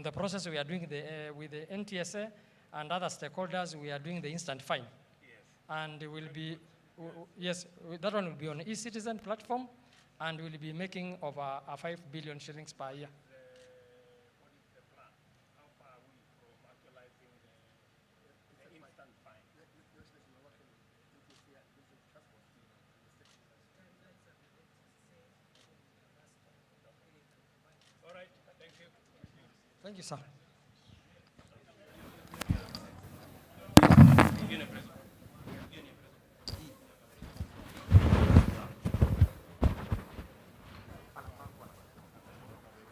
on the process we are doing with the NTSA and other stakeholders, we are doing the instant fine. Yes. And will be, yes, that one will be on e-citizen platform, and we'll be making over 5 billion shillings per year. What is the plan? How far are we from actualizing the instant fine? All right, thank you. Thank you, sir.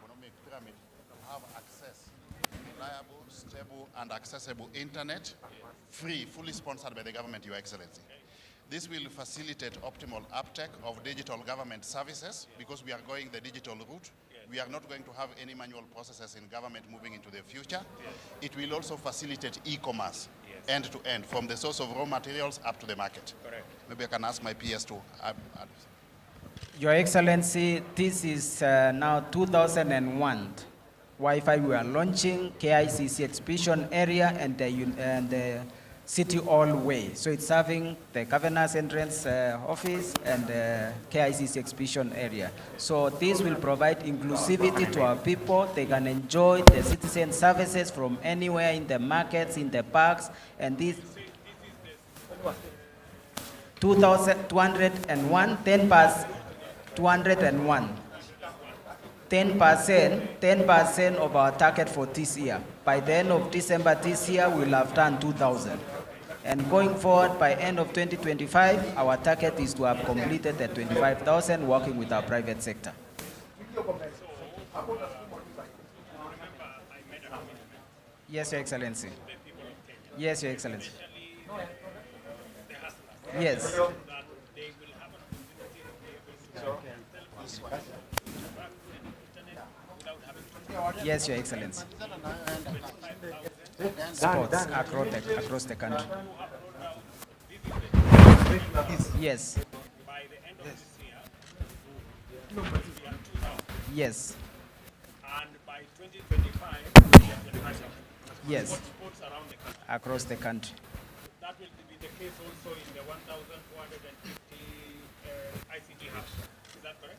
Economic pyramid have access, reliable, stable, and accessible internet, free, fully sponsored by the government, Your Excellency. This will facilitate optimal uptake of digital government services because we are going the digital route. We are not going to have any manual processes in government moving into the future. It will also facilitate e-commerce end to end, from the source of raw materials up to the market. Correct. Maybe I can ask my PS to add. Your Excellency, this is now 2001 Wi-Fi we are launching, KICC exhibition area and the City Hall Way. So it's serving the Governor's Entrance Office and the KICC exhibition area. So this will provide inclusivity to our people. They can enjoy the citizen services from anywhere in the markets, in the parks, and this 2,201, 201. 10% of our target for this year. By the end of December this year, we'll have done 2,000. And going forward, by end of 2025, our target is to have completed the 25,000 working with our private sector. Yes, Your Excellency. Yes, Your Excellency. Yes. Yes, Your Excellency. Sports across the country. Yes. By the end of this year, Yes. and by 2025, Yes. sports around the country. Across the country. That will be the case also in the 1,450 ICT hubs. Is that correct?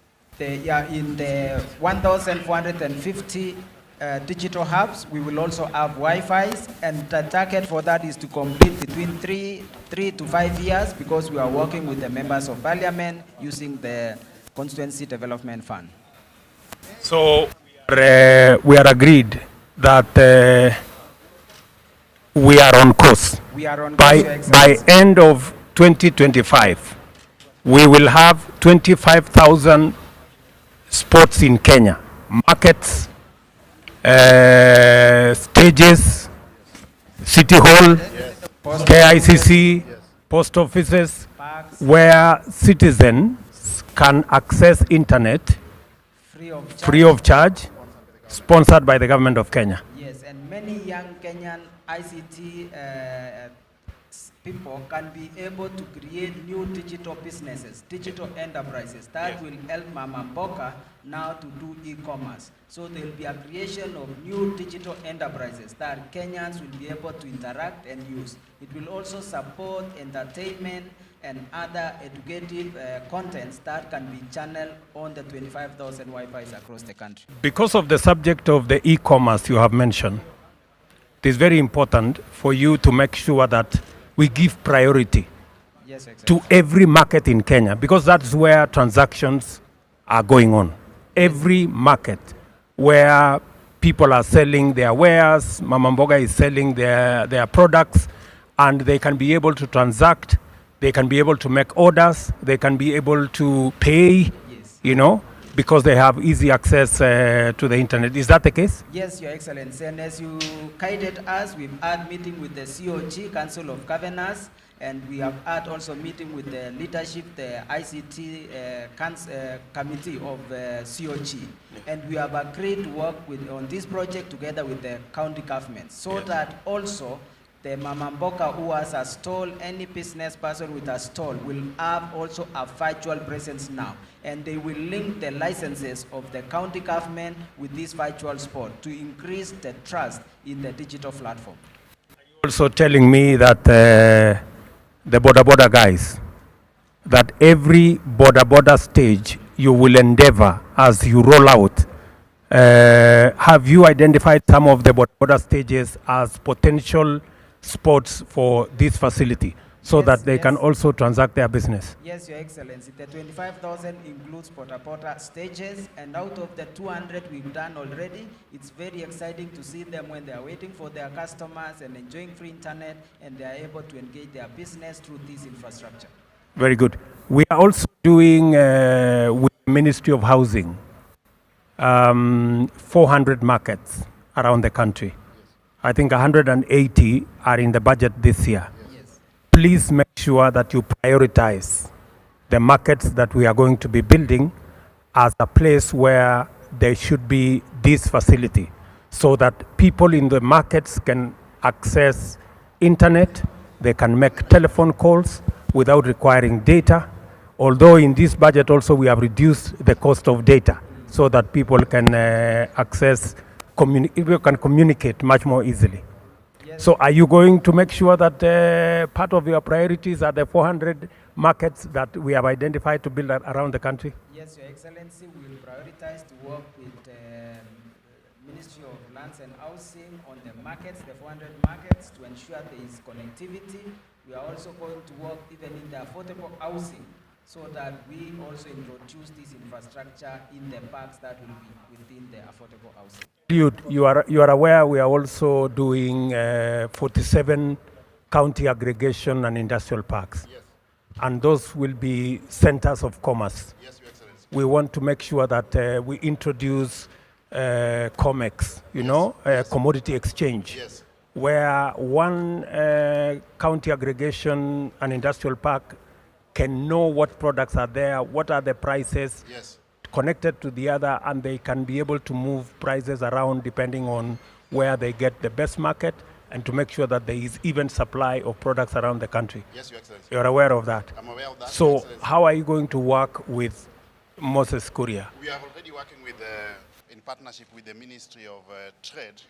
In the 1,450 digital hubs, we will also have Wi-Fi's, and the target for that is to complete between three to 5 years, because we are working with the members of parliament using the Constituency Development Fund. So we are agreed that we are on course. We are on By end of 2025, we will have 25,000 sports in Kenya, markets, stages, City Hall, KICC, post offices, where citizens can access internet free of charge, sponsored by the government of Kenya. Yes, and many young Kenyan ICT people can be able to create new digital businesses, digital enterprises that will help Mama Mboka now to do e-commerce. So there will be a creation of new digital enterprises that Kenyans will be able to interact and use. It will also support entertainment and other educative contents that can be channeled on the 25,000 Wi-Fis across the country. Because of the subject of the e-commerce you have mentioned, it is very important for you to make sure that we give priority to every market in Kenya, because that's where transactions are going on. Every market where people are selling their wares, Mama Mboga is selling their products, and they can be able to transact, they can be able to make orders, they can be able to pay, you know, because they have easy access to the internet. Is that the case? Yes, Your Excellency. And as you guided us, we've had meeting with the COG, Council of Governors, and we have had also meeting with the leadership, the ICT committee of COG. And we have agreed to work on this project together with the county government, so that also The Mama Mboka who has a stall, any business person with a stall will have also a virtual presence now. And they will link the licenses of the county government with this virtual spot to increase the trust in the digital platform. Also telling me that the border guys, that every border stage you will endeavor as you roll out. Have you identified some of the border stages as potential spots for this facility so Yes, that they can yes. also transact their business? Yes, Your Excellency. The 25,000 includes porta stages, and out of the 200 we've done already, it's very exciting to see them when they are waiting for their customers and enjoying free internet, and they are able to engage their business through this infrastructure. Very good. We are also doing with the Ministry of Housing 400 markets around the country. I think 180 are in the budget this year. Yes. Please make sure that you prioritize the markets that we are going to be building as a place where there should be this facility so that people in the markets can access internet, they can make telephone calls without requiring data. Although in this budget also we have reduced the cost of data so that people can can communicate much more easily. Yes. So are you going to make sure that part of your priorities are the 400 markets that we have identified to build around the country? Yes, Your Excellency, we will prioritize to work with Ministry of Lands and Housing on the markets, the 400 markets, to ensure there is connectivity. We are also going to work even in the affordable housing so that we also introduce this infrastructure in the parks that will be within the affordable housing. You are aware we are also doing 47 county aggregation and industrial parks. Yes. And those will be centers of commerce. Yes, Your Excellency. We want to make sure that we introduce COMEX, commodity exchange, Yes. where one county aggregation and industrial park can know what products are there, what are the prices, Yes. connected to the other, and they can be able to move prices around depending on where they get the best market, and to make sure that there is even supply of products around the country. Yes, Your Excellency. You're aware of that? I'm aware of that. Your So Excellency. how are you going to work with Moses Kuria? We are already working with, in partnership with the Ministry of Trade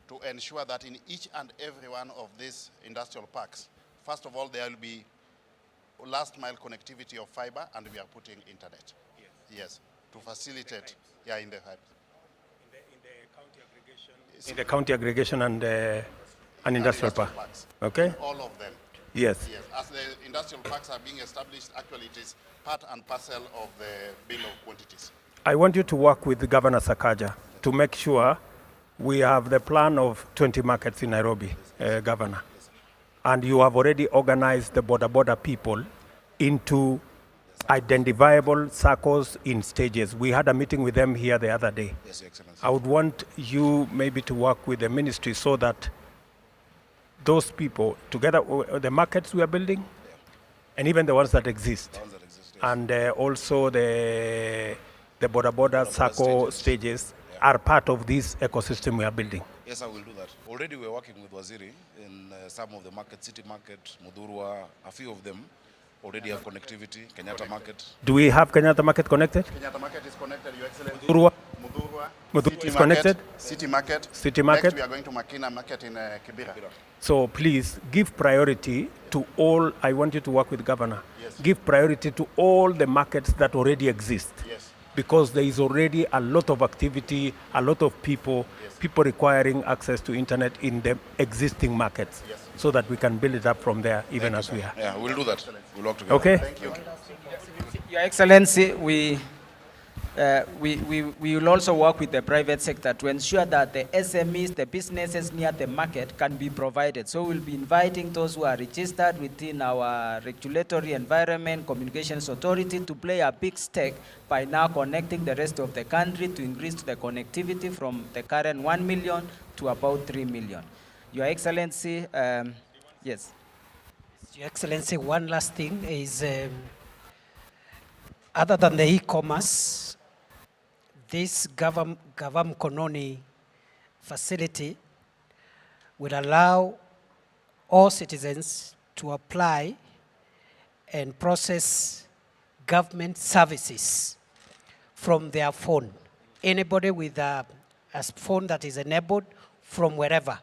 to ensure that in each and every one of these industrial parks, first of all, there will be last mile connectivity of fiber, and we are putting internet. Yes, to facilitate, in the pipes. In the county aggregation and industrial park. parks. Okay? All of them. Yes. Yes, as the industrial parks are being established, actually it is part and parcel of the bill of quantities. I want you to work with Governor Sakaja to make sure we have the plan of 20 markets in Nairobi, Governor. And you have already organized the border people into identifiable circles in stages. We had a meeting with them here the other day. Yes, Your Excellency. I would want you maybe to work with the ministry so that those people, together with the markets we are building, and even the ones that exist, and also the border circle stages are part of this ecosystem we are building. Yes, I will do that. Already we're working with Waziri in some of the markets, City Market, Mudhurwa, a few of them already have connectivity, Kenyatta Market. Do we have Kenyatta Market connected? Kenyatta Market is connected, Your Excellency. Mudhurwa City is Market, connected? City Market. City Market? Next we are going to Makina Market in Kibera. So please give priority to all. I want you to work with Governor. Yes. Give priority to all the markets that already exist. Yes. Because there is already a lot of activity, a lot of people, people requiring access to internet in the existing markets, so that we can build it up from there, even as we are. Yeah, we'll do that. We'll work together. Okay? Thank you. Your Excellency, we will also work with the private sector to ensure that the SMEs, the businesses near the market, can be provided. So we'll be inviting those who are registered within our regulatory environment, communications authority, to play a big stake by now connecting the rest of the country to increase the connectivity from the current 1 million to about 3 million. Your Excellency, yes. Your Excellency, one last thing is, other than the e-commerce, this Gavam Kononi facility will allow all citizens to apply and process government services from their phone. Anybody with a phone that is enabled from wherever,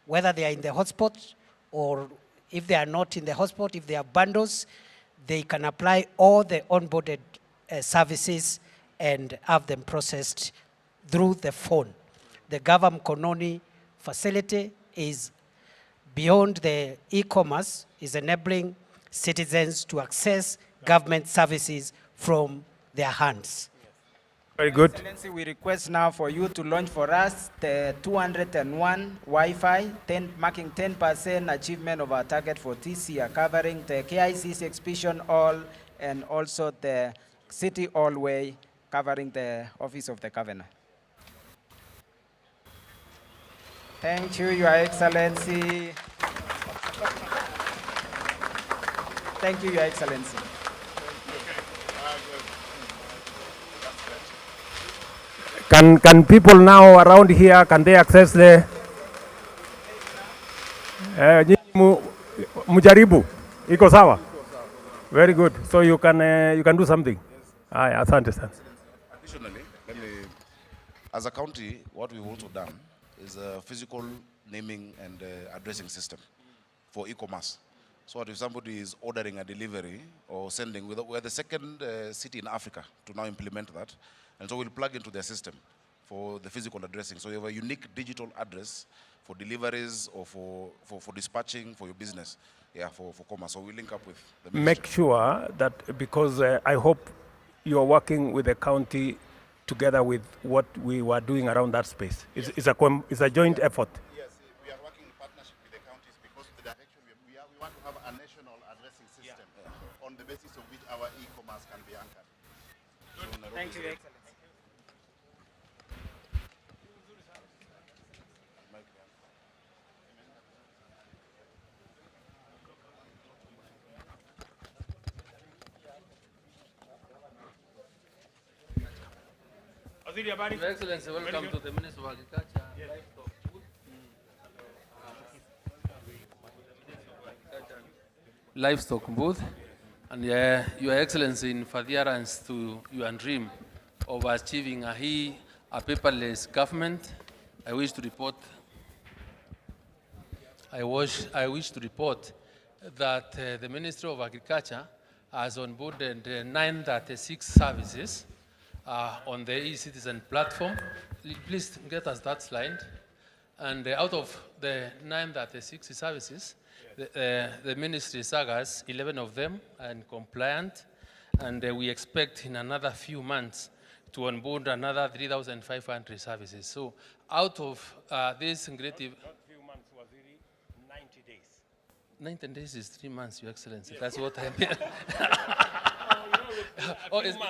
whether they are in the hotspot or if they are not in the hotspot, if they have bundles, they can apply all the onboarded services and have them processed through the phone. The Gava Mkononi facility is beyond the e-commerce, is enabling citizens to access government services from their hands. Very good. Excellency, we request now for you to launch for us the 201 Wi-Fi, marking 10% achievement of our target for this year, covering the KICC Exhibition Hall and also the City Hallway, covering the Office of the Governor. Thank you, Your Excellency. Thank you, Your Excellency. Can people now around here, can they access the mujaribu? Iko sawa? Very good. So you can do something. Asante sana. Additionally, as a county, what we've also done is a physical naming and addressing system for e-commerce. So if somebody is ordering a delivery or sending, we're the second city in Africa to now implement that. And so we'll plug into their system for the physical addressing. So you have a unique digital address for deliveries or for dispatching for your business, for commerce. So we link up with the ministry. Make sure that, because I hope you are working with the county together with what we were doing around that space. It's a joint effort. Yes, we are working in partnership with the counties because the direction we want to have a national addressing system on the basis of which our e-commerce can be anchored. Thank you, Your Excellency. Your Excellency, welcome to the Minister of Agriculture. Livestock booth. And Your Excellency, in furtherance to your dream of achieving a paperless government, I wish to report that the Ministry of Agriculture has onboarded 936 services on the e-citizen platform. Please get us that slide. And out of the 936 services, the ministry SAGAs, 11 of them are compliant, and we expect in another few months to onboard another 3,500 services. So out of this creative... Not few months, Waziri, 90 days. 90 days is 3 months, Your Excellency. That's what I mean.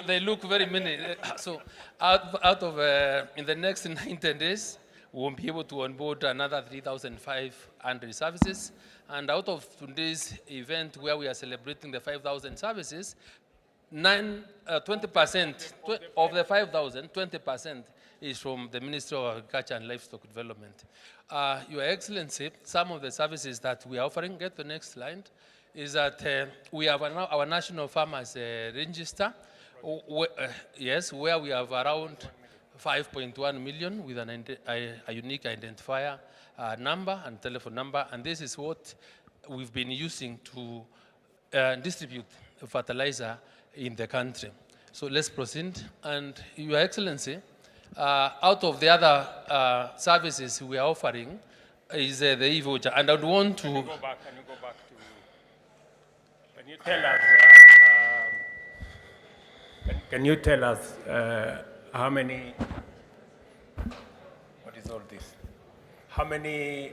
They look very many. So out of, in the next 90 days, we will be able to onboard another 3,500 services. And out of today's event where we are celebrating the 5,000 services, 20% of the 5,000, 20% is from the Ministry of Agriculture and Livestock Development. Your Excellency, some of the services that we are offering, get the next slide, is that we have our National Farmers Register, where we have around 5.1 million with a unique identifier number and telephone number, and this is what we've been using to distribute fertilizer in the country. So let's proceed. And Your Excellency, out of the other services we are offering is the e-voucher, and I would want to... Can you go back to... Can you tell us how many... What is all this? How many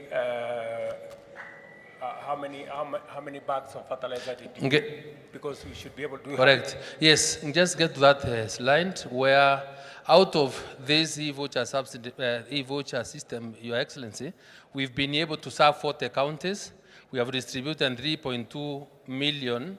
bags of fertilizer did you get? Because we should be able to... Correct. Yes, just get to that slide where out of this e-voucher subsidy, e-voucher system, Your Excellency, we've been able to serve 40 counties. We have distributed 3.2 million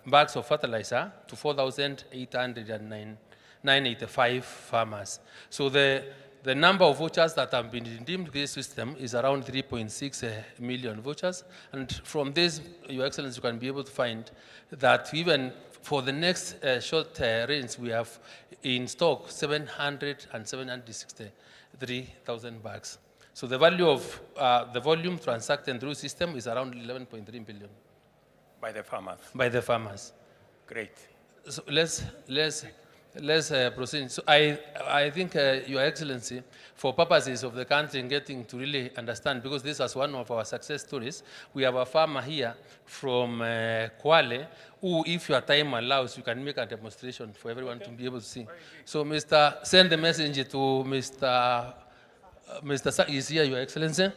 bags of fertilizer to 4,885 farmers. So the the number of vouchers that have been redeemed this system is around 3.6 million vouchers. And from this, Your Excellency, you can be able to find that even for the next short range, we have in stock 763,000 bags. So the value of the volume transacted through system is around 11.3 billion. By the farmers. By the farmers. Great. So let's proceed. So I think, Your Excellency, for purposes of the country getting to really understand, because this was one of our success stories, we have a farmer here from Kwale, who, if your time allows, you can make a demonstration for everyone to be able to see. So, send the message to Mr. Is here, Your Excellency.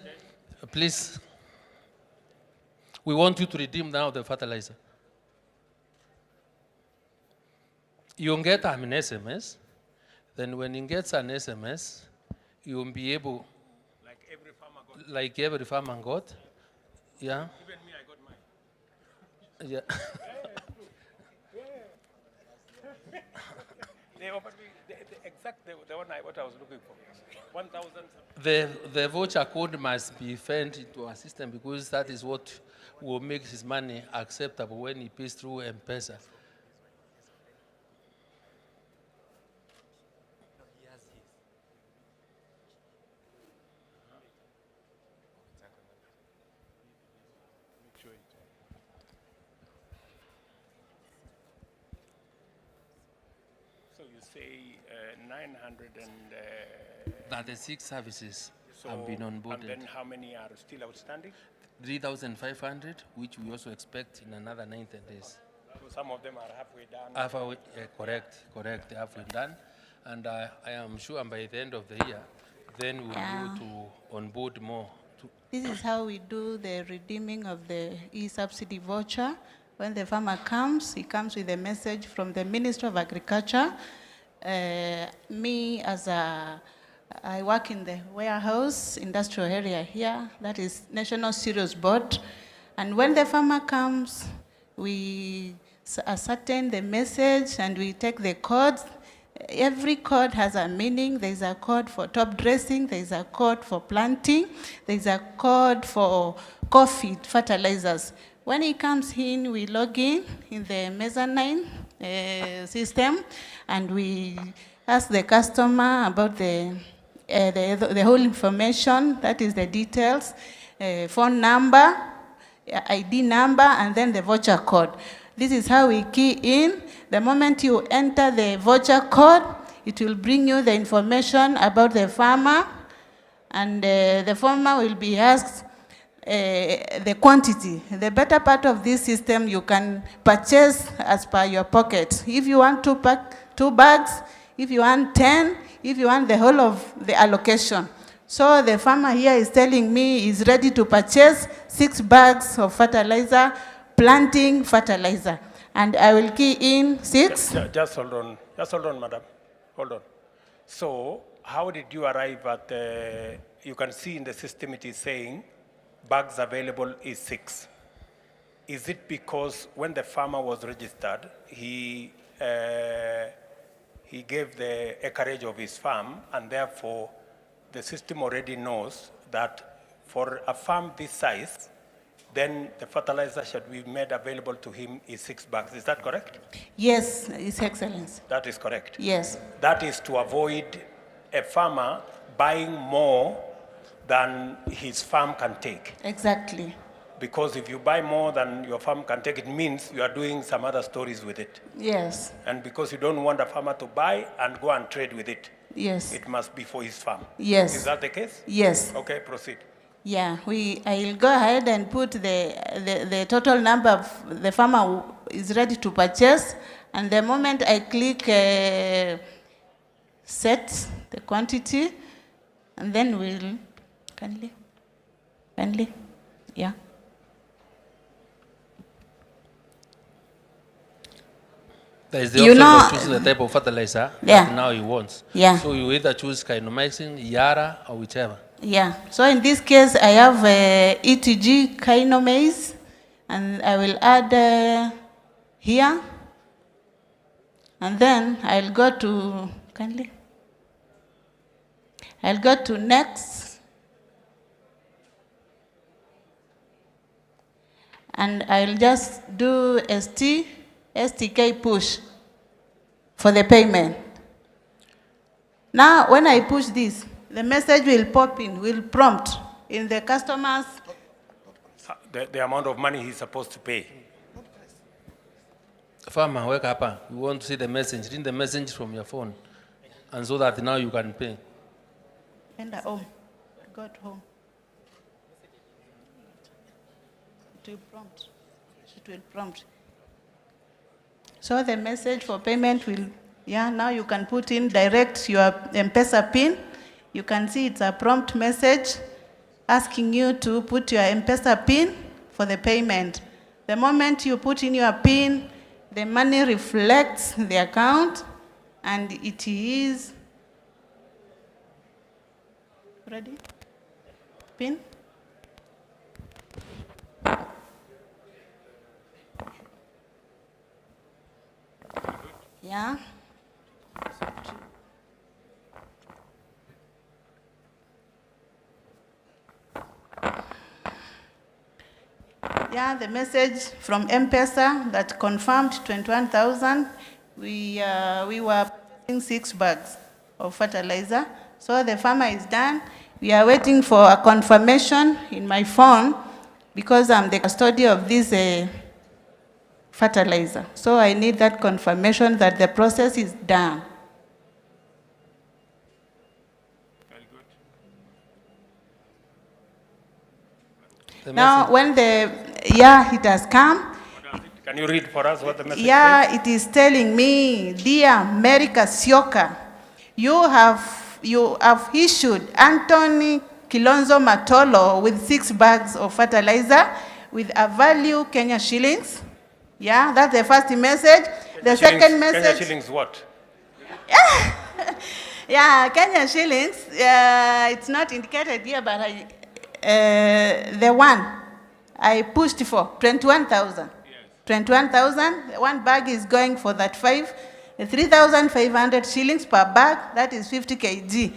Please, we want you to redeem now the fertilizer. You'll get an SMS. Then when you get an SMS, you'll be able, like every farmer got. Yeah. Even me, I got mine. Yeah. They offered me the exact what I was looking for. 1,000. The voucher code must be fed into our system because that is what will make his money acceptable when he pays through M-Pesa. So you say 36 services have been onboarded. And then how many are still outstanding? 3,500, which we also expect in another 90 days. So some of them are halfway done. Correct, halfway done. And I am sure by the end of the year, then we'll be able to onboard more. This is how we do the redeeming of the e-subsidy voucher. When the farmer comes, he comes with a message from the Minister of Agriculture. I work in the warehouse industrial area here, that is National Cereals Board. And when the farmer comes, we ascertain the message and we take the codes. Every code has a meaning. There's a code for top dressing, there's a code for planting, there's a code for coffee fertilizers. When he comes in, we log in the mezzanine system, and we ask the customer about the whole information, that is the details, phone number, ID number, and then the voucher code. This is how we key in. The moment you enter the voucher code, it will bring you the information about the farmer, and the farmer will be asked the quantity. The better part of this system, you can purchase as per your pocket. If you want 2 bags, if you want 10, if you want the whole of the allocation. So the farmer here is telling me he's ready to purchase 6 bags of fertilizer, planting fertilizer. And I will key in 6. Just hold on, madam. Hold on. So how did you arrive at, you can see in the system it is saying bags available is 6. Is it because when the farmer was registered, he gave the acreage of his farm, and therefore the system already knows that for a farm this size, then the fertilizer should be made available to him is 6 bags. Is that correct? Yes, His Excellency. That is correct. Yes. That is to avoid a farmer buying more than his farm can take. Exactly. Because if you buy more than your farm can take, it means you are doing some other stories with it. Yes. And because you don't want a farmer to buy and go and trade with it. Yes. It must be for his farm. Yes. Is that the case? Yes. Okay, proceed. Yeah, I'll go ahead and put the total number of the farmer who is ready to purchase, and the moment I click set the quantity, and then we'll kindly, yeah. There is the option of choosing the type of fertilizer that now he wants. Yeah. So you either choose Kinomycin, Yara, or whichever. Yeah, so in this case, I have ETG Kinomase, and I will add here, and then I'll go to, kindly, I'll go to next. And I'll just do STK push for the payment. Now, when I push this, the message will pop in, will prompt in the customer's. The amount of money he's supposed to pay. Farmer, wake up. You want to see the message. Read the message from your phone. And so that now you can pay. And home. Got home. It will prompt. It will prompt. So the message for payment will, now you can put in direct your M-Pesa PIN. You can see it's a prompt message asking you to put your M-Pesa PIN for the payment. The moment you put in your PIN, the money reflects the account, and it is ready. PIN. Yeah. Yeah, the message from M-Pesa that confirmed 21,000. We were purchasing 6 bags of fertilizer. So the farmer is done. We are waiting for a confirmation in my phone because I'm the custodian of this fertilizer. So I need that confirmation that the process is done. Very good. Now, when it has come. Can you read for us what the message says? It is telling me, dear Mary Kasioka, you have issued Anthony Kilonzo Matolo with 6 bags of fertilizer with a value Kenya shillings. Yeah, that's the first message. The second message. Kenya shillings what? Yeah, Kenya shillings. It's not indicated here, but the one I pushed for 21,000. Yes. 21,000. One bag is going for that 3,500 shillings per bag. That is 50 kg.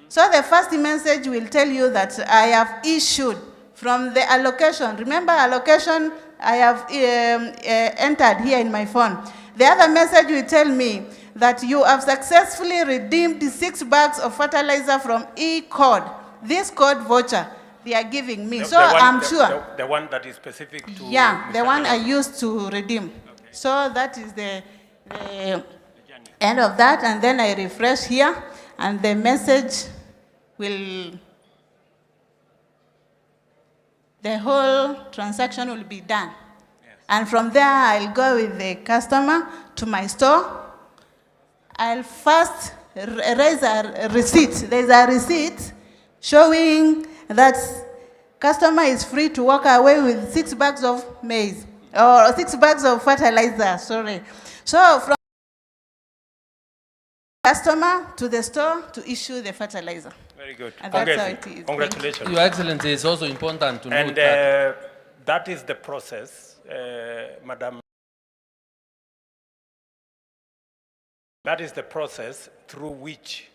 So the first message will tell you that I have issued from the allocation. Remember allocation I have entered here in my phone. The other message will tell me that you have successfully redeemed the 6 bags of fertilizer from e-code. This code voucher they are giving me. I'm sure. The one that is specific to... Yeah, the one I used to redeem. Okay. So that is the end of that. And then I refresh here and the message will... The whole transaction will be done. Yes. And from there, I'll go with the customer to my store. I'll first raise a receipt. There's a receipt showing that customer is free to walk away with 6 bags of maize, or 6 bags of fertilizer, sorry. So from customer to the store to issue the fertilizer. Very good. And that's how it is. Congratulations. Your Excellency, it's also important to note that is the process, Madam. That is the process through which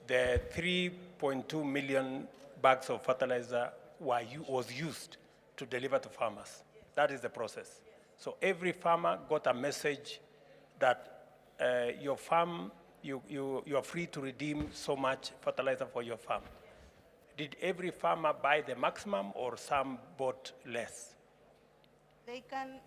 the 3.2 million bags of fertilizer was used to deliver to farmers. That is the process. So every farmer got a message that your farm, you are free to redeem so much fertilizer for your farm. Did every farmer buy the maximum or some bought less? They can,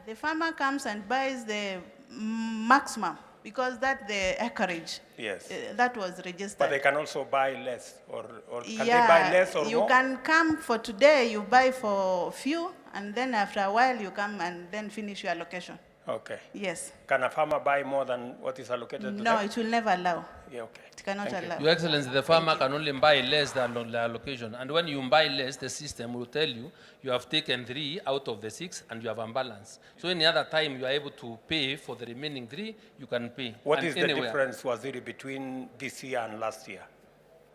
the farmer comes and buys the maximum because that's the acreage. Yes. That was registered. But they can also buy less or can they buy less or more? You can come for today, you buy for few, and then after a while you come and then finish your allocation. Okay. Yes. Can a farmer buy more than what is allocated to them? No, it will never allow. Yeah, okay. It cannot allow. Your Excellency, the farmer can only buy less than the allocation. And when you buy less, the system will tell you you have taken 3 out of the 6 and you have unbalanced. So any other time you are able to pay for the remaining 3, you can pay. What is the difference, Waziri, between this year and last year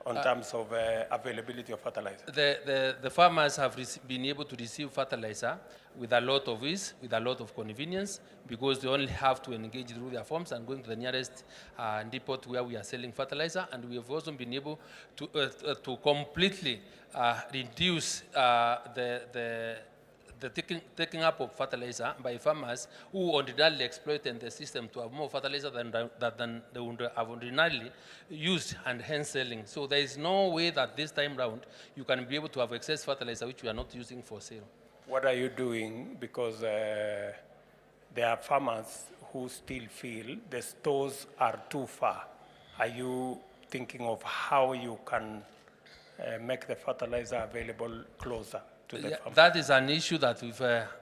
on terms of availability of fertilizer? The farmers have been able to receive fertilizer with a lot of ease, with a lot of convenience, because they only have to engage through their forms and going to the nearest depot where we are selling fertilizer. And we have also been able to completely reduce the taking up of fertilizer by farmers who ordinarily exploited the system to have more fertilizer than they would have ordinarily used, and hence selling. So there is no way that this time round you can be able to have excess fertilizer which we are not using for sale. What are you doing? Because there are farmers who still feel the stores are too far. Are you thinking of how you can make the fertilizer available closer to the farmers? That is an issue that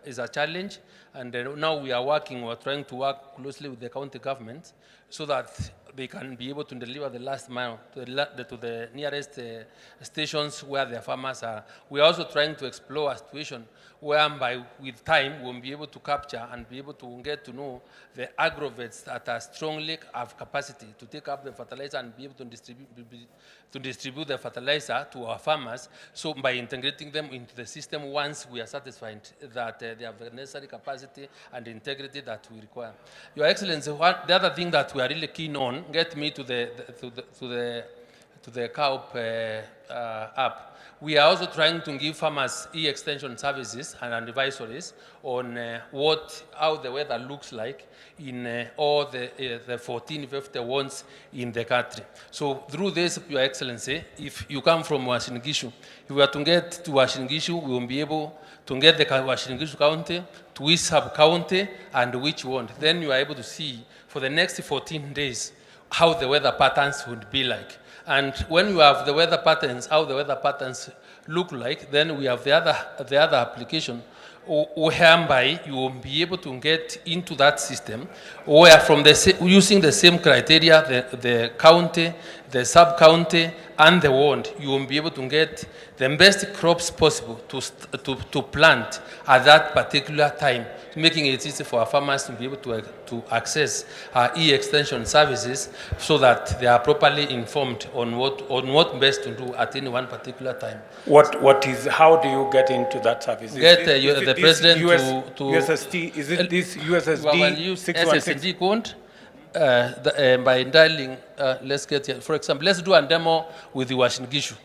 is a challenge, and now we're trying to work closely with the county government so that they can be able to deliver the last mile to the nearest stations where the farmers are. We are also trying to explore a situation whereby with time we'll be able to capture and be able to get to know the agrovets that are strongly have capacity to take up the fertilizer and be able to distribute the fertilizer to our farmers. So by integrating them into the system, once we are satisfied that they have the necessary capacity and integrity that we require. Your Excellency, the other thing that we are really keen on, get me to the COP app. We are also trying to give farmers e-extension services and advisories on how the weather looks like in all the 1451s in the country. So through this, Your Excellency, if you come from Uasin Gishu, if we are to get to Uasin Gishu, we will be able to get the Uasin Gishu county, to which sub-county, and which ward. Then you are able to see for the next 14 days how the weather patterns would be like. And when you have the weather patterns, how the weather patterns look like, then we have the other application whereby you will be able to get into that system where from using the same criteria, the county, the sub-county, and the ward, you will be able to get the best crops possible to plant at that particular time, making it easy for our farmers to be able to access e-extension services so that they are properly informed on what best to do at any one particular time. How do you get into that service? The president to USSD, is it this USSD 616? SSD code by dialing, let's get here. For example, let's do a demo with the Uasin Gishu.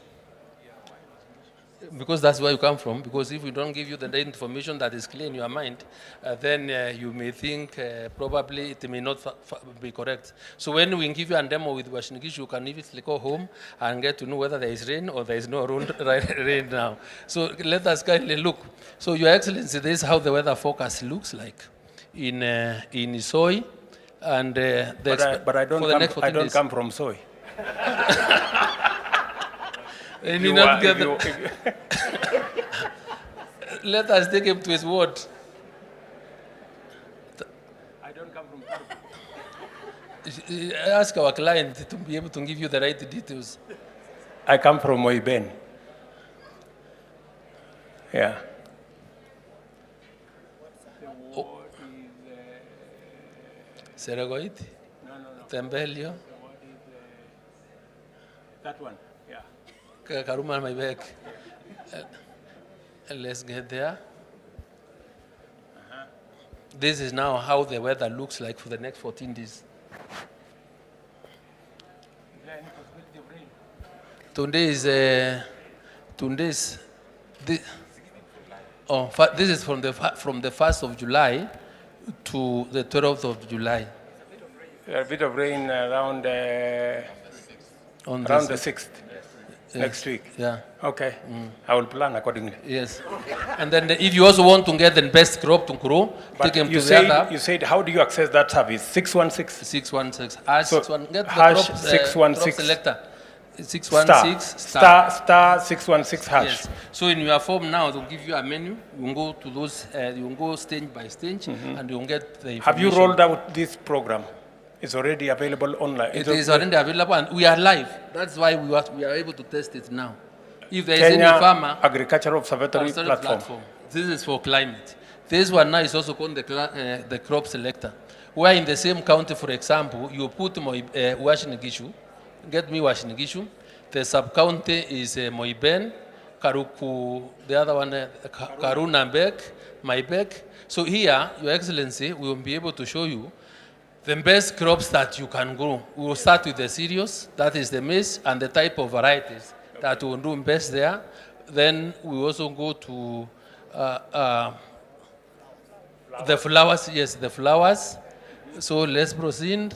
Because that's where you come from, because if we don't give you the information that is clear in your mind, then you may think probably it may not be correct. So when we give you a demo with Uasin Gishu, you can immediately go home and get to know whether there is rain or there is no rain now. So let us kindly look. So Your Excellency, this is how the weather forecast looks like in Soy. And but I don't come from Soy. Let us take him to his word. I don't come from Ask our client to be able to give you the right details. I come from Moiben. Yeah. Seragoit? No. Tembelio? That one, yeah. Karuma, my back. Let's get there. This is now how the weather looks like for the next 14 days. This is from the 1st of July to the 12th of July. A bit of rain around the 6th. Next week? Yeah. Okay. I will plan accordingly. Yes. And then if you also want to get the best crop to grow, take them to the other. You said, how do you access that service? 616? 616. Get the hash crop, 616. crop selector. 616 star 616 hash. Yes. So in your form now, they'll give you a menu. You can go to those, you can go stage by stage, and you can get the information. Have you rolled out this program? It's already available online. It is already available, and we are live. That's why we are able to test it now. If there is Kenya any farmer, Agricultural Observatory platform. This is for climate. This one now is also called the crop selector. Where in the same county, for example, you put Uasin Gishu, get me Uasin Gishu, The sub-county is Moiben, Karuku, the other one, Karunambek, Maibek. So here, Your Excellency, we will be able to show you the best crops that you can grow. We will start with the cereals, that is the maize, and the type of varieties that will do best there. Then we also go to the flowers, yes, the flowers. So let's proceed.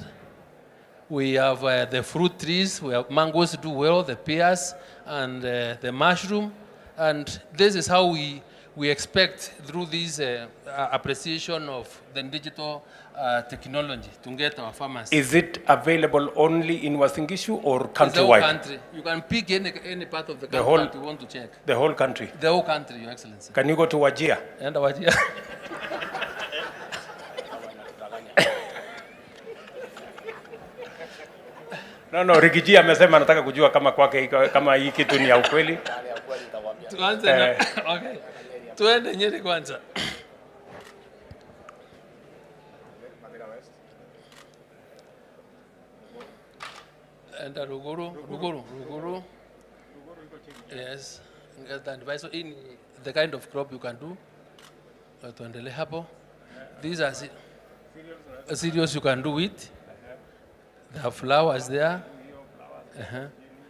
We have the fruit trees, we have mangoes do well, the pears, and the mushroom. And this is how we expect through this appreciation of the digital technology to get our farmers. Is it available only in Uasin Gishu or countrywide? It's the whole country. You can pick any part of the country that you want to check. The whole country? The whole country, Your Excellency. Can you go to Wajir? And Wajir. No, Rigiji amesema anataka kujua kama kwake kama hii kitu ni ya ukweli. Tuanze na okay. Tuende Nyeri kwanza. And Ruguru. Yes. So in the kind of crop you can do. Tuendele hapo. These are cereals you can do with. There are flowers there.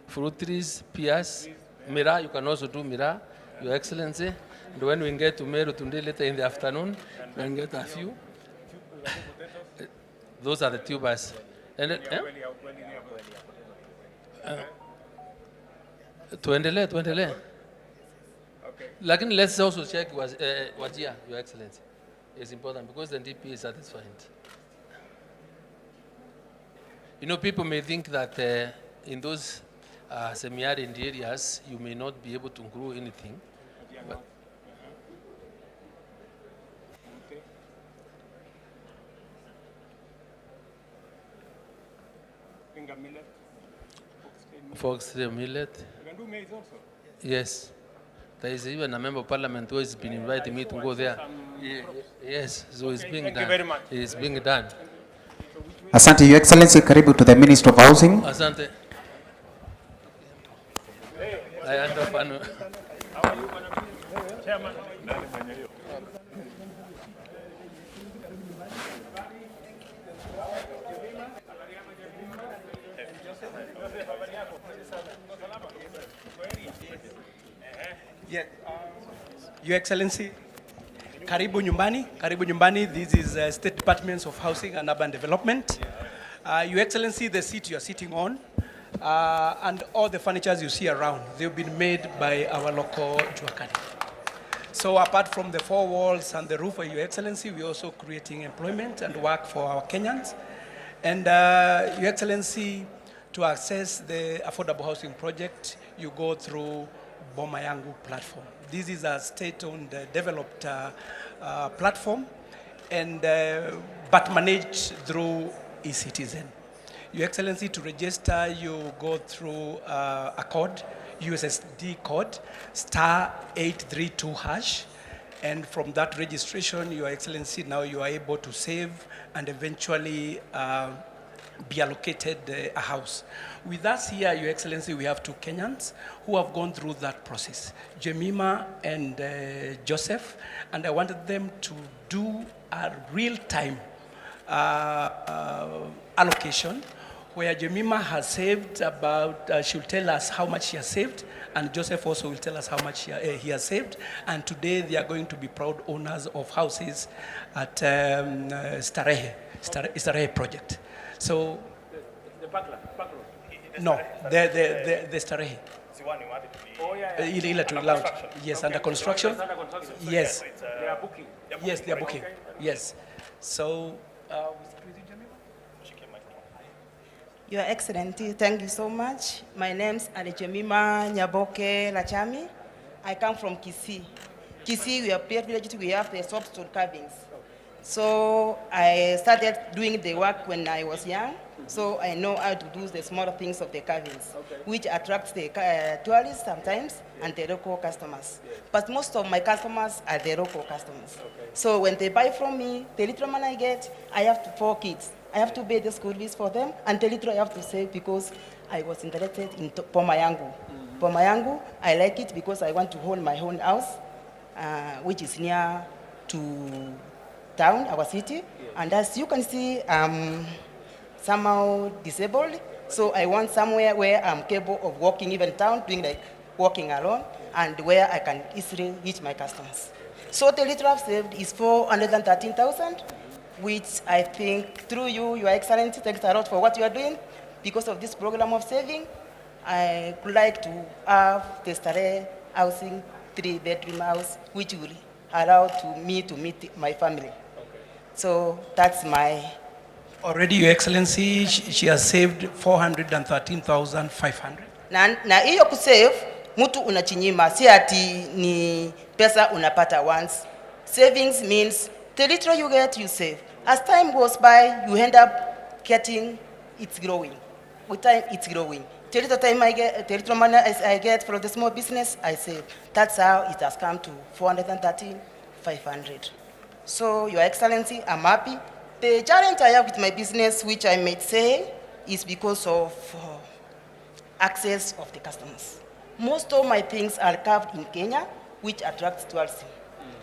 Fruit trees, pears, mira, you can also do mira, Your Excellency. And when we get to Meru Tunde later in the afternoon, we can get a few. Those are the tubers. And tuendele. Lakini let's also check Wajir, Your Excellency. It's important because the DP is satisfied. You know, people may think that in those semi-arid areas, you may not be able to grow anything. But foxtail millet. You can do maize also? Yes. There is even a member of parliament who has been inviting me to go there. Yes, so it's being done. Thank you very much. It's being done. Asante, Your Excellency, karibu to the Minister of Housing. Asante. Yeah. Your Excellency, karibu nyumbani. This is State Department of Housing and Urban Development. Your Excellency, the seat you are sitting on and all the furnitures you see around, they've been made by our local Juakari. So apart from the four walls and the roof of Your Excellency, we're also creating employment and work for our Kenyans. And Your Excellency, to access the affordable housing project, you go through Boma Yangu platform. This is a state-owned developed platform, and but managed through eCitizen. Your Excellency, to register, you go through a code, USSD code, *832#, and from that registration, Your Excellency, now you are able to save and eventually be allocated a house. With us here, Your Excellency, we have two Kenyans who have gone through that process, Jemima and Joseph, and I wanted them to do a real-time allocation where Jemima has saved about, she'll tell us how much she has saved, and Joseph also will tell us how much he has saved, and today they are going to be proud owners of houses at Starehe project. So, the Bakla? No, the Starehe. Ile to launch. Yes, under construction. Yes. They are booking. Yes, they are booking. Yes. So, Your Excellency, thank you so much. My name's Alejemima Nyaboke Lachami. I come from Kisii. Kisii, we are privileged, we have the soapstone carvings. So I started doing the work when I was young, so I know how to do the smaller things of the carvings, which attracts the tourists sometimes and the local customers. But most of my customers are the local customers. So when they buy from me, the little money I get, I have 4 kids. I have to pay the school fees for them, and the little I have to save because I was interested in Boma Yangu. Boma Yangu, I like it because I want to own my own house, which is near to town, our city. And as you can see, I'm somehow disabled. So I want somewhere where I'm capable of walking even town, doing like walking alone, and where I can easily reach my customers. So the little I've saved is 413,000, which I think through you, Your Excellency, thanks a lot for what you are doing. Because of this program of saving, I would like to have the Stare housing 3-bedroom house, which will allow me to meet my family. So that's my... Already, Your Excellency, she has saved 413,500. Na hiyo kusave, mtu unachinyima, si ati ni pesa unapata once. Savings means the little you get, you save. As time goes by, you end up getting, it's growing. With time, it's growing. The little time I get, the little money I get from the small business, I save. That's how it has come to 413,500. So, Your Excellency, I'm happy. The challenge I have with my business, which I might say, is because of access of the customers. Most of my things are carved in Kenya, which attracts tourism.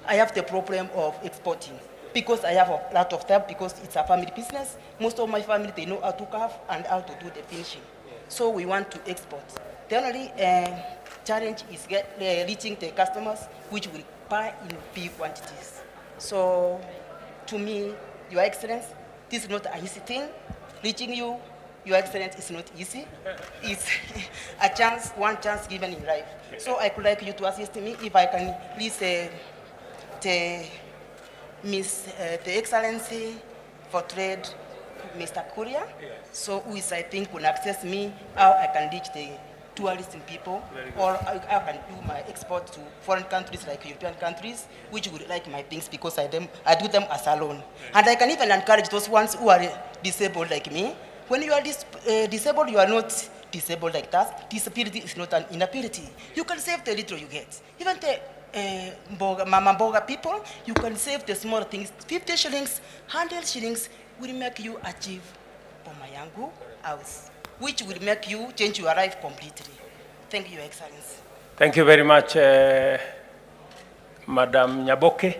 I have the problem of exporting because I have a lot of time because it's a family business. Most of my family, they know how to carve and how to do the finishing. So we want to export. The only challenge is reaching the customers, which will buy in big quantities. So to me, Your Excellency, this is not an easy thing. Reaching you, Your Excellency, is not easy. It's a chance, one chance given in life. So I would like you to assist me if I can please the Excellency for Trade, Mr. Kuria, so who is, I think, will access me, how I can reach the tourism people, or I can do my export to foreign countries like European countries, which would like my things because I do them as alone. And I can even encourage those ones who are disabled like me. When you are disabled, you are not disabled like that. Disability is not an inability. You can save the little you get. Even the Mama Mboga people, you can save the small things. 50 shillings, 100 shillings will make you achieve Boma Yangu house, which will make you change your life completely. Thank you, Your Excellency. Thank you very much, Madam Nyaboke.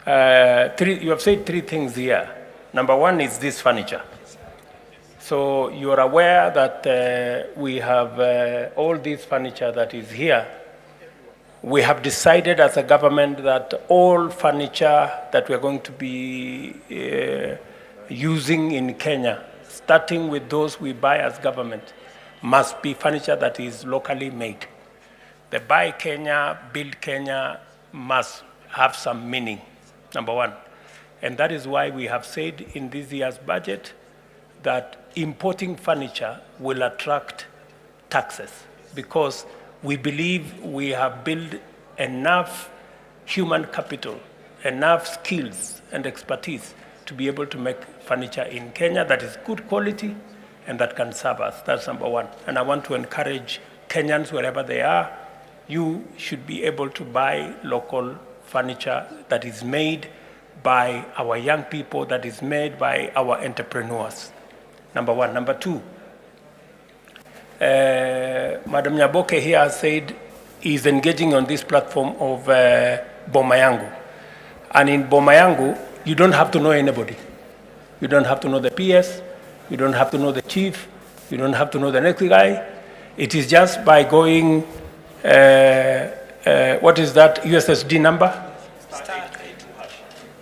You have said 3 things here. Number 1 is this furniture. So you are aware that we have all this furniture that is here. We have decided as a government that all furniture that we are going to be using in Kenya, starting with those we buy as government, must be furniture that is locally made. The Buy Kenya, Build Kenya must have some meaning, number 1. And that is why we have said in this year's budget that importing furniture will attract taxes, because we believe we have built enough human capital, enough skills and expertise to be able to make furniture in Kenya that is good quality and that can serve us. That's number 1. And I want to encourage Kenyans, wherever they are, you should be able to buy local furniture that is made by our young people, that is made by our entrepreneurs. Number 1. Number 2, Madam Nyaboke here has said is engaging on this platform of Boma Yangu. And in Boma Yangu, you don't have to know anybody. You don't have to know the PS, you don't have to know the chief, you don't have to know the next guy. It is just by going, what is that USSD number?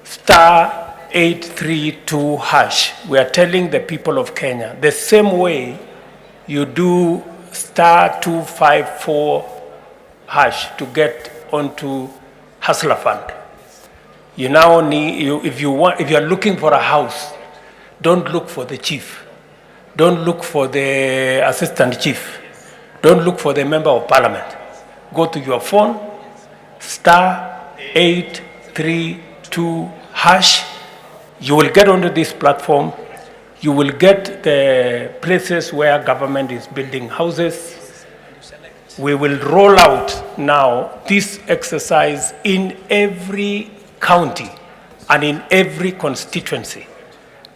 Star 832 hash. We are telling the people of Kenya, the same way you do star 254 hash to get onto Hustler Fund. You now need, if you are looking for a house, don't look for the chief. Don't look for the assistant chief. Don't look for the member of parliament. Go to your phone, star 832 hash. You will get onto this platform. You will get the places where government is building houses. We will roll out now this exercise in every county and in every constituency.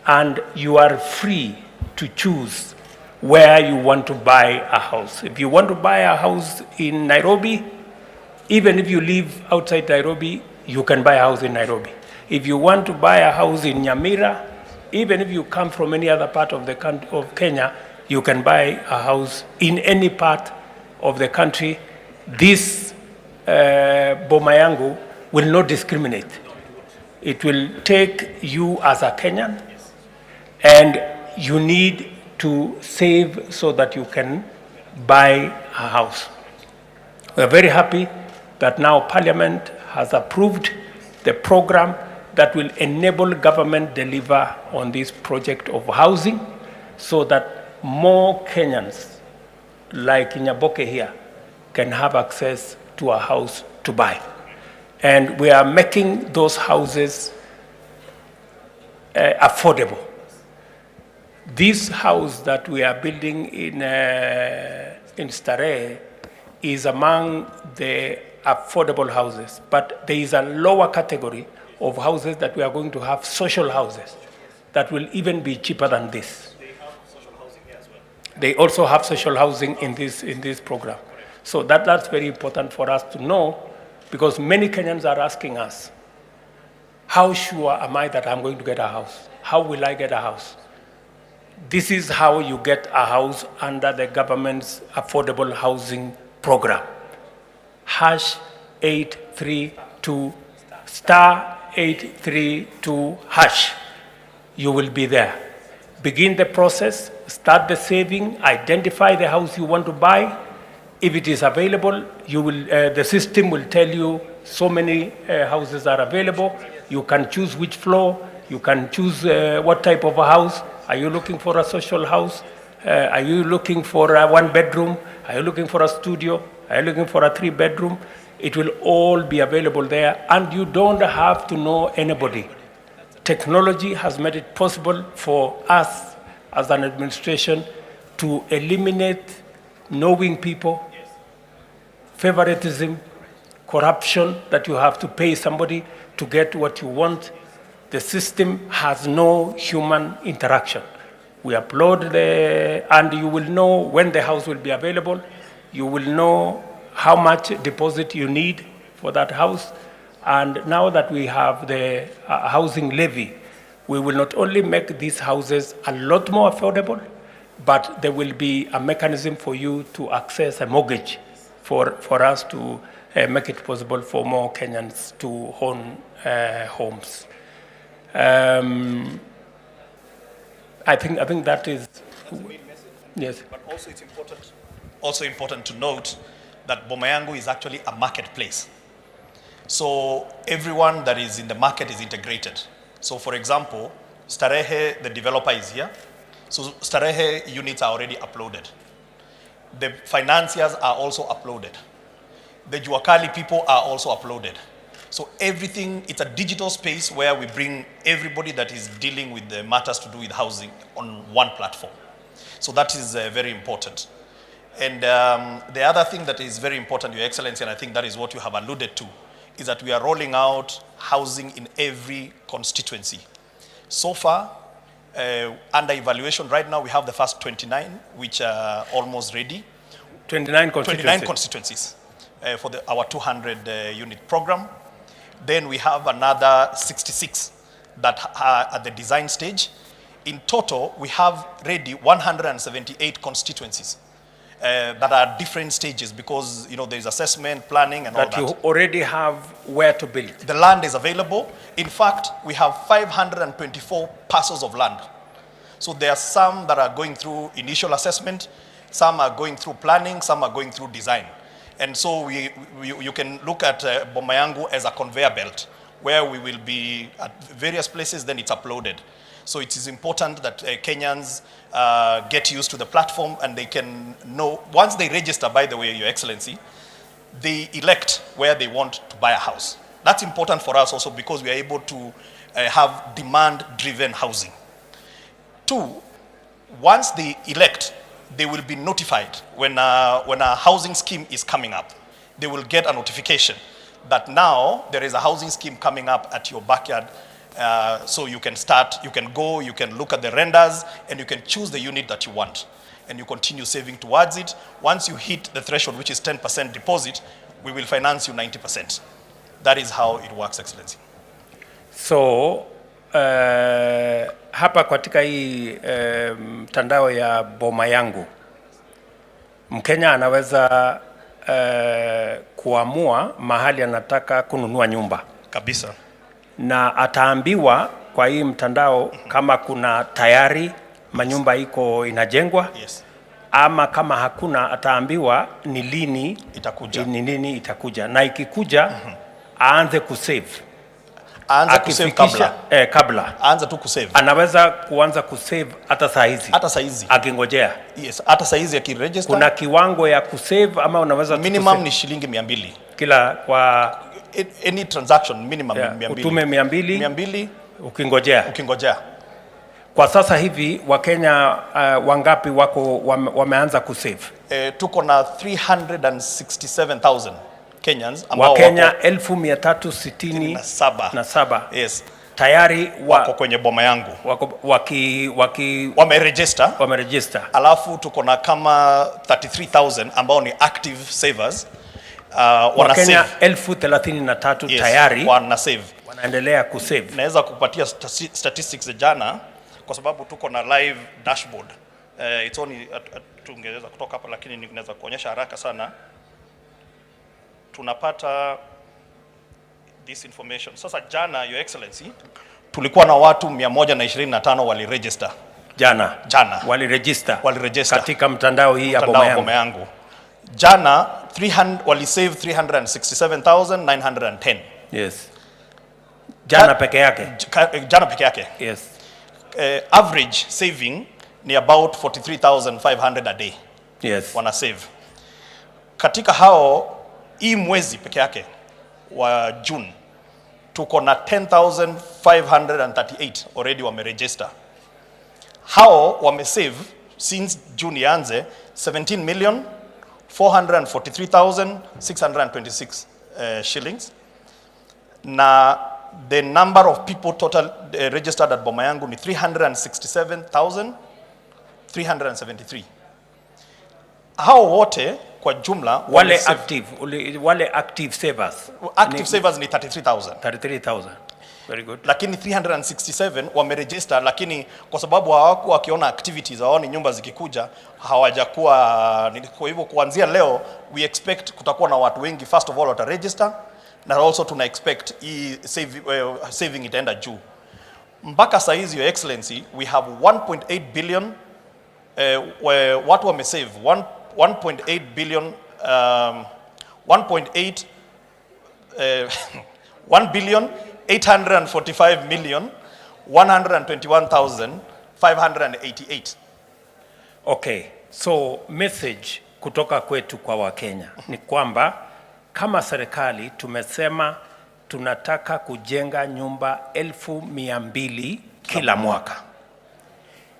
And you are free to choose where you want to buy a house. If you want to buy a house in Nairobi, even if you live outside Nairobi, you can buy a house in Nairobi. If you want to buy a house in Nyamira, even if you come from any other part of the country of Kenya, you can buy a house in any part of the country. This Boma Yangu will not discriminate. It will take you as a Kenyan, and you need to save so that you can buy a house. We are very happy that now Parliament has approved the program that will enable government deliver on this project of housing so that more Kenyans like Nyaboke here can have access to a house to buy. And we are making those houses affordable. This house that we are building in Starehe is among the affordable houses, but there is a lower category of houses that we are going to have, social houses, that will even be cheaper than this. They have social housing here as well. They also have social housing in this program. So that's very important for us to know, because many Kenyans are asking us, how sure am I that I'm going to get a house? How will I get a house? This is how you get a house under the government's affordable housing program. #832 *832#. You will be there. Begin the process, start the saving, identify the house you want to buy. If it is available, you will, the system will tell you so many houses are available. You can choose which floor, you can choose what type of a house. Are you looking for a social house? Are you looking for a 1 bedroom? Are you looking for a studio? Are you looking for a 3 bedroom? It will all be available there, and you don't have to know anybody. Technology has made it possible for us as an administration to eliminate knowing people, favoritism, corruption, that you have to pay somebody to get what you want. The system has no human interaction. We upload and you will know when the house will be available. You will know how much deposit you need for that house. And now that we have the housing levy, we will not only make these houses a lot more affordable, but there will be a mechanism for you to access a mortgage for us to make it possible for more Kenyans to own homes. I think that is, yes. But also it's important to note that Boma Yangu is actually a marketplace. So everyone that is in the market is integrated. So for example, Starehe, the developer is here. So Starehe units are already uploaded. The financiers are also uploaded. The Juakali people are also uploaded. So everything, it's a digital space where we bring everybody that is dealing with the matters to do with housing on one platform. So that is very important. And the other thing that is very important, Your Excellency, and I think that is what you have alluded to, is that we are rolling out housing in every constituency. So far, under evaluation right now, we have the first 29, which are almost ready. 29 constituencies. 29 constituencies for our 200-unit program. Then we have another 66 that are at the design stage. In total, we have ready 178 constituencies that are different stages, because there is assessment, planning, and all that. That you already have where to build. The land is available. In fact, we have 524 parcels of land. So there are some that are going through initial assessment, some are going through planning, some are going through design. And so you can look at Boma Yangu as a conveyor belt, where we will be at various places, then it's uploaded. So it is important that Kenyans get used to the platform, and they can know, once they register, by the way, Your Excellency, they elect where they want to buy a house. That's important for us also, because we are able to have demand-driven housing. 2, once they elect, they will be notified when a housing scheme is coming up. They will get a notification that now there is a housing scheme coming up at your backyard. So you can start, you can go, you can look at the renders, and you can choose the unit that you want. and you continue saving towards it. Once you hit the threshold, which is 10% deposit, we will finance you 90%. That is how it works, Excellency. So, hapa katika hii mtandao ya boma yangu, Mkenya anaweza kuamua mahali anataka kununua nyumba. Kabisa. Na ataambiwa kwa hii mtandao kama kuna tayari manyumba iko inajengwa. Yes. Ama kama hakuna ataambiwa ni lini itakuja. Ni nini itakuja. Na ikikuja aanze kusave. Aanze kusave kabla. Kabla. Aanze tu kusave. Anaweza kuanza kusave hata saa hizi. Hata saa hizi. Akingojea. Yes, hata saa hizi akiregister. Kuna kiwango ya kusave ama unaweza minimum ni shilingi 200. Kila kwa any transaction minimum 200. Utume 200 ukingojea. Kwa sasa hivi Wakenya wangapi wako wmeanza kusave? Tuko na 367,000 Kenyans ambao Wakenya 1367. Yes. Tayari wako kwenye boma yangu. Wameregister. Alafu tuko na kama 33,000 ambao ni active savers. Wakenya 33,000 yes, tayari wana save. Wanaendelea kusave. Naweza kupatia statistics za jana kwa sababu tuko na live dashboard. It's only tungeweza kutoka hapa lakini ninaweza kuonyesha haraka sana. Tunapata this information. Sasa jana, Your Excellency, tulikuwa na watu 125 waliregister. Jana. Waliregister. Katika mtandao hii ya boma yangu. Jana walisave 367,910. Yes. Jana peke yake. Jana peke yake. Yes. Average saving ni about 43,500 a day. Yes. Wana save. Katika hao hii mwezi peke yake wa June tuko na 10,538 already wameregister. Hao wamesave since June ianze 17,443,626 shillings. Na the number of people total registered at boma yangu ni 367,373. Hao wote kwa jumla wale active savers. Active savers ni 33,000. 33,000. Very good. Lakini 367 wameregister, lakini kwa sababu hawakuwa wakiona activities, hawaoni nyumba zikikuja, hawajakuwa. Kwa hivyo kuanzia leo we expect kutakuwa na watu wengi first of all wataregister, na also tuna expect saving itaenda juu. Mpaka saa hizi, Your Excellency, we have 1.8 billion watu wamesave 1.8 billion 1,845,121,588. Okay, so message kutoka kwetu kwa Wakenya ni kwamba kama serikali tumesema tunataka kujenga nyumba 1,200 kila mwaka.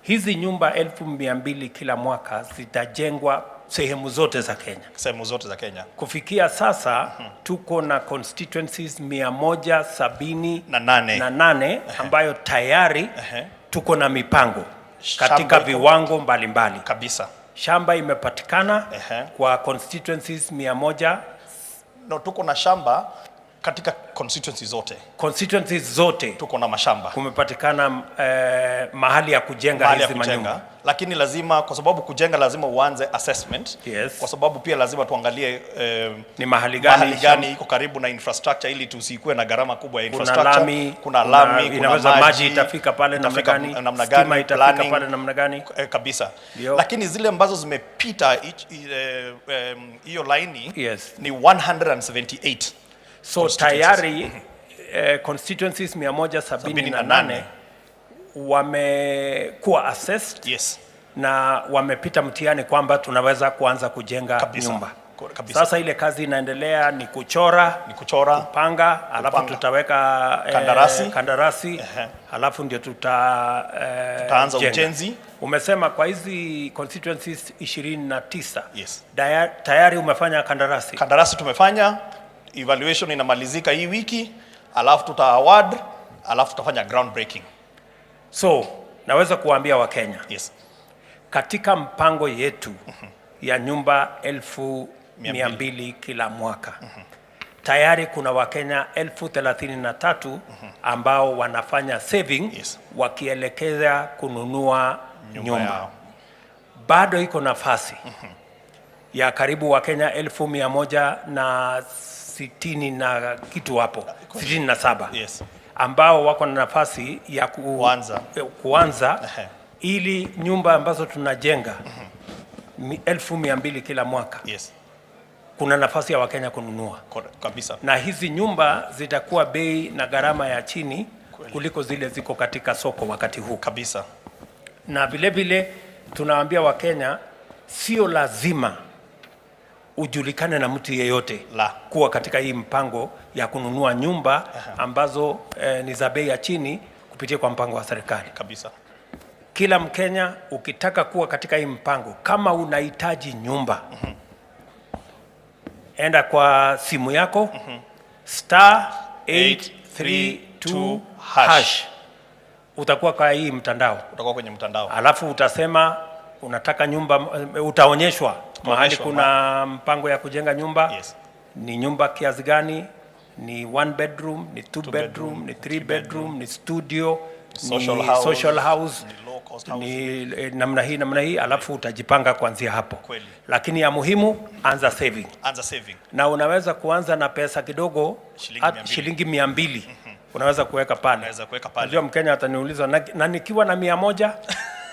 Hizi nyumba 1,200 kila mwaka zitajengwa sehemu zote za Kenya. Sehemu zote za Kenya. Kufikia sasa tuko na constituencies 178 ambayo tayari tuko na mipango katika viwango mbalimbali. Kabisa. Shamba imepatikana kwa constituencies 100. No, tuko na shamba katika constituencies zote. Constituencies zote tuko na mashamba. Kumepatikana mahali ya kujenga hizi manyumba. Lakini lazima, kwa sababu kujenga lazima uanze assessment. Yes. Kwa sababu pia lazima tuangalie ni mahali gani iko karibu na infrastructure ili tusikue na gharama kubwa ya infrastructure. Kuna lami, inaweza maji itafika pale namna gani, stima itafika pale namna gani. Kabisa. Lakini zile ambazo zimepita hiyo line ni 178. So tayari constituencies 178 wamekuwa assessed. Yes. Na wamepita mtihani kwamba tunaweza kuanza kujenga nyumba. Kabisa. Sasa ile kazi inaendelea ni kuchora, kupanga, alafu tutaweka kandarasi, alafu ndio tutaanza ujenzi. Umesema kwa hizi constituencies 29. Yes. Tayari umefanya kandarasi? Kandarasi tumefanya, evaluation inamalizika hii wiki, alafu tuta award, alafu tutafanya ground breaking. So, naweza kuambia Wakenya. Yes. katika mpango yetu ya nyumba 1,200 kila mwaka. Tayari kuna Wakenya 33,000 ambao wanafanya saving wakielekeza kununua nyumba. Bado iko nafasi ya karibu Wakenya 160 na kitu hapo, 67 ambao wako na nafasi ya kuanza ili nyumba ambazo tunajenga 1,200 kila mwaka. Kuna nafasi ya Wakenya kununua kabisa, na hizi nyumba zitakuwa bei na gharama ya chini kuliko zile ziko katika soko wakati huu kabisa. Na vile vile tunawaambia Wakenya sio lazima ujulikane na mtu yeyote kuwa katika hii mpango ya kununua nyumba ambazo ni za bei ya chini kupitia kwa mpango wa serikali kabisa. Kila Mkenya ukitaka kuwa katika hii mpango, kama unahitaji nyumba, enda kwa simu yako *832# utakuwa kwa hii mtandao, utakuwa kwenye mtandao, alafu utasema unataka nyumba, utaonyeshwa mahali kuna mpango ya kujenga nyumba. Ni nyumba kiasi gani, ni 1 bedroom, ni 2 bedroom, ni 3 bedroom, ni studio, social house, ni namna hii, alafu utajipanga kuanzia hapo. Lakini ya muhimu, anza saving. Na unaweza kuanza na pesa kidogo, shilingi 200 unaweza kuweka pale. Unajua Mkenya ataniuliza, na nikiwa na 100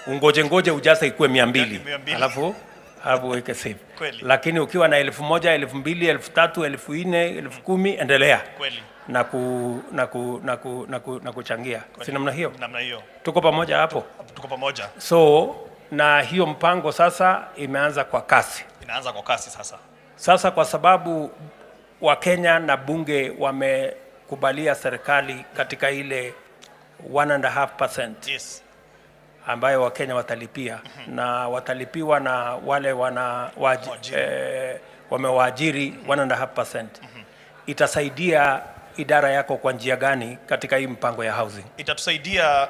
ungoje ujaze ikuwe 200 alafu weke save. Lakini ukiwa na 1,000, 2,000, 3,000, 4,000, 10,000 endelea na kuchangia. Si namna hiyo? Namna hiyo. Tuko pamoja hapo? Tuko pamoja. So na hiyo mpango sasa imeanza kwa kasi. Inaanza kwa kasi sasa. Sasa kwa sababu Wakenya na bunge wamekubalia serikali katika ile 1.5% ambayo Wakenya watalipia na watalipiwa na wale wamewaajiri 1.5%. Itasaidia idara yako kwa njia gani katika hii mpango ya housing? Itatusaidia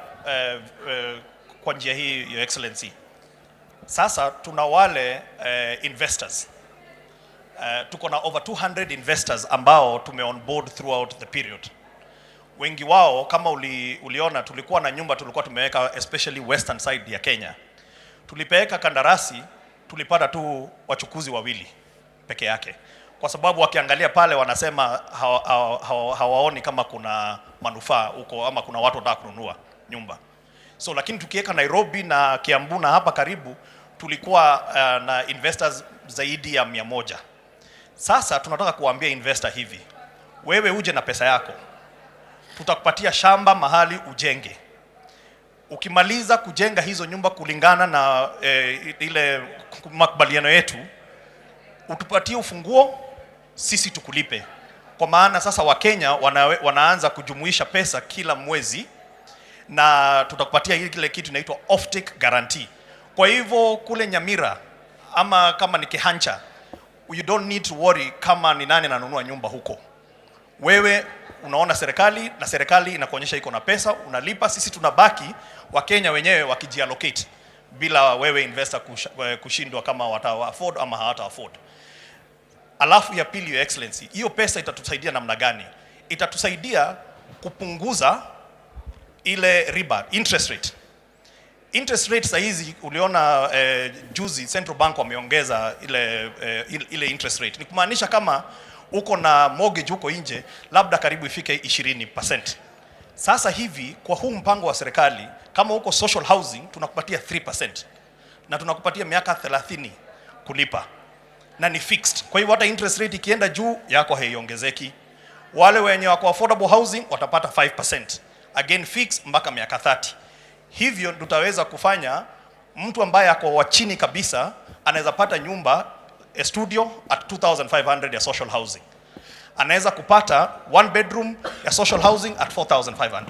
kwa njia hii, Your Excellency. Sasa tuna wale investors. Tuko na over 200 investors ambao tume on board throughout the period. Wengi wao kama uliona, tulikuwa na nyumba tulikuwa tumeweka especially western side ya Kenya. Tulipeleka kandarasi, tulipata tu wachukuzi 2 peke yake, kwa sababu wakiangalia pale wanasema hawaoni kama kuna manufaa huko ama kuna watu wanataka kununua nyumba. So lakini tukiweka Nairobi na Kiambu na hapa karibu, tulikuwa na investors zaidi ya 100. Sasa tunataka kuambia investor hivi, wewe uje na pesa yako, tutakupatia shamba mahali ujenge. Ukimaliza kujenga hizo nyumba kulingana na ile makubaliano yetu, utupatie ufunguo, sisi tukulipe. Kwa maana sasa Wakenya wanaanza kujumuisha pesa kila mwezi, na tutakupatia ile kitu inaitwa off-take guarantee. Kwa hivyo kule Nyamira ama kama ni Kihancha, you don't need to worry kama ni nani ananunua nyumba huko. Wewe unaona serikali na serikali inakuonyesha iko na pesa, unalipa, sisi tunabaki Wakenya wenyewe wakijiallocate bila wewe investor kushindwa kama wata afford ama hawata afford. Alafu ya pili, Your Excellency, hiyo pesa itatusaidia namna gani? Itatusaidia kupunguza ile riba, interest rate. Interest rate saa hizi uliona juzi Central Bank wameongeza ile interest rate. Ni kumaanisha kama uko na mortgage huko nje labda karibu ifike 20%. Sasa hivi kwa huu mpango wa serikali, kama uko social housing tunakupatia 3% na tunakupatia miaka 30 kulipa na ni fixed. Kwa hivyo hata interest rate ikienda juu yako haiongezeki. Wale wenye wako affordable housing watapata 5%, again fixed mpaka miaka 30. Hivyo tutaweza kufanya mtu ambaye ako wa chini kabisa anaweza pata nyumba a studio at 2,500 ya social housing. Anaweza kupata 1 bedroom ya social housing at 4,500.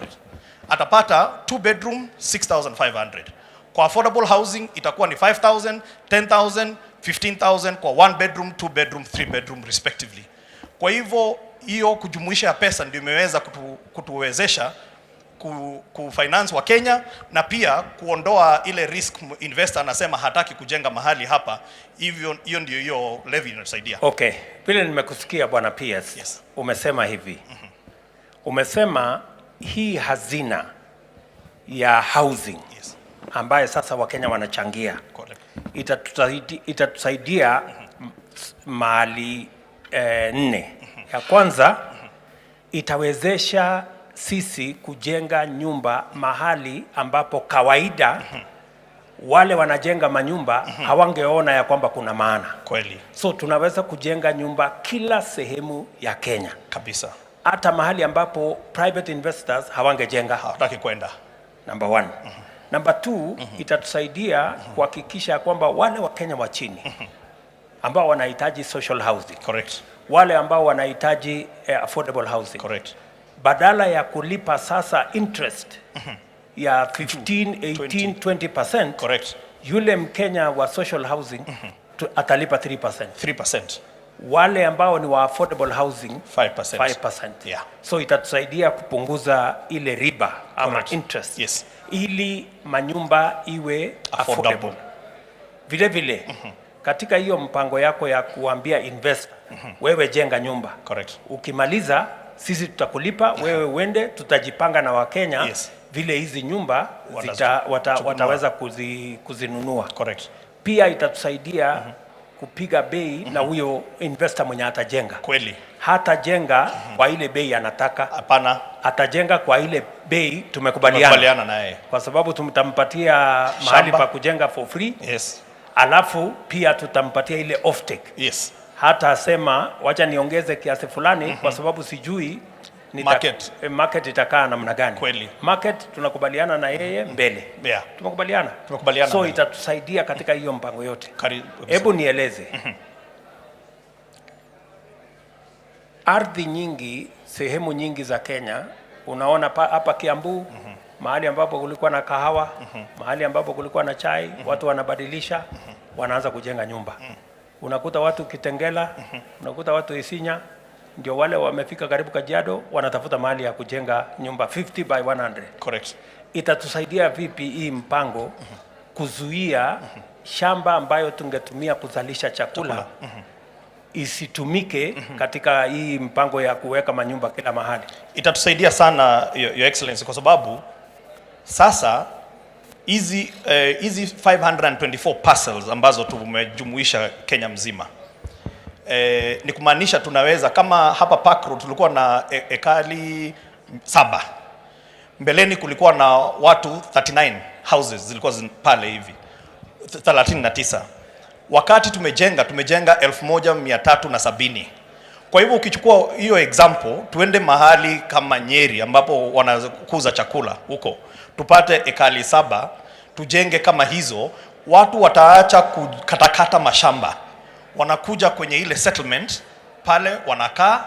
Atapata 2 bedroom 6,500. Kwa affordable housing itakuwa ni 5,000, 10,000, 15,000 kwa 1 bedroom, 2 bedroom, 3 bedroom respectively. Kwa hivyo hiyo kujumuisha ya pesa ndio imeweza kutuwezesha kufinance wa Kenya na pia kuondoa ile risk investor anasema hataki kujenga mahali hapa. Hiyo ndio hiyo levy inatusaidia. Okay. Vile nimekusikia Bwana PS. Yes. Umesema hivi. Umesema hii hazina ya housing. Yes. Ambaye sasa Wakenya wanachangia. Correct. Itatusaidia mahali 4. Ya kwanza itawezesha sisi kujenga nyumba mahali ambapo kawaida wale wanajenga manyumba hawangeona ya kwamba kuna maana. Kweli. So tunaweza kujenga nyumba kila sehemu ya Kenya. Kabisa. Hata mahali ambapo private investors hawangejenga. Hawataki kwenda. Number 1. Number 2, itatusaidia kuhakikisha kwamba wale wa Kenya wa chini ambao wanahitaji social housing. Correct. Wale ambao wanahitaji affordable housing. Correct. Badala ya kulipa sasa interest ya 15, 18, 20%. Correct. Yule Mkenya wa social housing atalipa 3%. 3%. Wale ambao ni wa affordable housing 5%. 5%. Yeah. So itatusaidia kupunguza ile riba ama interest. Yes. Ili manyumba iwe affordable. Vile vile katika hiyo mpango yako ya kuambia investor wewe jenga nyumba. Correct. Ukimaliza sisi tutakulipa, wewe uende, tutajipanga na Wakenya. Yes. Vile hizi nyumba wataweza kuzinunua. Correct. Pia itatusaidia kupiga bei na huyo investor mwenye atajenga. Kweli. Hata jenga kwa ile bei anataka. Hapana. Atajenga kwa ile bei tumekubaliana. Tumekubaliana naye. Kwa sababu tutampatia mahali pa kujenga for free. Yes. Alafu pia tutampatia ile off take. Yes. Hata asema wacha niongeze kiasi fulani kwa sababu sijui market itakaa namna gani. Kweli. Market tunakubaliana na yeye mbele. Yeah. Tumekubaliana. So itatusaidia katika hiyo mpango yote. Hebu nieleze. Ardhi nyingi, sehemu nyingi za Kenya, unaona hapa Kiambu, mahali ambapo kulikuwa na kahawa, mahali ambapo kulikuwa na chai, watu wanabadilisha, wanaanza kujenga nyumba. Unakuta watu Kitengela, unakuta watu Isinya, ndio wale wamefika karibu Kajiado, wanatafuta mahali ya kujenga nyumba 50 by 100. Correct. Itatusaidia vipi hii mpango kuzuia shamba ambayo tungetumia kuzalisha chakula isitumike katika hii mpango ya kuweka manyumba kila mahali? Itatusaidia sana your excellency, kwa sababu sasa hizi 524 parcels ambazo tumejumuisha Kenya mzima, ni kumaanisha tunaweza, kama hapa Park Road tulikuwa na ekali 7, mbeleni kulikuwa na watu 39 houses zilikuwa pale hivi 39. Wakati tumejenga 1370. Kwa hivyo ukichukua hiyo example, tuende mahali kama Nyeri ambapo wanakuza chakula huko, tupate ekali 7, tujenge kama hizo, watu wataacha kukatakata mashamba, wanakuja kwenye ile settlement pale, wanakaa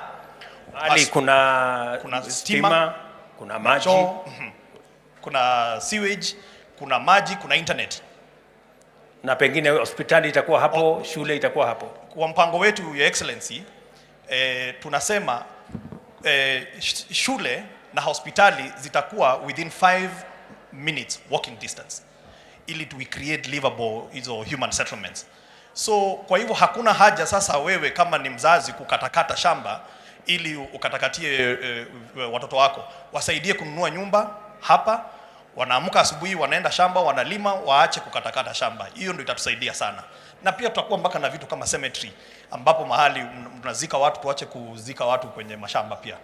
hali kuna stima, kuna maji, kuna sewage, kuna maji, kuna internet, na pengine hospitali itakuwa hapo, shule itakuwa hapo. Kwa mpango wetu your excellency, tunasema shule na hospitali zitakuwa within 5 minutes walking distance, ili to create livable hizo human settlements. So kwa hivyo hakuna haja sasa wewe kama ni mzazi kukatakata shamba ili ukatakatie watoto wako. Wasaidie kununua nyumba hapa, wanaamka asubuhi wanaenda shamba wanalima, waache kukatakata shamba. Hiyo ndio itatusaidia sana. Na pia tutakuwa mpaka na vitu kama cemetery ambapo mahali mnazika watu, tuache kuzika watu kwenye mashamba pia.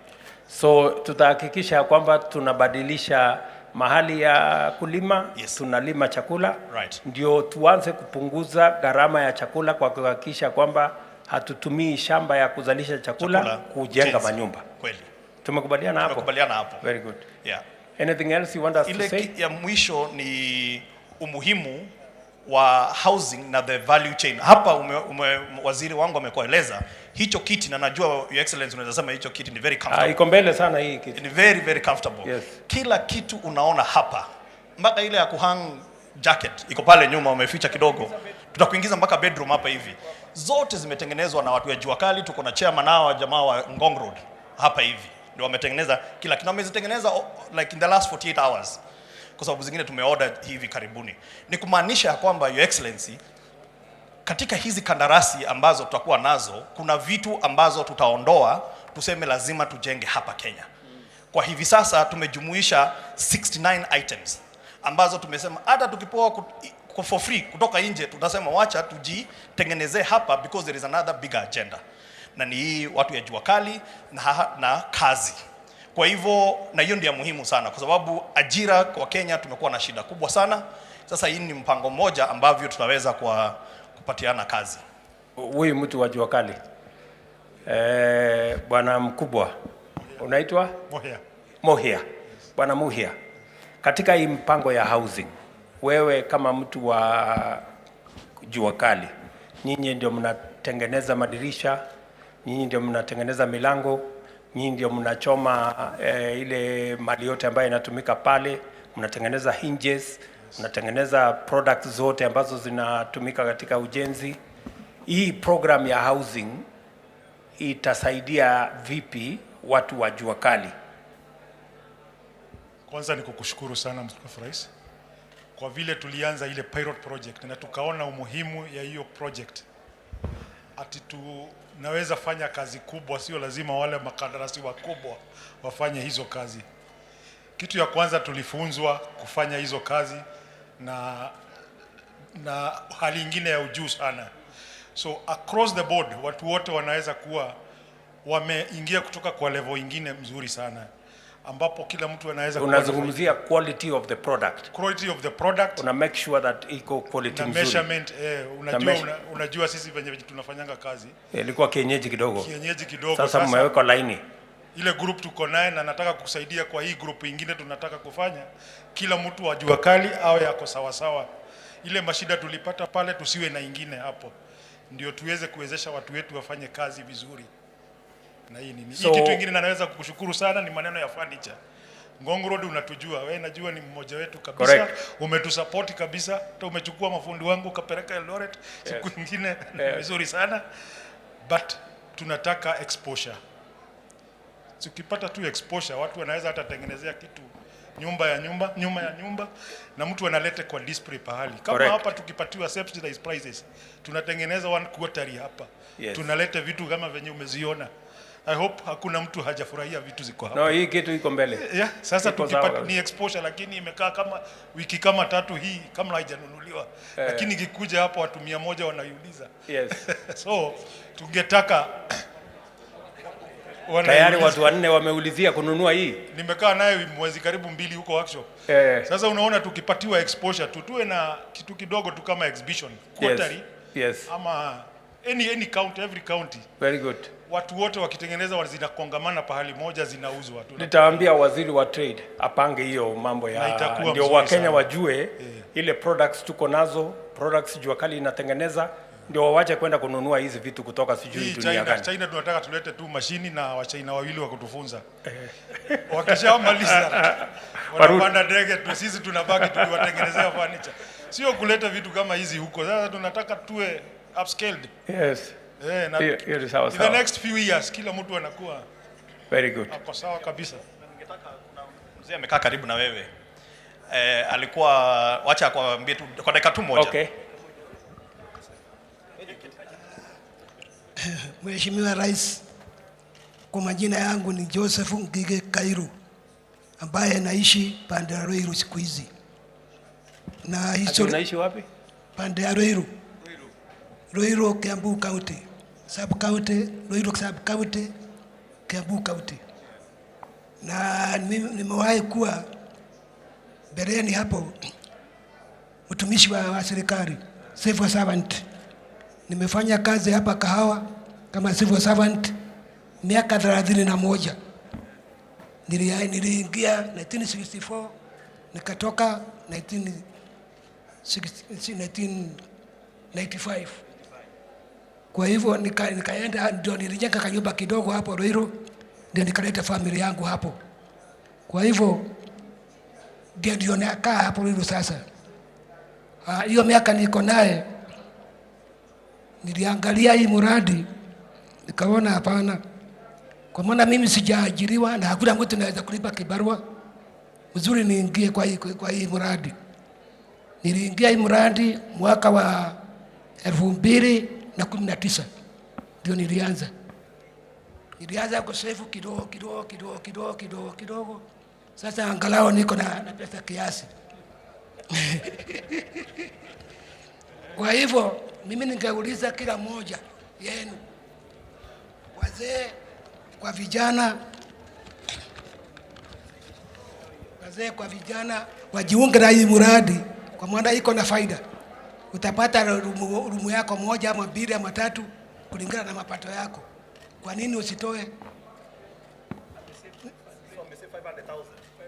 So tutahakikisha kwamba tunabadilisha mahali ya kulima, tunalima chakula. Right. Ndio tuanze kupunguza gharama ya chakula kwa kuhakikisha kwamba hatutumii shamba ya kuzalisha chakula kujenga manyumba. Kweli. Tumekubaliana hapo? Tumekubaliana hapo. Very good. Yeah. Anything else you want us to say? Ya mwisho ni umuhimu wa housing na the value chain. Hapa waziri wangu amekueleza hicho kiti, na najua your excellency unaweza sema hicho kiti ni very comfortable. Iko mbele sana hii kiti. Ni very very comfortable. Yes. Kila kitu unaona hapa. Mpaka ile ya kuhang jacket iko pale nyuma umeficha kidogo. Tutakuingiza mpaka bedroom hapa hivi. Zote zimetengenezwa na watu wa jua kali. Tuko na chairman nao jamaa wa Ngong Road hapa hivi. ndio wametengeneza kila kitu, wamezitengeneza like in the last 48 hours, kwa sababu zingine tumeorder hivi karibuni. Ni kumaanisha kwamba Your Excellency, katika hizi kandarasi ambazo tutakuwa nazo, kuna vitu ambazo tutaondoa, tuseme lazima tujenge hapa Kenya. Kwa hivi sasa tumejumuisha 69 items ambazo tumesema hata tukipoa for free kutoka nje, tutasema wacha tujitengenezee hapa, because there is another bigger agenda, na ni hii watu ya jua kali na kazi. Kwa hivyo, na hiyo ndio muhimu sana, kwa sababu ajira kwa Kenya tumekuwa na shida kubwa sana. Sasa hii ni mpango mmoja ambavyo tutaweza kupatiana kazi. Huyu mtu wa jua kali, bwana mkubwa, unaitwa Mohia. Bwana Mohia, katika hii mpango ya housing, wewe kama mtu wa jua kali, nyinyi ndio mnatengeneza madirisha, nyinyi ndio mnatengeneza milango, nyinyi ndio mnachoma ile mali yote ambayo inatumika pale, mnatengeneza hinges, mnatengeneza products zote ambazo zinatumika katika ujenzi. Hii program ya housing itasaidia vipi watu wa jua kali? Kwanza ni kukushukuru sana Mheshimiwa Rais kwa vile tulianza ile pilot project na tukaona umuhimu ya hiyo project. Ati tunaweza fanya kazi kubwa, sio lazima wale makandarasi wakubwa wafanye hizo kazi. Kitu ya kwanza tulifunzwa kufanya hizo kazi na hali nyingine ya ujuu sana. So across the board watu wote wanaweza kuwa wameingia kutoka kwa level nyingine mzuri sana, ambapo kila mtu anaweza unazungumzia quality of the product. Quality of the product. Una make sure that iko quality na mzuri. Measurement, unajua sisi venye tunafanyanga kazi. Ilikuwa kienyeji kidogo. Kienyeji kidogo. Sasa mmeweka laini. Ile group tuko naye na nataka kusaidia kwa hii group nyingine tunataka kufanya. Kila mtu wa jua kali awe yako sawa sawa. Ile mashida tulipata pale tusiwe na ingine hapo. Ndio tuweze kuwezesha watu wetu wafanye kazi vizuri. Na hii nini? So, hii kitu kingine naweza kukushukuru sana ni maneno ya furniture. Ngong Road unatujua, wewe najua ni mmoja wetu kabisa. Correct. Umetusupport kabisa. Hata umechukua mafundi wangu ukapeleka Eldoret. Siku nyingine vizuri sana. But tunataka exposure. Tukipata tu exposure, watu wanaweza hata tengenezea kitu nyumba ya nyumba na mtu analete kwa display pahali. Kama correct. Hapa tukipatiwa subsidized prices, tunatengeneza 1 quarter hapa. Yes. Tunalete vitu kama venye umeziona. I hope hakuna mtu hajafurahia vitu ziko hapa. No, hii kitu iko mbele. Yeah, sasa tukipata ni exposure, lakini imekaa kama wiki kama 3 hii kama haijanunuliwa. Lakini ikikuja hapo watu 100 wanaiuliza. Yes. So tungetaka tayari watu 4 wameulizia kununua hii. Nimekaa naye mwezi karibu 2 huko workshop. Sasa unaona tukipatiwa exposure tuwe na kitu kidogo tu kama exhibition quarterly. Yes. Ama any county, every county. Very good. Watu wote wakitengeneza zinakongamana pahali moja zinauzwa. Nitaambia waziri wa trade apange hiyo mambo ya ndio Wakenya wajue ile products tuko nazo, products jua kali inatengeneza, ndio wawache kwenda kununua hizi vitu kutoka sijui dunia gani. China tunataka tulete tu mashini na Wachina wawili wa kutufunza. Wakishamaliza wanapanda ndege tu, sisi tunabaki tukiwatengenezea furniture. Sio kuleta vitu kama hizi huko. Sasa tunataka tuwe upscaled. Yes. Na in the next few years kila mtu anakuwa very good. Hapo sawa kabisa. Ningetaka kuna mzee amekaa karibu na wewe. Alikuwa wacha akwambie tu kwa dakika tu moja. Okay. Mheshimiwa Rais, kwa majina yangu ni Joseph Ngige Kairu ambaye naishi pande ya Ruiru siku hizi. Na historia. Unaishi wapi? Pande ya Ruiru. Ruiru, Kiambu County. Sub County, Ruiru Sub County, Kiambu County. Na nimewahi kuwa bereni hapo mtumishi wa serikali, civil servant. Nimefanya kazi hapa Kahawa kama civil servant miaka 31. Niliingia 1964 nikatoka 1995. Kwa hivyo nikaenda ndio nilijenga kanyumba kidogo hapo Ruiru, ndio nikaleta familia yangu hapo. Kwa hivyo ndio nakaa hapo Ruiru sasa. Hiyo miaka niko naye niliangalia hii muradi nikaona hapana, Kwa maana mimi sijaajiriwa na hakuna mtu anaweza kulipa kibarua. Mzuri niingie kwa hii mradi. Niliingia hii mradi mwaka wa 2019 ndio nilianza. Nilianza kusave kidogo. Sasa angalau niko na pesa kiasi. Kwa hivyo mimi ningeuliza kila mmoja yenu, wazee kwa vijana, wajiunge na hii mradi kwa maana iko na faida. Utapata rumu yako moja ama mbili ama tatu kulingana na mapato yako. Kwa nini usitoe?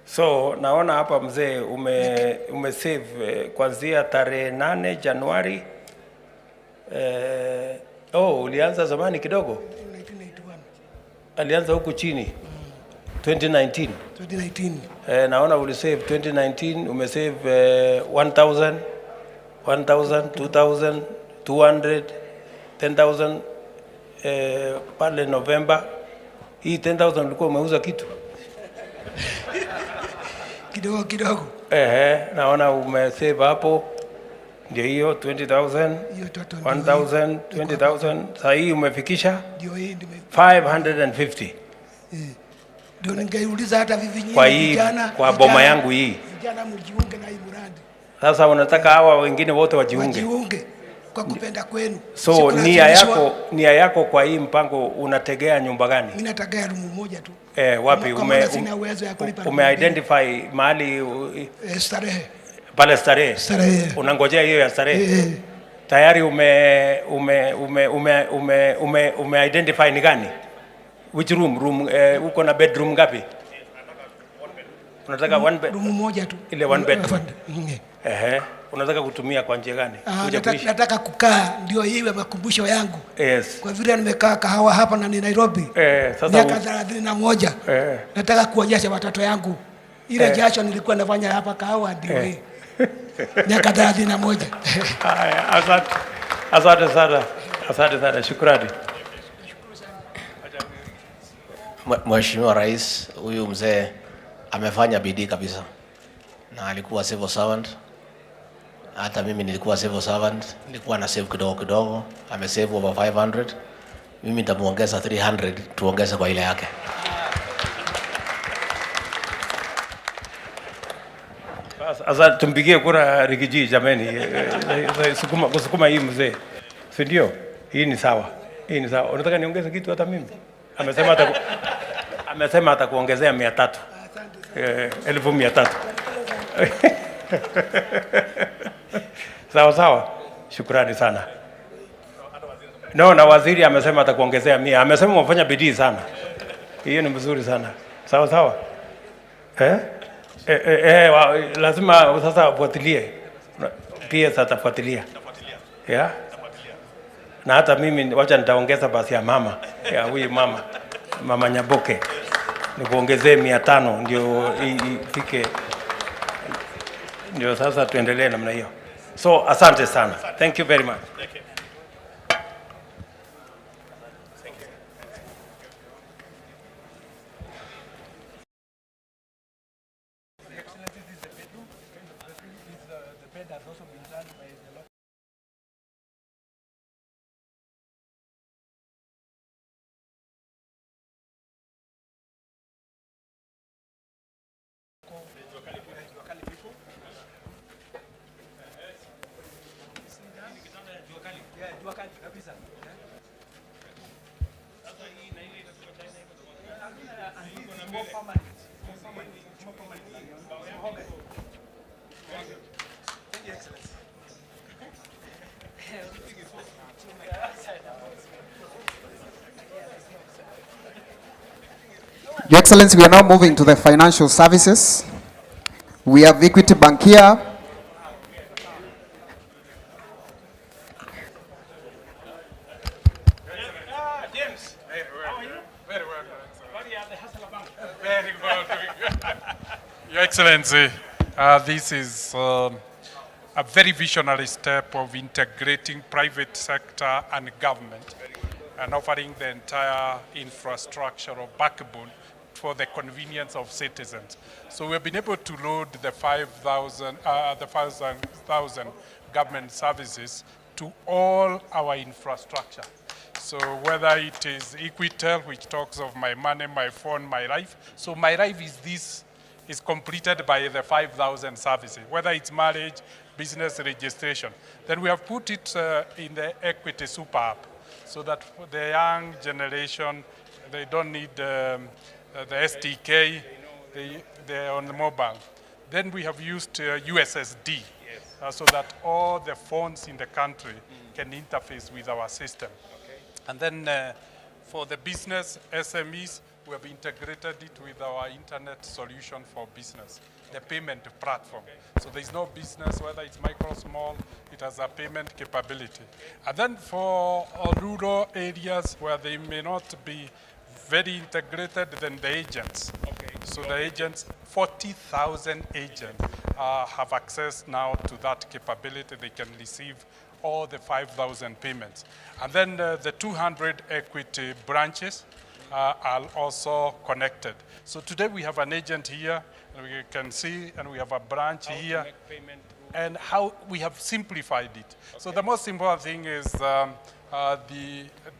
So naona hapa mzee umesave kuanzia tarehe 8 Januari. Ulianza zamani kidogo? 1981. Alianza huku chini. 2019. Naona ulisave 2019, umesave 1,000, 2,000, 200, 10,000 pale November. Hii 10,000 ulikuwa umeuza kitu? Kidogo. Naona umesave hapo. Ndio hiyo 20,000, 1,000, 20,000. Sasa hii umefikisha? Ndio hii 550. Ndio ningeuliza hata vijana. Kwa hii kwa boma yangu hii. Vijana mjiunge na hii mradi. Sasa unataka hawa wengine wote wajiunge? Wajiunge kwa kupenda kwenu. So nia yako kwa hii mpango unategea nyumba gani? Mimi nategea rumu moja tu. Wapi ume-identify mahali? Starehe. Pale Starehe. Unangojea hiyo ya Starehe? Tayari ume-identify ni gani? Which room? Uko na bedroom ngapi? Unataka one bed? Room moja tu. Ile one bedroom. Unataka kutumia kwa njia gani? Nataka kukaa ndio iwe makumbusho yangu. Yes. Kwa vile nimekaa Kahawa hapa na ni Nairobi. Sasa miaka 31. Nataka kuonyesha watoto yangu ile jasho nilikuwa nafanya hapa Kahawa ndio hii. Miaka 31. Asante sana. Shukrani. Mheshimiwa Rais, huyu mzee amefanya bidii kabisa na alikuwa civil servant. Hata mimi nilikuwa civil servant, nilikuwa na save kidogo. Amesave over 500. Mimi nitamuongeza 300 tuongeze kwa ile yake. Sasa tumpigie kura Rigiji jameni. Kusukuma hii mzee. Si ndio? Hii ni sawa. Unataka niongeze kitu hata mimi? Amesema atakuongezea 300. 1,300. Sawa. Shukrani sana. Na waziri amesema atakuongezea 100. Amesema umefanya bidii sana. Hiyo ni mzuri sana. Sawa. Lazima sasa ufuatilie. Pia atafuatilia. Yeah. Na hata mimi wacha nitaongeza basi ya mama. Ya huyu mama Nyaboke. Nikuongezee 500 ndio ifike. Ndio sasa tuendelee namna hiyo. So asante sana. Thank you very much. Your Excellency, we are now moving to the financial services. We have Equity Bank here. James, how are you? Very well. Very good. Your Excellency, this is a very visionary step of integrating private sector and government. and offering the entire infrastructure or backbone for the convenience of citizens. So we've been able to load the 5,000 government services to all our infrastructure. So whether it is Equitel, which talks of my money, my phone, my life. So my life is completed by the 5,000 services, whether it's marriage, business registration. Then we have put it in the Equity Super App so that for the young generation, they don't need the SDK, they're on the mobile. Then we have used USSD so that all the phones in the country can interface with our system. And then for the business SMEs, we have integrated it with our internet solution for business, the payment platform. So there's no business, whether it's micro, small, it has a payment capability. And then for rural areas where they may not be very integrated, then the agents. Okay. So the agents, 40,000 agents have access now to that capability. They can receive all the 5,000 payments. And then the 200 equity branches are also connected. So today we have an agent here, and we can see, and we have a branch here, and how we have simplified it. Okay. So the most important thing is the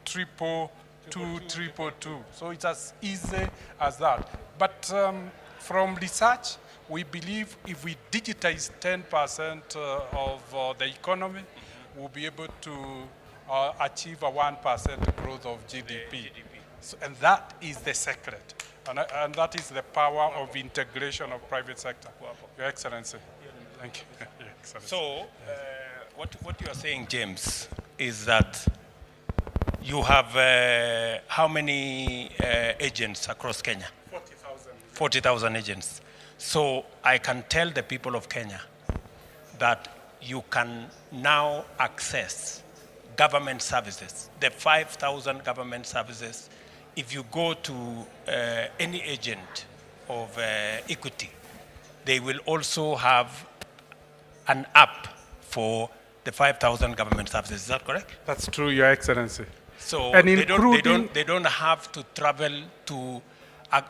222. So it's as easy as that. But from research, we believe if we digitize 10% of the economy, we'll be able to achieve a 1% growth of GDP. So, and that is the secret. And that is the power of integration of private sector. Your Excellency. Thank you. Your Excellency. So, what you are saying, James, is that you have how many agents across Kenya? 40,000. 40,000 agents. So I can tell the people of Kenya that you can now access government services, the 5,000 government services. If you go to any agent of Equity, they will also have an app for the 5,000 government services. Is that correct? That's true, Your Excellency. So and they don't have to travel to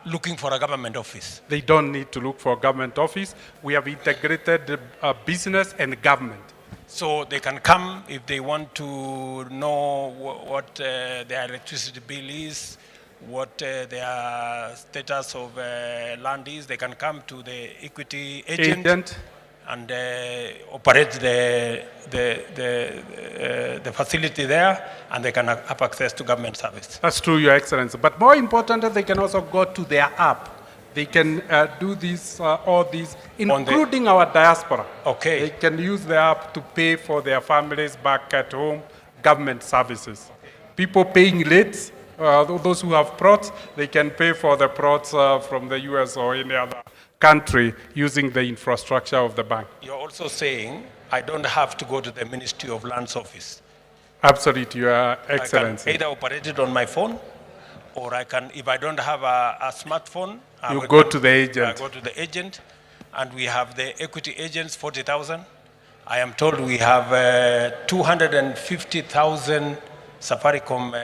looking for a government office. They don't need to look for a government office. We have integrated business and government. So they can come if they want to know what their electricity bill is, what their status of land is. They can come to the Equity agent. And operate the facility there, and they can have access to government service. That's true, Your Excellency. But more important, they can also go to their app. They can do this, all these, including our diaspora. Okay. They can use the app to pay for their families back at home, government services. People paying late, those who have plots, they can pay for the plots from the US or any other country using the infrastructure of the bank. You're also saying I don't have to go to the Ministry of Lands office. Absolutely, Your Excellency. I can either operate it on my phone, or I can, if I don't have a smartphone, you go to the agent. I go to the agent, and we have the Equity agents, 40,000. I am told we have 250,000 Safaricom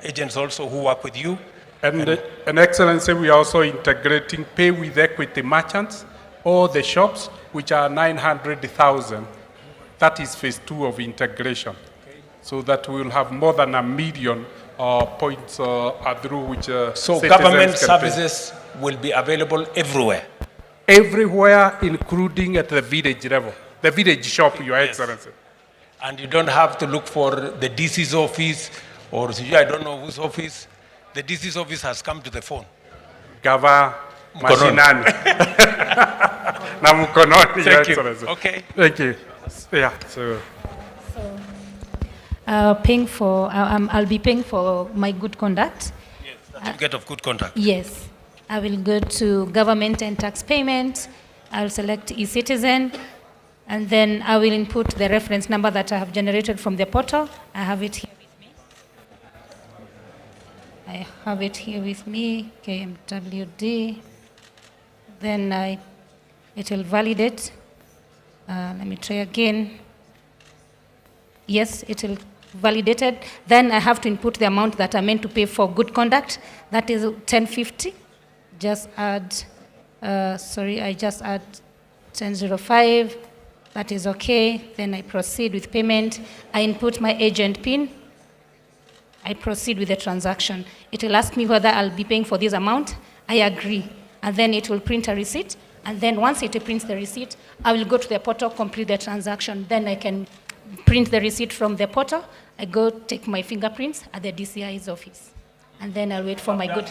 agents also who work with you. And Excellency, we are also integrating pay with equity merchants, all the shops, which are 900,000. That is phase 2 of integration. Okay. So that we will have more than 1 million points through which so government services will be available everywhere? Everywhere, including at the village level. The village shop, Your Excellency. And you don't have to look for the DC's office, or I don't know whose office. The DC's office has come to the phone. Gava mashinani. Na mkononi, Your Excellency. Okay. Thank you. Yeah. So paying for, I'll be paying for my good conduct. Yes, certificate of good conduct. Yes. I will go to government and tax payment. I'll select e-citizen, and then I will input the reference number that I have generated from the portal. I have it here with me. I have it here with me, KMWD. Then it will validate. Let me try again. Yes, it will validated. Then I have to input the amount that I'm meant to pay for good conduct. That is 1050. Just add, I just add 1005. That is okay. Then I proceed with payment. I input my agent PIN. I proceed with the transaction. It will ask me whether I'll be paying for this amount. I agree. And then it will print a receipt. And then once it prints the receipt, I will go to the portal, complete the transaction. Then I can print the receipt from the portal. I go take my fingerprints at the DCI's office. And then I'll wait for my good.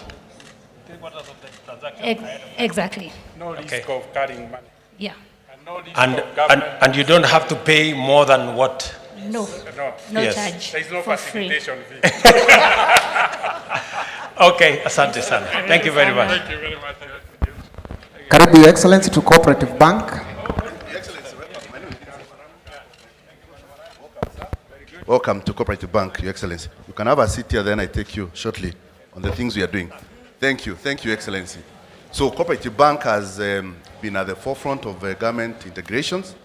Exactly. No risk of carrying money. Yeah. And you don't have to pay more than what? No. No Yes. charge. There is no for free. facilitation fee. Okay, asante sana. Thank you very much. Thank you very much. Karibu Your Excellency to Cooperative Bank. Welcome to Cooperative Bank, Your Excellency. You can have a seat here, then I take you shortly on the things we are doing. Thank you, Excellency. So Cooperative Bank has been at the forefront of government integrations.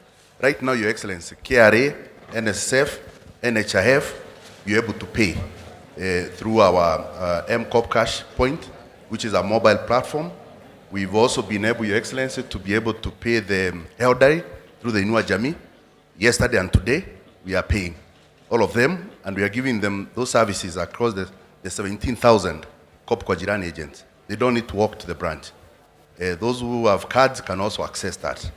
Right now, Your Excellency, KRA, NSSF, NHIF, you're able to pay through our M-Corp Cash Point, which is a mobile platform. We've also been able, Your Excellency, to be able to pay the elderly through the Inua Jamii. Yesterday and today, we are paying all of them, and we are giving them those services across the 17,000 COP kwa Jirani agents. They don't need to walk to the branch. Those who have cards can also access that.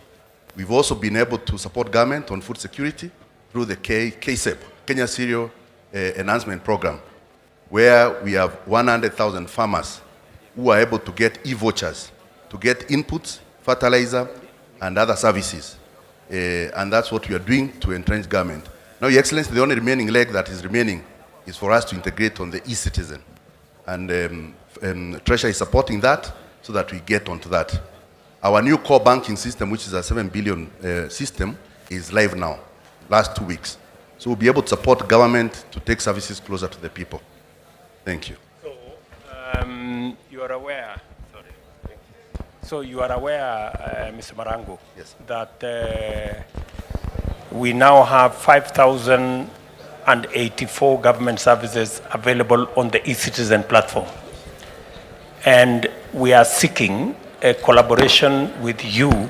We've also been able to support government on food security through the KSEP, Kenya Cereal Enhancement Program, where we have 100,000 farmers who are able to get e-vouchers, to get inputs, fertilizer, and other services. And that's what we are doing to entrench government. Now, Your Excellency, the only remaining leg that is remaining is for us to integrate on the e-citizen. And Treasury is supporting that so that we get onto that. Our new core banking system, which is a 7 billion system, is live now, last 2 weeks. So we'll be able to support government to take services closer to the people. Thank you. So, you are aware, Mr. Marango, yes, that we now have 5,084 government services available on the e-citizen platform. And we are seeking a collaboration with you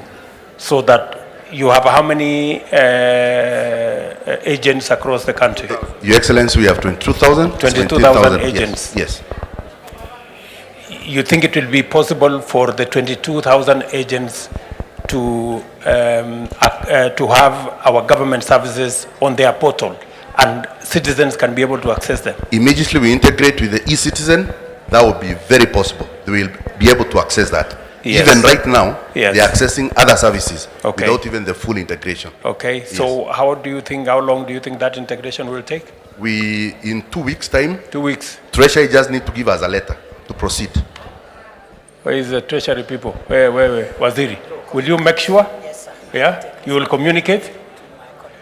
so that you have how many agents across the country? Your Excellency, we have 22,000. 22,000 agents. Yes. You think it will be possible for the 22,000 agents to have our government services on their portal and citizens can be able to access them? Immediately we integrate with the e-citizen, that will be very possible. They will be able to access that. Yes. Even right now, yes, they are accessing other services okay, without even the full integration. Okay, yes. So how long do you think that integration will take? We, in 2 weeks' time, 2 weeks. Treasury just need to give us a letter to proceed. Where is the Treasury people? Where? Waziri, will you make sure? Yes, sir. Yeah, you will communicate?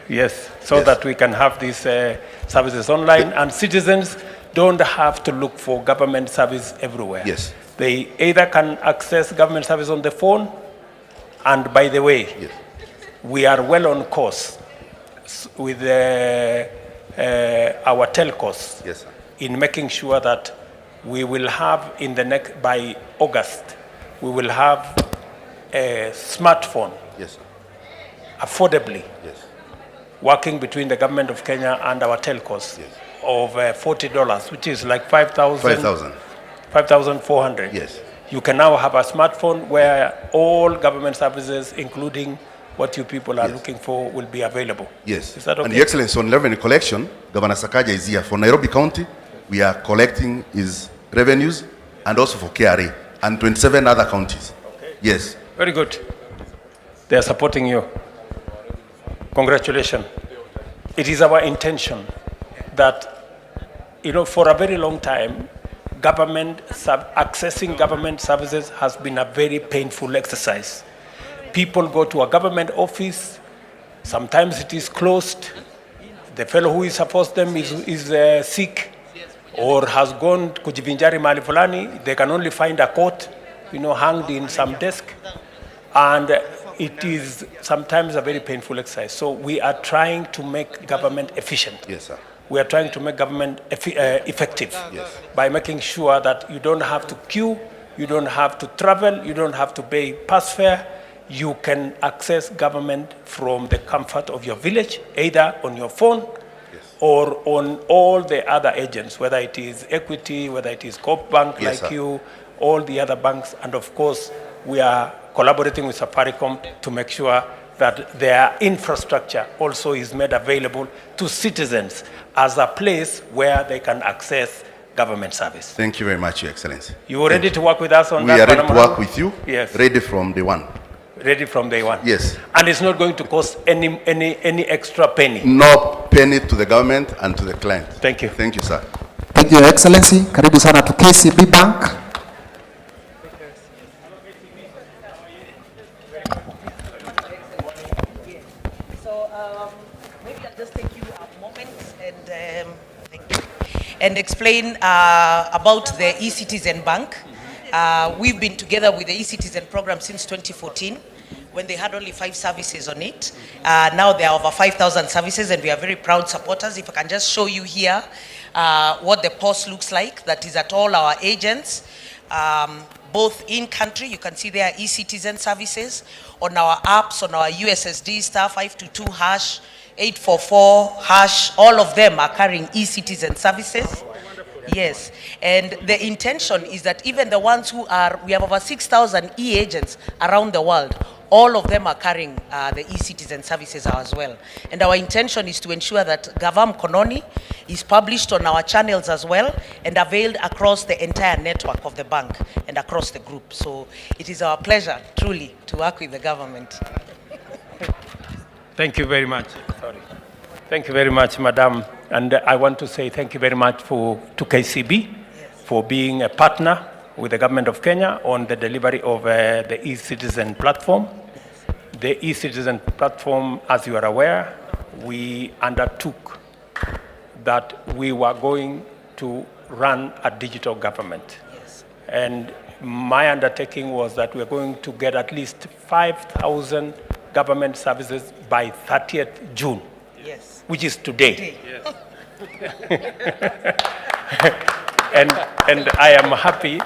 Yes, so yes, that we can have these services online and citizens don't have to look for government service everywhere. Yes. They either can access government service on the phone, and by the way, yes, we are well on course with our telcos, yes, in making sure that we will have by August, we will have a smartphone, yes, affordably, yes, working between the government of Kenya and our telcos, yes, of $40, which is like 5,400. Yes. You can now have a smartphone where all government services, including what you people are yes, looking for, will be available. Yes. Is that okay? And Your Excellency, on revenue collection, Governor Sakaja is here. For Nairobi County, we are collecting his revenues and also for KRA and 27 other counties. Okay. Yes. Very good. They are supporting you. Congratulations. It is our intention that, for a very long time, accessing government services has been a very painful exercise. People go to a government office, sometimes it is closed, the fellow who is supposed to them is sick or has gone kujivinjari mahali fulani, they can only find a coat, hanged in some desk, and it is sometimes a very painful exercise. So we are trying to make government efficient. Yes, sir. we are trying to make government effective by making sure that you don't have to queue, you don't have to travel, you don't have to pay pass fare. You can access government from the comfort of your village, either on your phone or on all the other agents, whether it is Equity, whether it is Coop Bank like you, all the other banks, and of course, we are collaborating with Safaricom to make sure that their infrastructure also is made available to citizens as a place where they can access government service. Thank you very much, Your Excellency. You are ready to work with us on that? We are ready to work with you. Yes. Ready from day one. Ready from day one? Yes. And it's not going to cost any extra penny? No penny to the government and to the client. Thank you. Thank you, sir. Thank you, Your Excellency. Karibu sana to KCB Bank. And explain about the eCitizen Bank. We've been together with the eCitizen program since 2014 when they had only 5 services on it. Now there are over 5,000 services and we are very proud supporters. If I can just show you here what the POS looks like, that is at all our agents, both in country, you can see there are eCitizen services, on our apps, on our USSD *522#, 844#, all of them are carrying eCitizen services. Yes, and the intention is that even the ones who are, we have over 6,000 e-agents around the world, all of them are carrying the eCitizen services as well. And our intention is to ensure that Gavam Kononi is published on our channels as well and availed across the entire network of the bank and across the group. So it is our pleasure, truly, to work with the government. Thank you very much. Sorry. Thank you very much, Madam. And I want to say thank you very much to KCB for being a partner with the government of Kenya on the delivery of the eCitizen platform. The eCitizen platform, as you are aware, we undertook that we were going to run a digital government. Yes. And my undertaking was that we are going to get at least 5,000 government services by 30th June. Yes. Which is today. Yes. and I am happy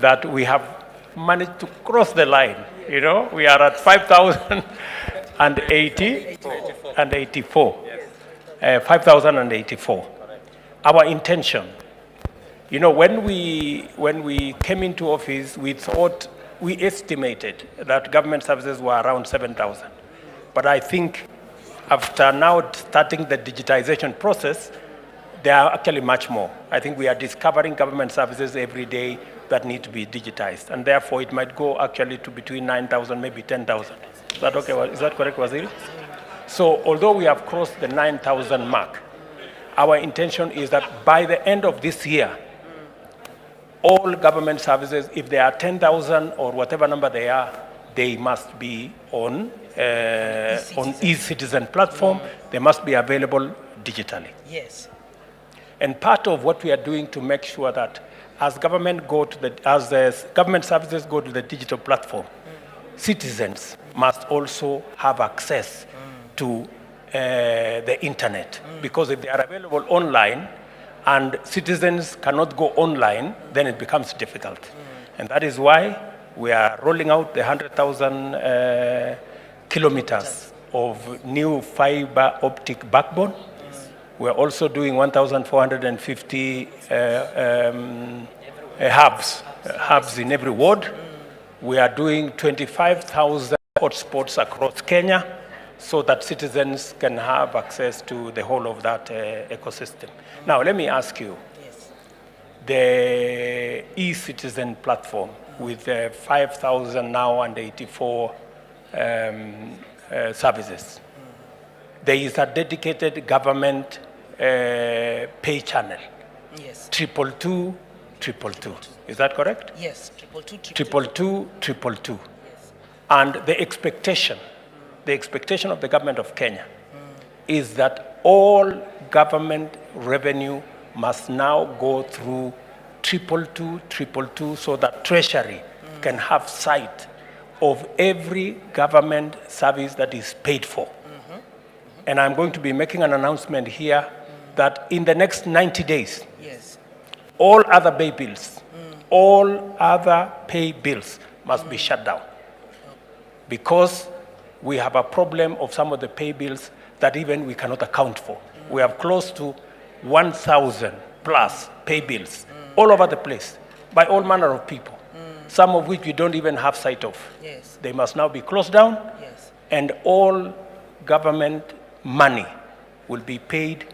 that we have managed to cross the line. You know, we are at 5,080 and 84. 5,084. Our intention, you know, when we came into office, we estimated that government services were around 7,000. But I think after now starting the digitization process, there are actually much more. I think we are discovering government services every day that need to be digitized. And therefore, it might go actually to between 9,000, maybe 10,000. Is that okay? Is that correct, Waziri? So although we have crossed the 9,000 mark, our intention is that by the end of this year, all government services, if they are 10,000 or whatever number they are, they must be on eCitizen platform. They must be available digitally. Yes. And part of what we are doing to make sure that as government government services go to the digital platform, citizens must also have access to the internet. Because if they are available online and citizens cannot go online, then it becomes difficult. And that is why we are rolling out the 100,000 kilometers of new fiber optic backbone. We're also doing 1,450 hubs in every ward. We are doing 25,000 hotspots across Kenya so that citizens can have access to the whole of that ecosystem. Now, let me ask you, the eCitizen platform with 5,000 now and 84 services, there is a dedicated government pay channel. Yes. 222, 222. Is that correct? Yes. 222, 222. Yes. And the expectation of the government of Kenya is that all government revenue must now go through 222, 222 so that Treasury can have sight of every government service that is paid for. And I'm going to be making an announcement here that in the next 90 days, Yes. all other pay bills, all other pay bills must be shut down. Because we have a problem of some of the pay bills that even we cannot account for. We have close to 1,000 plus pay bills all over the place by all manner of people, some of which we don't even have sight of. Yes. They must now be closed down, Yes. and all government money will be paid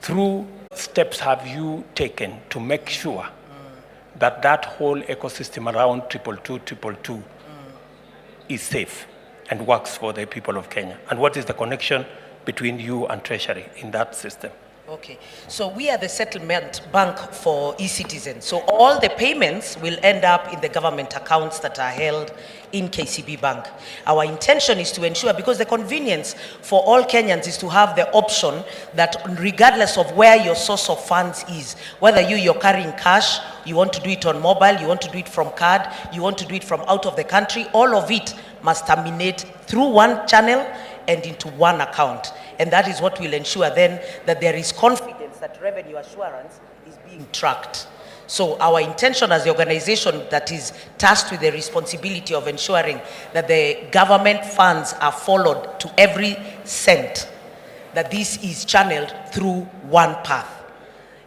through steps have you taken to make sure that that whole ecosystem around 222 is safe and works for the people of Kenya? And what is the connection between you and Treasury in that system? Okay, so we are the settlement bank for e-citizens. So all the payments will end up in the government accounts that are held in KCB Bank. Our intention is to ensure, because the convenience for all Kenyans is to have the option that regardless of where your source of funds is, whether you're carrying cash, you want to do it on mobile, you want to do it from card, you want to do it from out of the country, all of it must terminate through one channel and into one account. And that is what will ensure then that there is confidence that revenue assurance is being tracked. So our intention as the organization that is tasked with the responsibility of ensuring that the government funds are followed to every cent, that this is channeled through one path.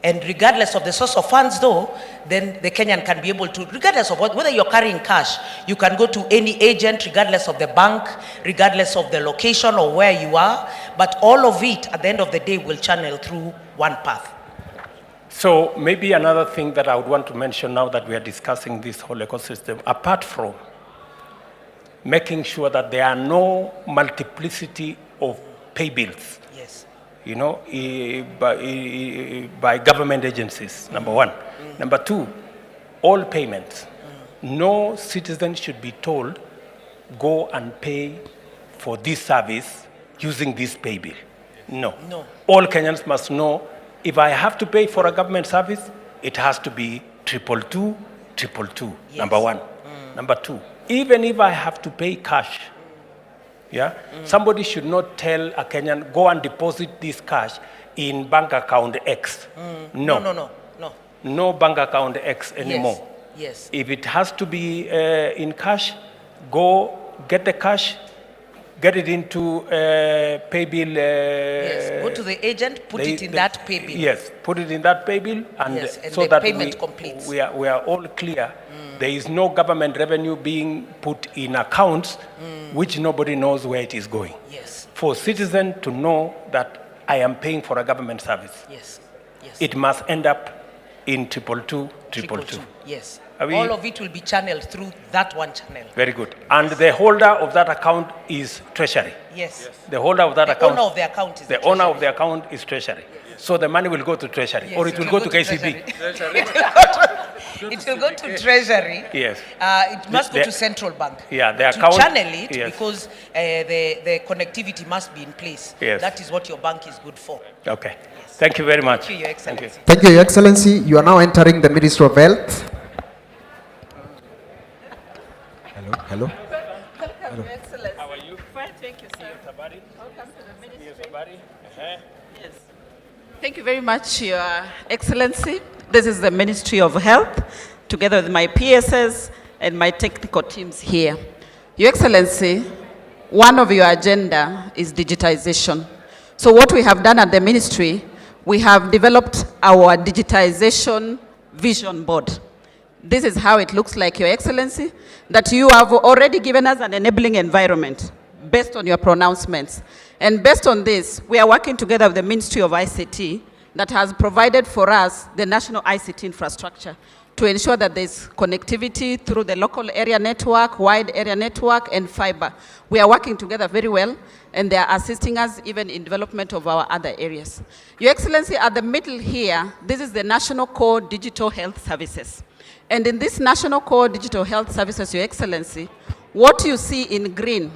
And regardless of the source of funds though, then the Kenyan can be able to, regardless of whether you're carrying cash, you can go to any agent regardless of the bank, regardless of the location or where you are, but all of it at the end of the day will channel through one path. So maybe another thing that I would want to mention now that we are discussing this whole ecosystem, apart from making sure that there are no multiplicity of pay bills, yes, you know, by government agencies, number one. Number two, all payments. No citizen should be told, go and pay for this service using this pay bill. No. No. All Kenyans must know, if I have to pay for a government service, it has to be 222, Yes. number one. Number two, even if I have to pay cash, yeah, somebody should not tell a Kenyan, go and deposit this cash in bank account X. No. No bank account X anymore. Yes. If it has to be in cash, go get the cash, get it into pay bill. Yes, go to the agent, put it in that pay bill. Yes, put it in that pay bill, and, Yes, and so the that payment completes. we are all clear. There is no government revenue being put in accounts which nobody knows where it is going. Yes. For citizen to know that I am paying for a government service, Yes. it must end up in 222. Yes. Are we- All of it will be channeled through that one channel. Very good. And the holder of that account is Treasury. Yes. The holder of that The account. owner of the account is the owner of the account is Treasury. So the money will go to Treasury, Yes, or it will go to KCB. It will go to Treasury. Yes. It must go The- to central bank. Yeah, the to account. channel it, yes. because the connectivity must be in place. Yes. That is what your bank is good for. Okay. Thank you very much. Thank you, Your Excellency. Thank you, Your Excellency. You are now entering the Ministry of Health. Hello. Welcome, Your Excellency. How are you? Fine, thank you, sir. Welcome to the ministry. Yes. Thank you very much, Your Excellency. This is the Ministry of Health, together with my PSS and my technical teams here. Your Excellency, one of your agenda is digitization. So what we have done at the ministry, we have developed our digitization vision board. This is how it looks like, Your Excellency, that you have already given us an enabling environment based on your pronouncements. And based on this, we are working together with the Ministry of ICT that has provided for us the national ICT infrastructure to ensure that there's connectivity through the local area network, wide area network, and fiber. We are working together very well, and they are assisting us even in development of our other areas. Your Excellency, at the middle here, this is the National Core Digital Health Services. And in this National Core Digital Health Services, Your Excellency, what you see in green,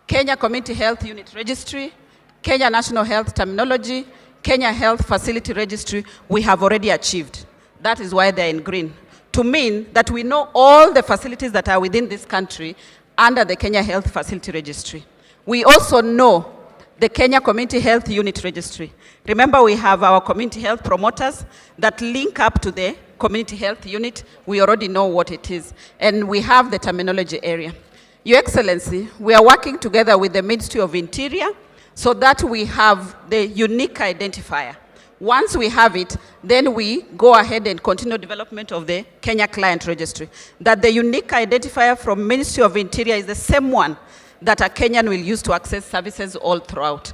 Kenya Community Health Unit Registry, Kenya National Health Terminology, Kenya Health Facility Registry, we have already achieved. That is why they're in green, to mean that we know all the facilities that are within this country under the Kenya Health Facility Registry. We also know the Kenya Community Health Unit Registry. Remember, we have our community health promoters that link up to the community health unit. We already know what it is, and we have the terminology area. Your Excellency, we are working together with the Ministry of Interior so that we have the unique identifier. Once we have it, then we go ahead and continue development of the Kenya Client Registry. That the unique identifier from Ministry of Interior is the same one that a Kenyan will use to access services all throughout.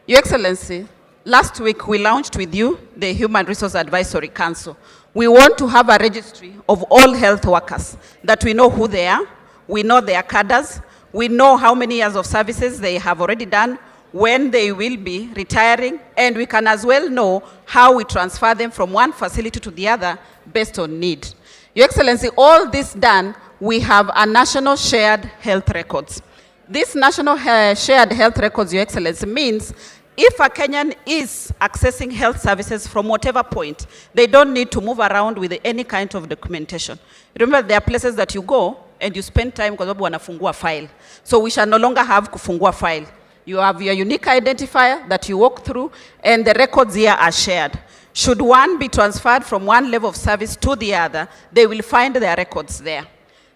Your Excellency, last week we launched with you the Human Resource Advisory Council. We want to have a registry of all health workers, that we know who they are, we know their cadres, we know how many years of services they have already done, when they will be retiring, and we can as well know how we transfer them from one facility to the other based on need. Your Excellency, all this done, we have a national shared health records. This national shared health records, Your Excellency, means if a Kenyan is accessing health services from whatever point, they don't need to move around with any kind of documentation. Remember, there are places that you go and you spend time kwa sababu wanafungua file. So we shall no longer have kufungua file. You have your unique identifier that you walk through, and the records here are shared. Should one be transferred from one level of service to the other, they will find their records there.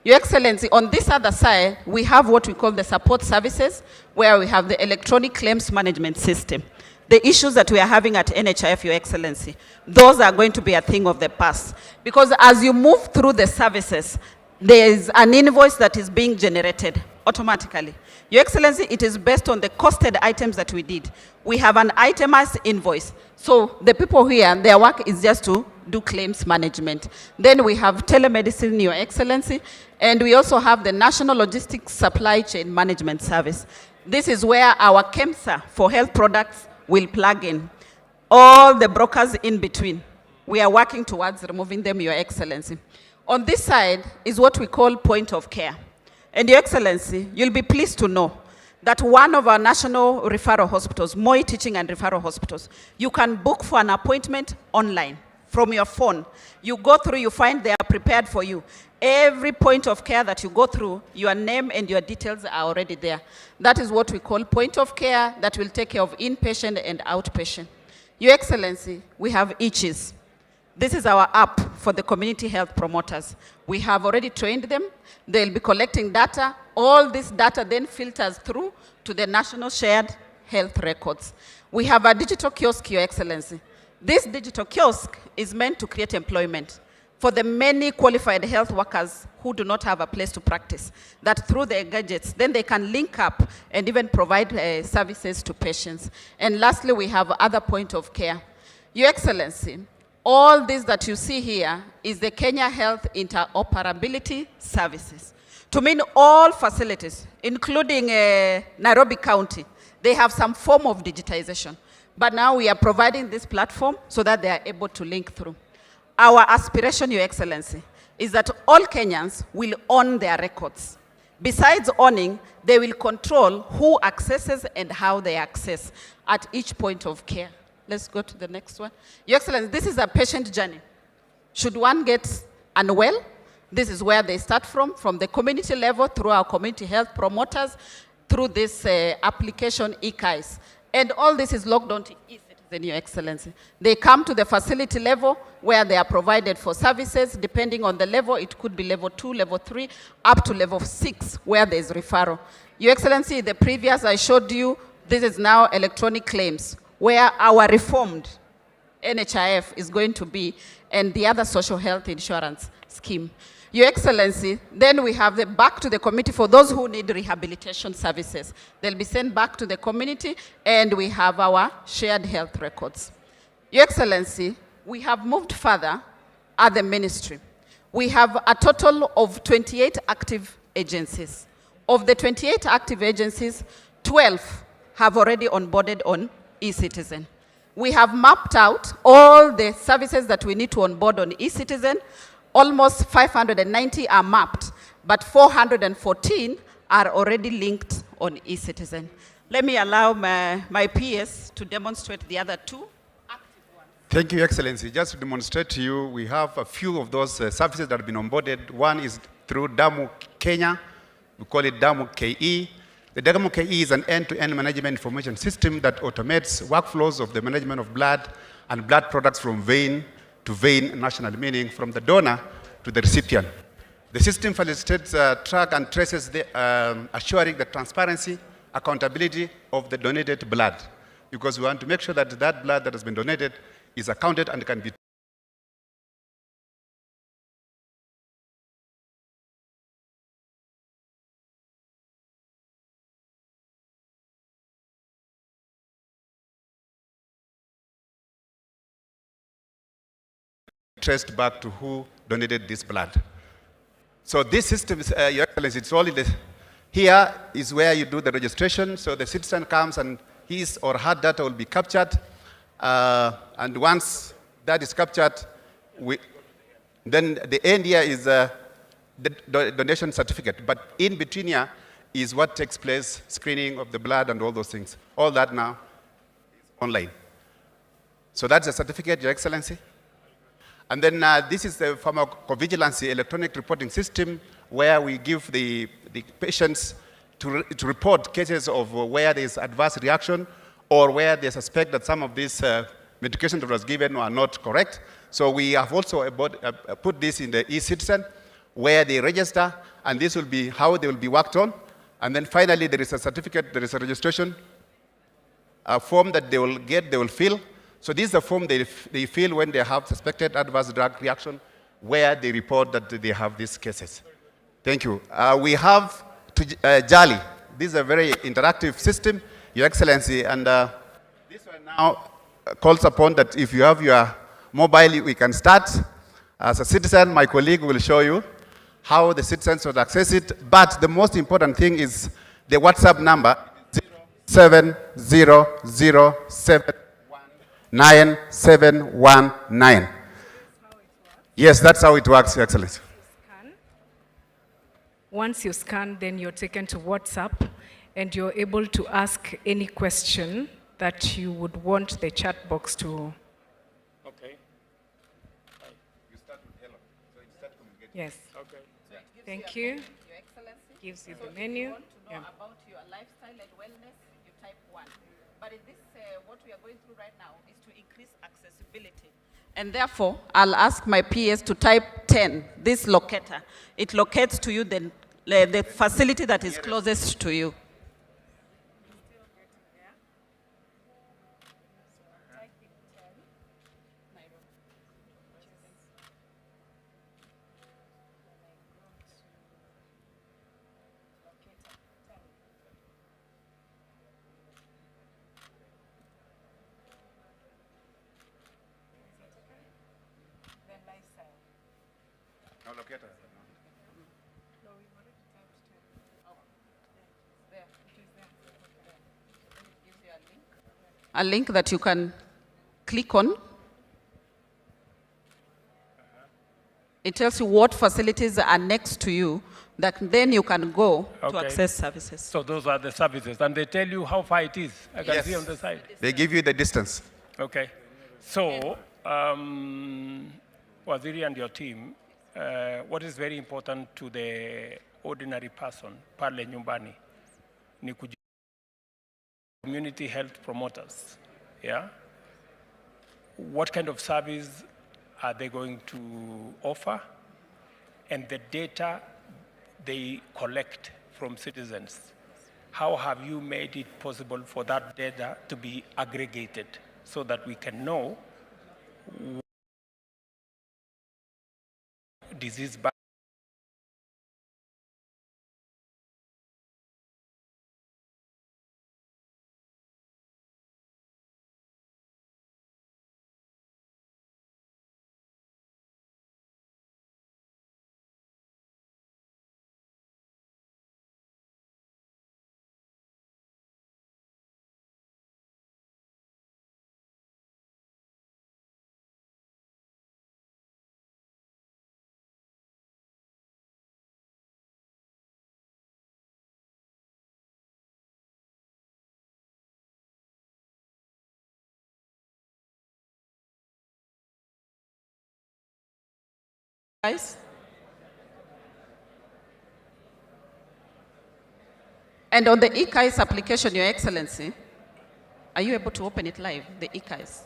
Your Excellency, on this other side, we have what we call the support services, where we have the electronic claims management system. The issues that we are having at NHIF, Your Excellency, those are going to be a thing of the past. Because as you move through the services, there is an invoice that is being generated automatically. Your Excellency, it is based on the costed items that we did. We have an itemized invoice. So the people here, their work is just to do claims management. Then we have telemedicine, Your Excellency, and we also have the National Logistics Supply Chain Management Service. This is where our KEMSA for health products will plug in. All the brokers in between, we are working towards removing them, Your Excellency. On this side is what we call point of care. And Your Excellency, you'll be pleased to know that one of our national referral hospitals, Moi Teaching and Referral Hospitals, you can book for an appointment online from your phone. You go through, you find they are prepared for you. Every point of care that you go through, your name and your details are already there. That is what we call point of care that will take care of inpatient and outpatient. Your Excellency, we have ICHIS. This is our app for the community health promoters. We have already trained them. They'll be collecting data. All this data then filters through to the national shared health records. We have a digital kiosk, Your Excellency. This digital kiosk is meant to create employment for the many qualified health workers who do not have a place to practice, that through their gadgets, then they can link up and even provide services to patients. And lastly, we have other point of care. Your Excellency, all this that you see here is the Kenya Health Interoperability Services. To mean all facilities, including Nairobi County, they have some form of digitization. But now we are providing this platform so that they are able to link through. Our aspiration, Your Excellency, is that all Kenyans will own their records. Besides owning, they will control who accesses and how they access at each point of care. Let's go to the next one. Your Excellency, this is a patient journey. Should one get unwell, this is where they start from the community level through our community health promoters, through this application, EKIS. And all this is logged onto eCitizen, Your Excellency. They come to the facility level where they are provided for services. Depending on the level, it could be level 2, level 3, up to level 6, where there is referral. Your Excellency, the previous I showed you, this is now electronic claims, where our reformed NHIF is going to be, and the other social health insurance scheme. Your Excellency, then we have the back to the community for those who need rehabilitation services. They'll be sent back to the community, and we have our shared health records. Your Excellency, we have moved further at the ministry. We have a total of 28 active agencies. Of the 28 active agencies, 12 have already onboarded on eCitizen. We have mapped out all the services that we need to onboard on eCitizen. Almost 590 are mapped, but 414 are already linked on eCitizen. Let me allow my PS to demonstrate the other two. Thank you, Excellency. Just to demonstrate to you, we have a few of those services that have been onboarded. One is through Damu Kenya. We call it Damu KE. The DEGMO-KE is an end-to-end management information system that automates workflows of the management of blood and blood products from vein to vein national, meaning from the donor to the recipient. The system facilitates track and traces assuring the transparency, accountability of the donated blood, because we want to make sure that that blood that has been donated is accounted and can be traced back to who donated this blood. So this system, Your Excellency, it's all in the, here is where you do the registration. So the citizen comes and his or her data will be captured. And once that is captured, then the end here is the donation certificate. But in between here is what takes place, screening of the blood and all those things. All that now is online. So that's the certificate, Your Excellency. And then this is the pharmacovigilance electronic reporting system where we give the patients to report cases of where there is adverse reaction or where they suspect that some of these medications that was given are not correct. So we have also put this in the e-citizen where they register, and this will be how they will be worked on. And then finally, there is a certificate, there is a registration form that they will get, they will fill. So this is the form they fill when they have suspected adverse drug reaction, where they report that they have these cases. Thank you. We have Jali. This is a very interactive system, Your Excellency, and this one now calls upon that if you have your mobile, we can start. As a citizen, my colleague will show you how the citizens will access it, but the most important thing is the WhatsApp number, 0700799719. Yes, that's how it works, Your Excellency. Once you scan, then you're taken to WhatsApp, and you're able to ask any question that you would want the chat box to. Okay. You start with hello, so you start communicating. Yes. Okay. Thank you. Your Excellency. Gives you So the if menu. you want to know Yeah. about your lifestyle and wellness, you type 1. But in this, what we are going through right now is to increase accessibility. And therefore, I'll ask my PS to type 10, this locator. It locates to you the facility that is closest to you. No locator. A link that you can click on. It tells you what facilities are next to you, that then you can go to access services. So those are the services, and they tell you how far it is. I can Yes. see on the side. They give you the distance. Okay. So, Waziri and your team, what is very important to the ordinary person, pale nyumbani, ni community health promoters, yeah? What kind of service are they going to offer? And the data they collect from citizens, how have you made it possible for that data to be aggregated so that we can know disease by Guys? And on the EKIS application, Your Excellency, are you able to open it live, the EKIS?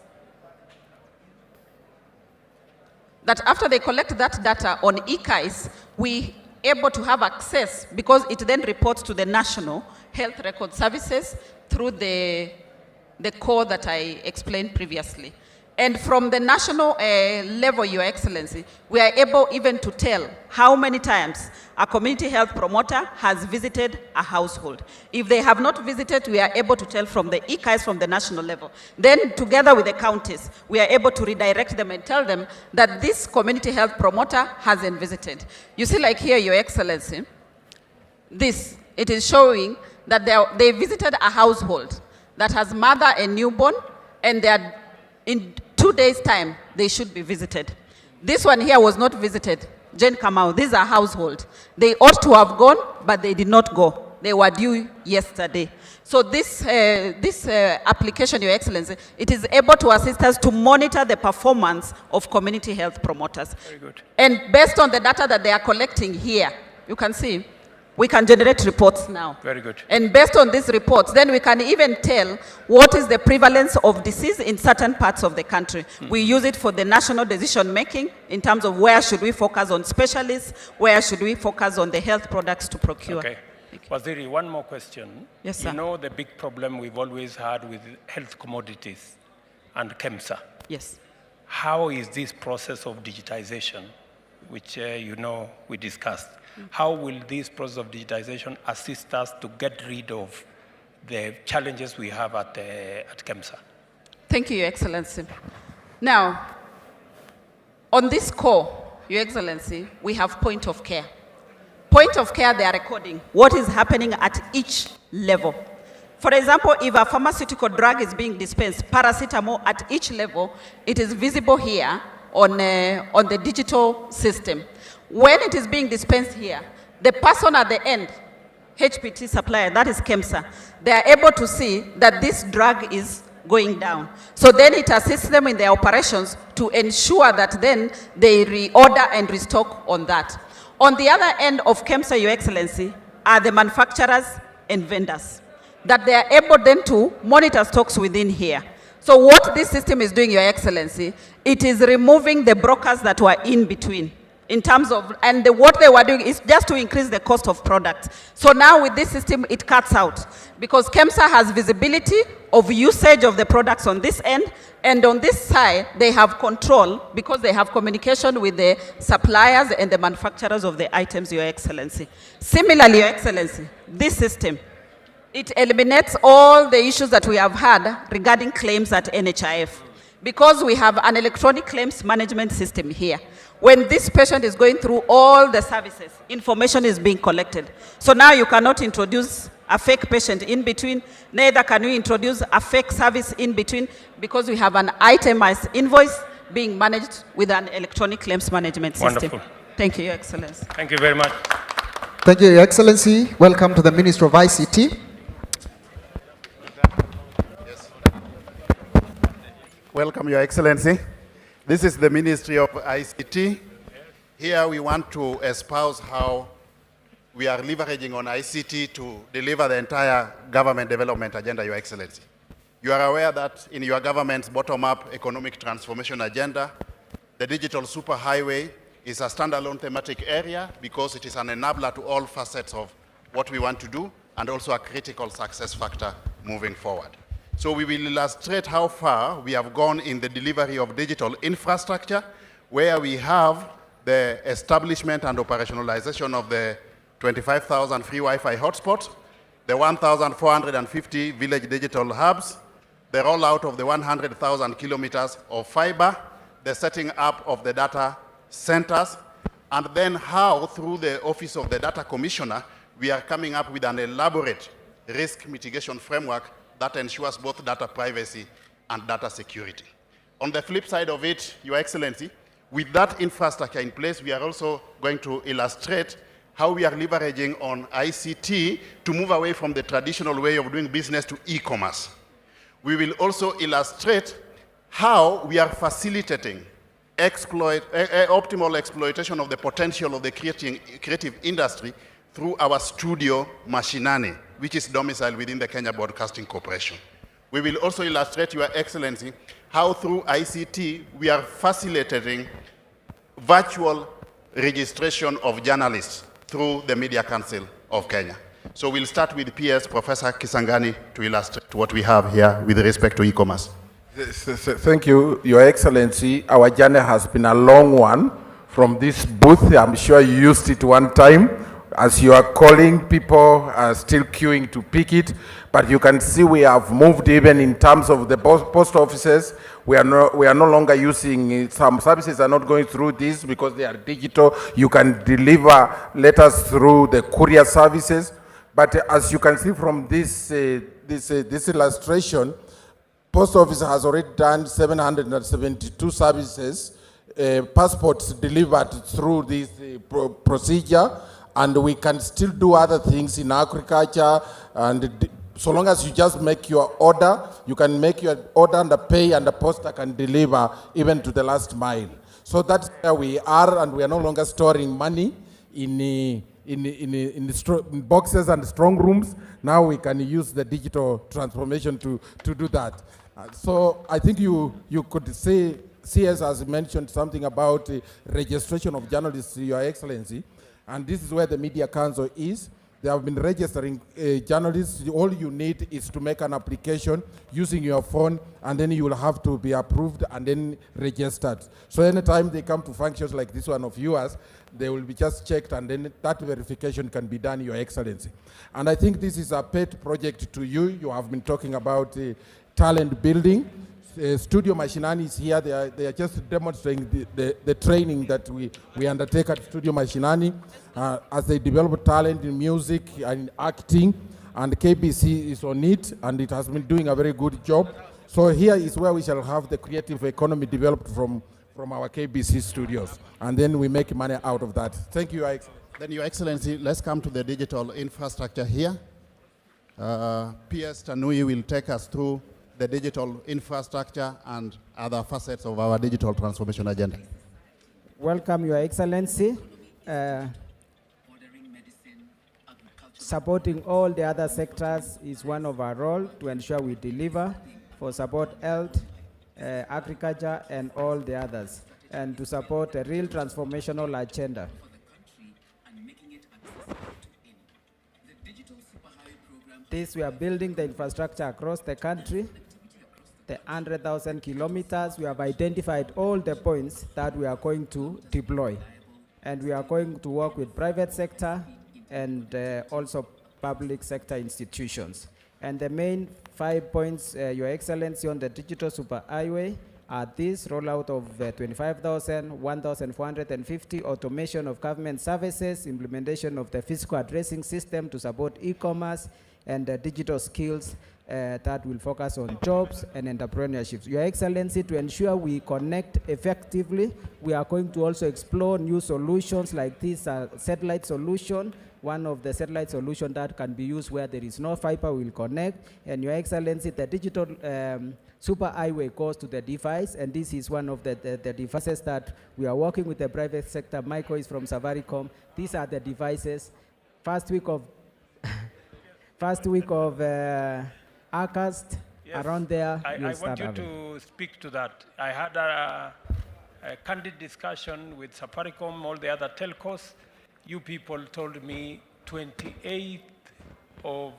That after they collect that data on EKIS, we able to have access because it then reports to the National Health Record Services through the core that I explained previously. And from the national level, Your Excellency, we are able even to tell how many times a community health promoter has visited a household. If they have not visited, we are able to tell from the EKIS from the national level. Then together with the counties, we are able to redirect them and tell them that this community health promoter hasn't visited. You see, like here, Your Excellency, it is showing that they visited a household that has mother and newborn, and they are in 2 days' time, they should be visited. This one here was not visited. Jane Kamau, these are household. They ought to have gone, but they did not go. They were due yesterday. So this application, Your Excellency, it is able to assist us to monitor the performance of community health promoters. Very good. And based on the data that they are collecting here, you can see, we can generate reports now. Very good. And based on these reports, then we can even tell what is the prevalence of disease in certain parts of the country. We use it for the national decision making in terms of where should we focus on specialists, where should we focus on the health products to procure. Okay. Waziri, one more question. Yes, sir. You know the big problem we've always had with health commodities and KEMSA. Yes. How is this process of digitization, which you know we discussed, how will this process of digitization assist us to get rid of the challenges we have at KEMSA? Thank you, Your Excellency. Now, on this core, Your Excellency, we have point of care. Point of care, they are recording what is happening at each level. For example, if a pharmaceutical drug is being dispensed, paracetamol at each level, it is visible here on the digital system. When it is being dispensed here, the person at the end, HPT supplier, that is KEMSA, they are able to see that this drug is going down. So then it assists them in their operations to ensure that then they reorder and restock on that. On the other end of KEMSA, Your Excellency, are the manufacturers and vendors, that they are able then to monitor stocks within here. So what this system is doing, Your Excellency, it is removing the brokers that were in between. In terms of, and what they were doing is just to increase the cost of products. So now with this system, it cuts out because KEMSA has visibility of usage of the products on this end, and on this side, they have control because they have communication with the suppliers and the manufacturers of the items, Your Excellency. Similarly, Your Excellency, this system, it eliminates all the issues that we have had regarding claims at NHIF because we have an electronic claims management system here. When this patient is going through all the services, information is being collected. So now you cannot introduce a fake patient in between, neither can you introduce a fake service in between because we have an itemized invoice being managed with an electronic claims management system. Wonderful. Thank you, Your Excellency. Thank you very much. Thank you, Your Excellency. Welcome to the Minister of ICT. Welcome, Your Excellency. This is the Ministry of ICT. Here we want to espouse how we are leveraging on ICT to deliver the entire government development agenda, Your Excellency. You are aware that in your government's bottom-up economic transformation agenda, the digital superhighway is a standalone thematic area because it is an enabler to all facets of what we want to do and also a critical success factor moving forward. So we will illustrate how far we have gone in the delivery of digital infrastructure, where we have the establishment and operationalization of the 25,000 free Wi-Fi hotspots, the 1,450 village digital hubs, the rollout of the 100,000 kilometers of fiber, the setting up of the data centers, and then how, through the Office of the Data Commissioner, we are coming up with an elaborate risk mitigation framework that ensures both data privacy and data security. On the flip side of it, Your Excellency, with that infrastructure in place, we are also going to illustrate how we are leveraging on ICT to move away from the traditional way of doing business to e-commerce. We will also illustrate how we are facilitating optimal exploitation of the potential of the creative industry through our studio Mashinani which is domiciled within the Kenya Broadcasting Corporation. We will also illustrate, Your Excellency, how through ICT we are facilitating virtual registration of journalists through the Media Council of Kenya. So we'll start with PS Professor Kisangani to illustrate what we have here with respect to e-commerce. Thank you, Your Excellency. Our journey has been a long one from this booth. I'm sure you used it one time. As you are calling, people are still queuing to pick it. But you can see we have moved even in terms of the post offices. We are no longer using, some services are not going through this because they are digital. You can deliver letters through the courier services. But as you can see from this illustration, Post Office has already done 772 services, passports delivered through this procedure, and we can still do other things in agriculture, and so long as you just make your order, you can make your order and the pay, and the poster can deliver even to the last mile. So that's where we are, and we are no longer storing money in boxes and strong rooms. Now we can use the digital transformation to do that. So I think you could say, CS has mentioned something about registration of journalists, Your Excellency, and this is where the Media Council is. They have been registering journalists. All you need is to make an application using your phone, and then you will have to be approved and then registered. So anytime they come to functions like this one of yours, they will be just checked, and then that verification can be done, Your Excellency. And I think this is a pet project to you. You have been talking about talent building. Studio Mashinani is here. They are just demonstrating the training that we undertake at Studio Mashinani as they develop talent in music and acting, and KBC is on it, and it has been doing a very good job. So here is where we shall have the creative economy developed from our KBC studios, and then we make money out of that. Thank you, Your Excellency. Then, Your Excellency, let's come to the digital infrastructure here. PS Tanui will take us through the digital infrastructure and other facets of our digital transformation agenda. Welcome, Your Excellency. Supporting all the other sectors is one of our roles to ensure we deliver for support health, agriculture, and all the others, and to support a real transformational agenda. This, we are building the infrastructure across the country, the 100,000 kilometers. We have identified all the points that we are going to deploy. And we are going to work with private sector and also public sector institutions. And the main 5 points, Your Excellency, on the digital superhighway are this: rollout of 25,000, 1,450, automation of government services, implementation of the physical addressing system to support e-commerce, and digital skills that will focus on jobs and entrepreneurship. Your Excellency, to ensure we connect effectively, we are going to also explore new solutions like this satellite solution. One of the satellite solutions that can be used where there is no fiber will connect. And Your Excellency, the digital superhighway goes to the device, and this is one of the devices that we are working with the private sector. Michael is from Safaricom. These are the devices. First week of August, yes, around there. I want you to speak to that. I had a candid discussion with Safaricom, all the other telcos. You people told me 28th of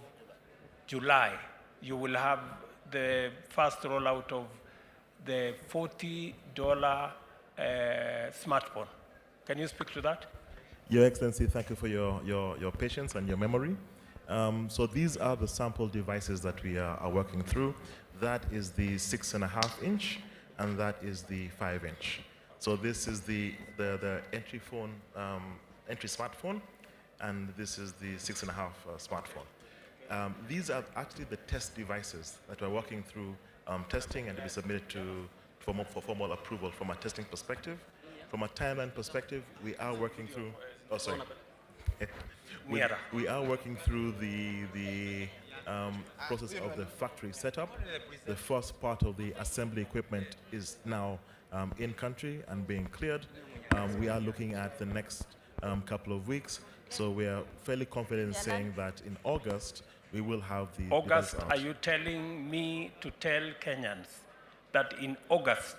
July, you will have the first rollout of the $40 smartphone. Can you speak to that? Your Excellency, thank you for your patience and your memory. So these are the sample devices that we are working through. That is the 6.5 inch, and that is the 5 inch. So this is the entry phone, entry smartphone, and this is the 6.5 smartphone. These are actually the test devices that we're working through testing and to be submitted for formal approval from a testing perspective. From a timeline perspective, we are working through, oh sorry. We are working through the process of the factory setup. The first part of the assembly equipment is now in country and being cleared. We are looking at the next couple of weeks. So we are fairly confident in saying that in August, we will have the August, device out. are you telling me to tell Kenyans that in August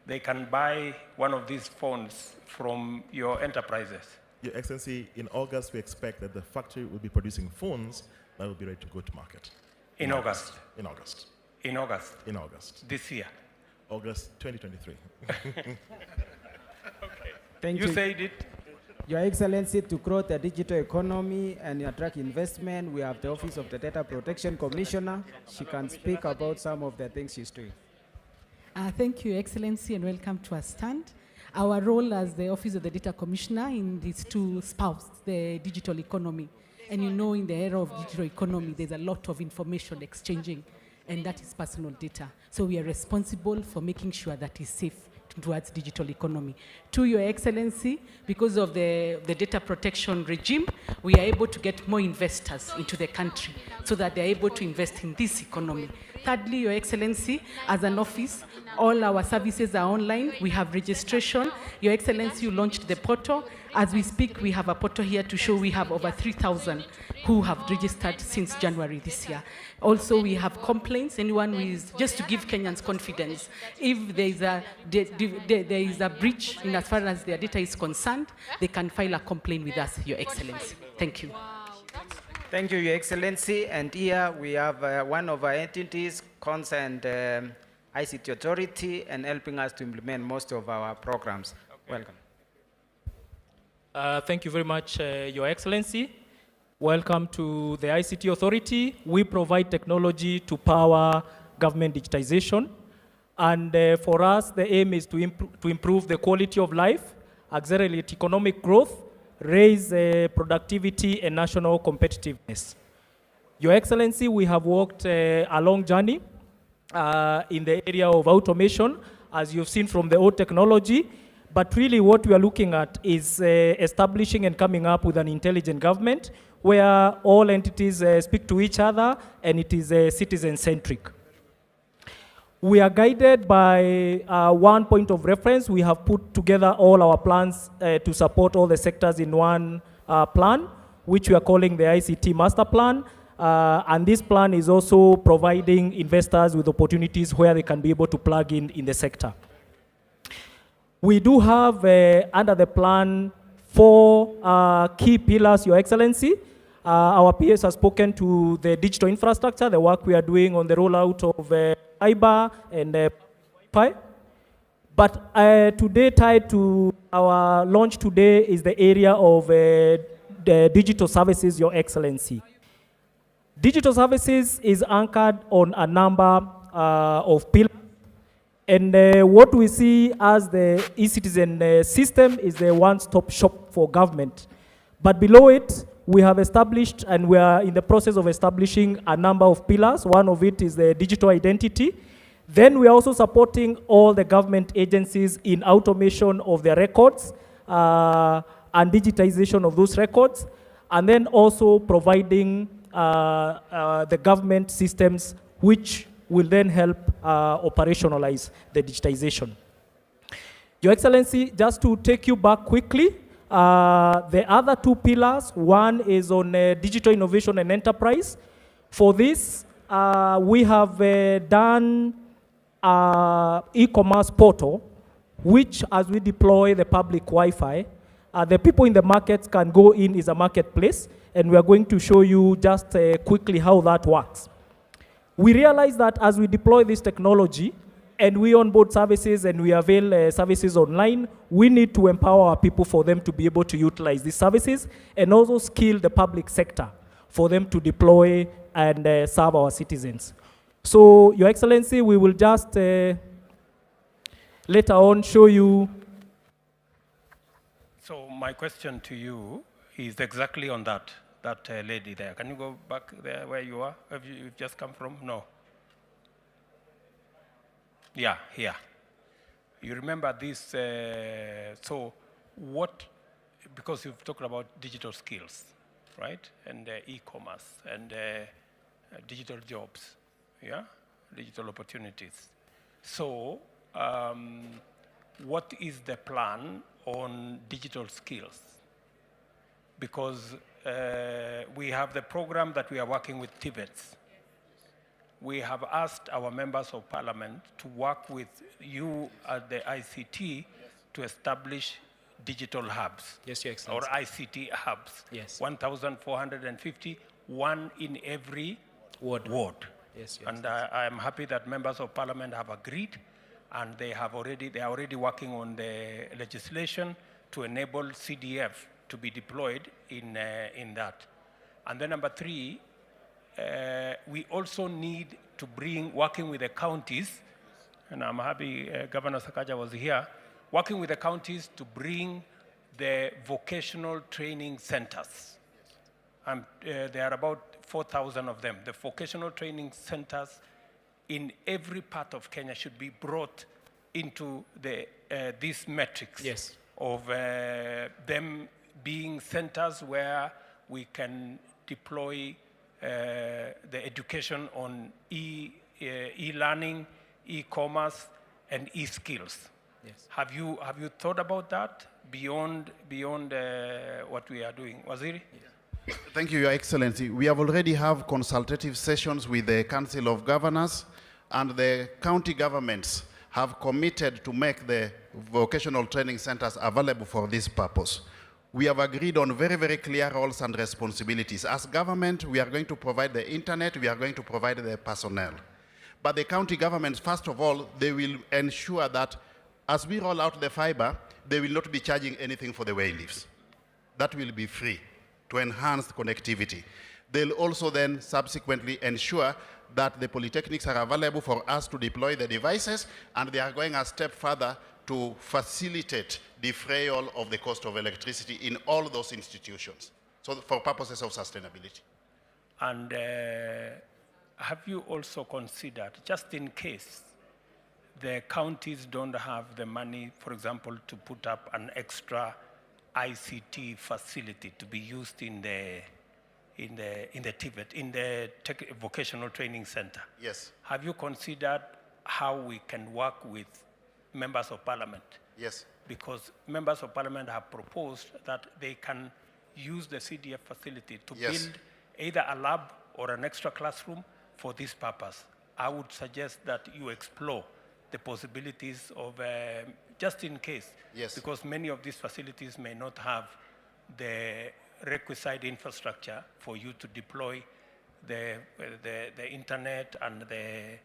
they can buy one of these phones from your enterprises? Your Excellency, in August, we expect that the factory will be producing phones that will be ready to go to market. In August? In August. In August? In August. This year? August 2023. Thank You you. said it. Your Excellency, to grow the digital economy and attract investment, we have the Office of the Data Protection Commissioner. She can speak about some of the things she's doing. Thank you, Excellency, and welcome to our stand. Our role as the Office of the Data Commissioner in these two spouse, the digital economy. And you know, in the era of digital economy, there's a lot of information exchanging, and that is personal data. So we are responsible for making sure that is safe towards digital economy. To Your Excellency, because of the data protection regime, we are able to get more investors into the country so that they're able to invest in this economy. Thirdly, Your Excellency, as an office, all our services are online. We have registration. Your Excellency, you launched the portal. As we speak, we have a portal here to show we have over 3,000 who have registered since January this year. Also, we have complaints. Anyone who is, just to give Kenyans confidence, if there is a breach in as far as their data is concerned, they can file a complaint with us, Your Excellency. Thank you. Thank you, Your Excellency. And here we have one of our entities concerned ICT Authority and helping us to implement most of our programs. Welcome. Thank you very much, Your Excellency. Welcome to the ICT Authority. We provide technology to power government digitization. And for us, the aim is to improve the quality of life, accelerate economic growth, raise productivity and national competitiveness. Your Excellency, we have walked a long journey in the area of automation, as you've seen from the old technology. But really what we are looking at is establishing and coming up with an intelligent government where all entities speak to each other and it is citizen-centric. We are guided by one point of reference. We have put together all our plans to support all the sectors in one plan, which we are calling the ICT Master Plan. And this plan is also providing investors with opportunities where they can be able to plug in the sector. We do have, under the plan, 4 key pillars, Your Excellency. Our PS has spoken to the digital infrastructure, the work we are doing on the rollout of fiber and Wi-Fi. But today, tied to our launch today, is the area of the digital services, Your Excellency. Digital services is anchored on a number of pillars. And what we see as the e-citizen system is the one-stop shop for government. But below it, we have established, and we are in the process of establishing a number of pillars. One of it is the digital identity. Then we are also supporting all the government agencies in automation of their records and digitization of those records. And then also providing the government systems which will then help operationalize the digitization. Your Excellency, just to take you back quickly, the other 2 pillars, one is on digital innovation and enterprise. For this, we have done e-commerce portal, which as we deploy the public Wi-Fi, the people in the markets can go in as a marketplace, and we are going to show you just quickly how that works. We realize that as we deploy this technology and we onboard services and we avail services online, we need to empower our people for them to be able to utilize these services and also skill the public sector for them to deploy and serve our citizens. So, Your Excellency, we will just later on show you. So my question to you is exactly on that lady there. Can you go back there where you are? Have you just come from? No. Yeah, here. You remember this, so what, because you've talked about digital skills, right? And e-commerce and digital jobs, yeah? Digital opportunities. So what is the plan on digital skills? Because we have the program that we are working with TVETs. We have asked our members of parliament to work with you at the ICT to establish digital hubs. Yes, Your Excellency. Or ICT hubs. Yes. 1,450, one in every ward. Yes, Your And I am happy that members of parliament have agreed, and they are already working on the legislation to enable CDF to be deployed in that. And then number three, we also need to bring, working with the counties, and I'm happy Governor Sakaja was here, working with the counties to bring the vocational training centers. There are about 4,000 of them. The vocational training centers in every part of Kenya should be brought into these metrics of them being centers where we can deploy the education on e-learning, e-commerce, and e-skills. Yes. Have you thought about that beyond what we are doing? Waziri? Thank you, Your Excellency. We have already have consultative sessions with the Council of Governors, and the county governments have committed to make the vocational training centers available for this purpose. We have agreed on very, very clear roles and responsibilities. As government, we are going to provide the internet, we are going to provide the personnel. But the county governments, first of all, they will ensure that as we roll out the fiber, they will not be charging anything for the way lifts. That will be free to enhance connectivity. They'll also then subsequently ensure that the polytechnics are available for us to deploy the devices, and they are going a step further to facilitate defrayal of the cost of electricity in all those institutions, so for purposes of sustainability. And have you also considered, just in case the counties don't have the money, for example, to put up an extra ICT facility to be used in the TVET, in the vocational training center? Yes. Have you considered how we can work with members of parliament? Yes. Because members of parliament have proposed that they can use the CDF facility to build either a lab or an extra classroom for this purpose. I would suggest that you explore the possibilities of, just in case, because many of these facilities may not have the requisite infrastructure for you to deploy the internet and the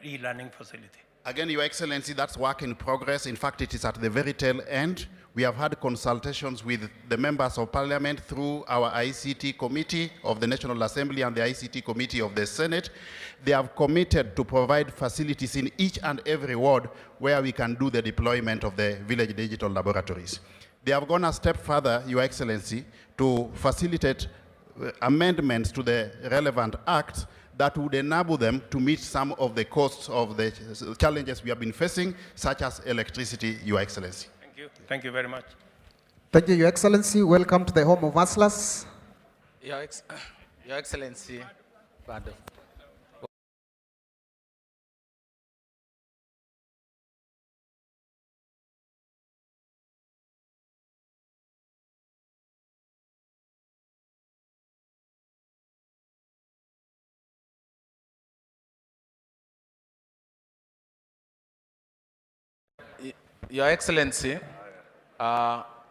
e-learning facility. Again, Your Excellency, that's work in progress. In fact, it is at the very tail end. We have had consultations with the members of parliament through our ICT committee of the National Assembly and the ICT committee of the Senate. They have committed to provide facilities in each and every ward where we can do the deployment of the village digital laboratories. They have gone a step further, Your Excellency, to facilitate amendments to the relevant acts that would enable them to meet some of the costs of the challenges we have been facing, such as electricity, Your Excellency. Thank you. Thank you very much. Thank you, Your Excellency. Welcome to the home of Hustlers. Your Excellency, pardon. Your Excellency,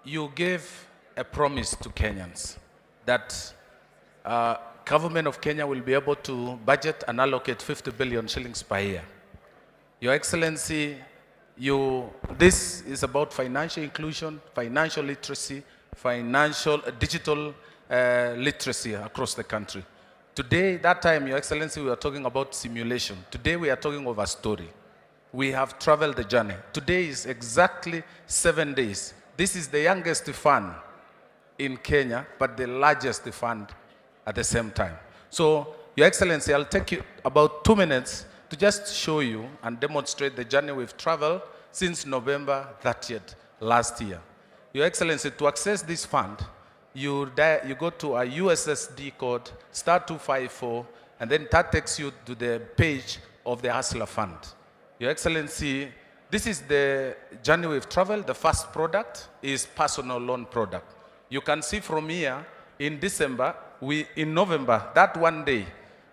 you gave a promise to Kenyans that government of Kenya will be able to budget and allocate 50 billion shillings per year. Your Excellency, this is about financial inclusion, financial literacy, digital literacy across the country. Today, that time, Your Excellency, we were talking about simulation. Today, we are talking of a story. We have traveled the journey. Today is exactly 7 days. This is the youngest fund in Kenya, but the largest fund at the same time. So, Your Excellency, I'll take you about 2 minutes to just show you and demonstrate the journey we've traveled since November 30th last year. Your Excellency, to access this fund, you go to a USSD code, *254, and then that takes you to the page of the Hustler Fund. Your Excellency, this is the journey we've traveled. The first product is personal loan product. You can see from here, In December, in November, that one day,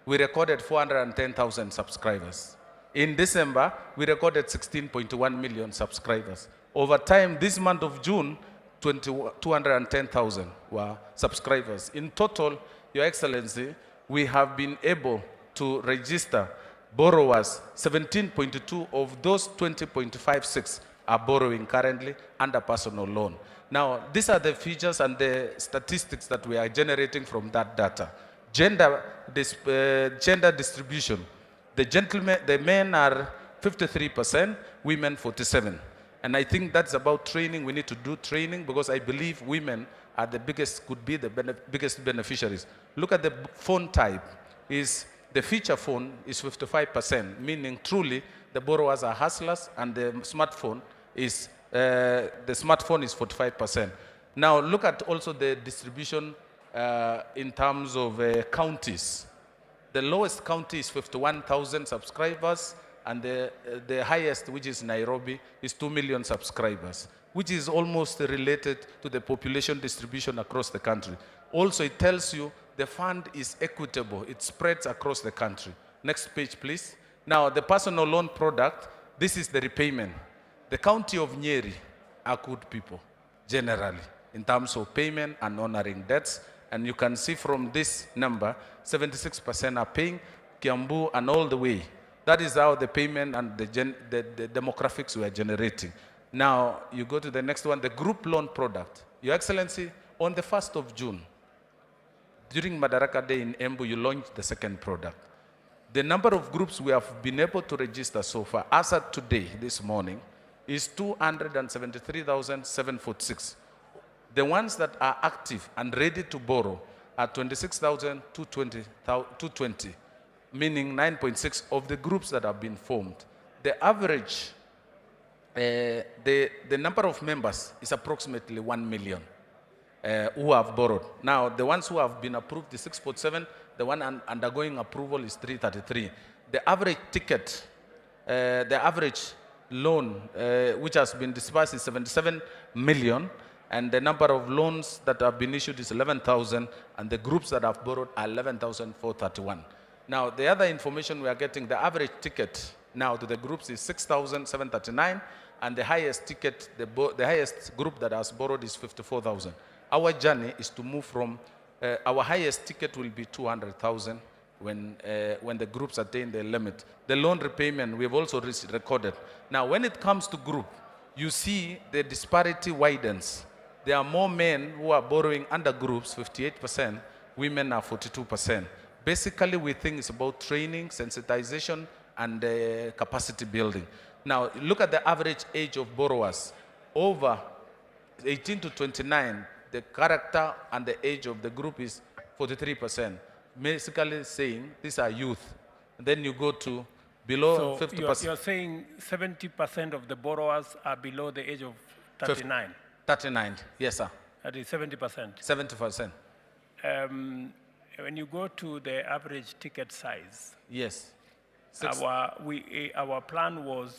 we recorded 410,000 subscribers. In December, we recorded 16.1 million subscribers. Over time, this month of June, 210,000 were subscribers. In total, Your Excellency, we have been able to register borrowers. 17.2 of those 20.56 are borrowing currently under personal loan. Now, these are the features and the statistics that we are generating from that data. Gender distribution. The men are 53%, women 47%. And I think that's about training. We need to do training because I believe women are the biggest, could be the biggest beneficiaries. Look at the phone type. The feature phone is 55%, meaning truly the borrowers are hustlers, and the smartphone is 45%. Now look at also the distribution in terms of counties. The lowest county is 51,000 subscribers, and the highest, which is Nairobi, is 2 million subscribers, which is almost related to the population distribution across the country. Also, it tells you the fund is equitable. It spreads across the country. Next page, please. Now, the personal loan product, this is the repayment. The county of Nyeri are good people, generally, in terms of payment and honoring debts. And you can see from this number, 76% are paying, Kiambu and all the way. That is how the payment and the demographics we are generating. Now, you go to the next one, the group loan product. Your Excellency, on the 1st of June, during Madaraka Day in Embu, you launched the second product. The number of groups we have been able to register so far, as of today, this morning, is 273,746. The ones that are active and ready to borrow are 26,220, meaning 9.6 of the groups that have been formed. The average, the number of members is approximately 1 million who have borrowed. Now, the ones who have been approved is 6.7, the one undergoing approval is 333. The average ticket, the average loan which has been disbursed is 77 million, and the number of loans that have been issued is 11,000, and the groups that have borrowed are 11,431. Now, the other information we are getting, the average ticket now to the groups is 6,739, and the highest ticket, the highest group that has borrowed is 54,000. Our journey is to move from, our highest ticket will be 200,000 when the groups attain the limit. The loan repayment, we have also recorded. Now, when it comes to group, you see the disparity widens. There are more men who are borrowing under groups, 58%, women are 42%. Basically, we think it's about training, sensitization, and capacity building. Now, look at the average age of borrowers. Over 18 to 29, the character and the age of the group is 43%. Basically saying these are youth. And then you go to below 50%. You're saying 70% of the borrowers are below the age of 39? 39, yes, sir. That is 70%? 70%. When you go to the average ticket size, yes, our plan was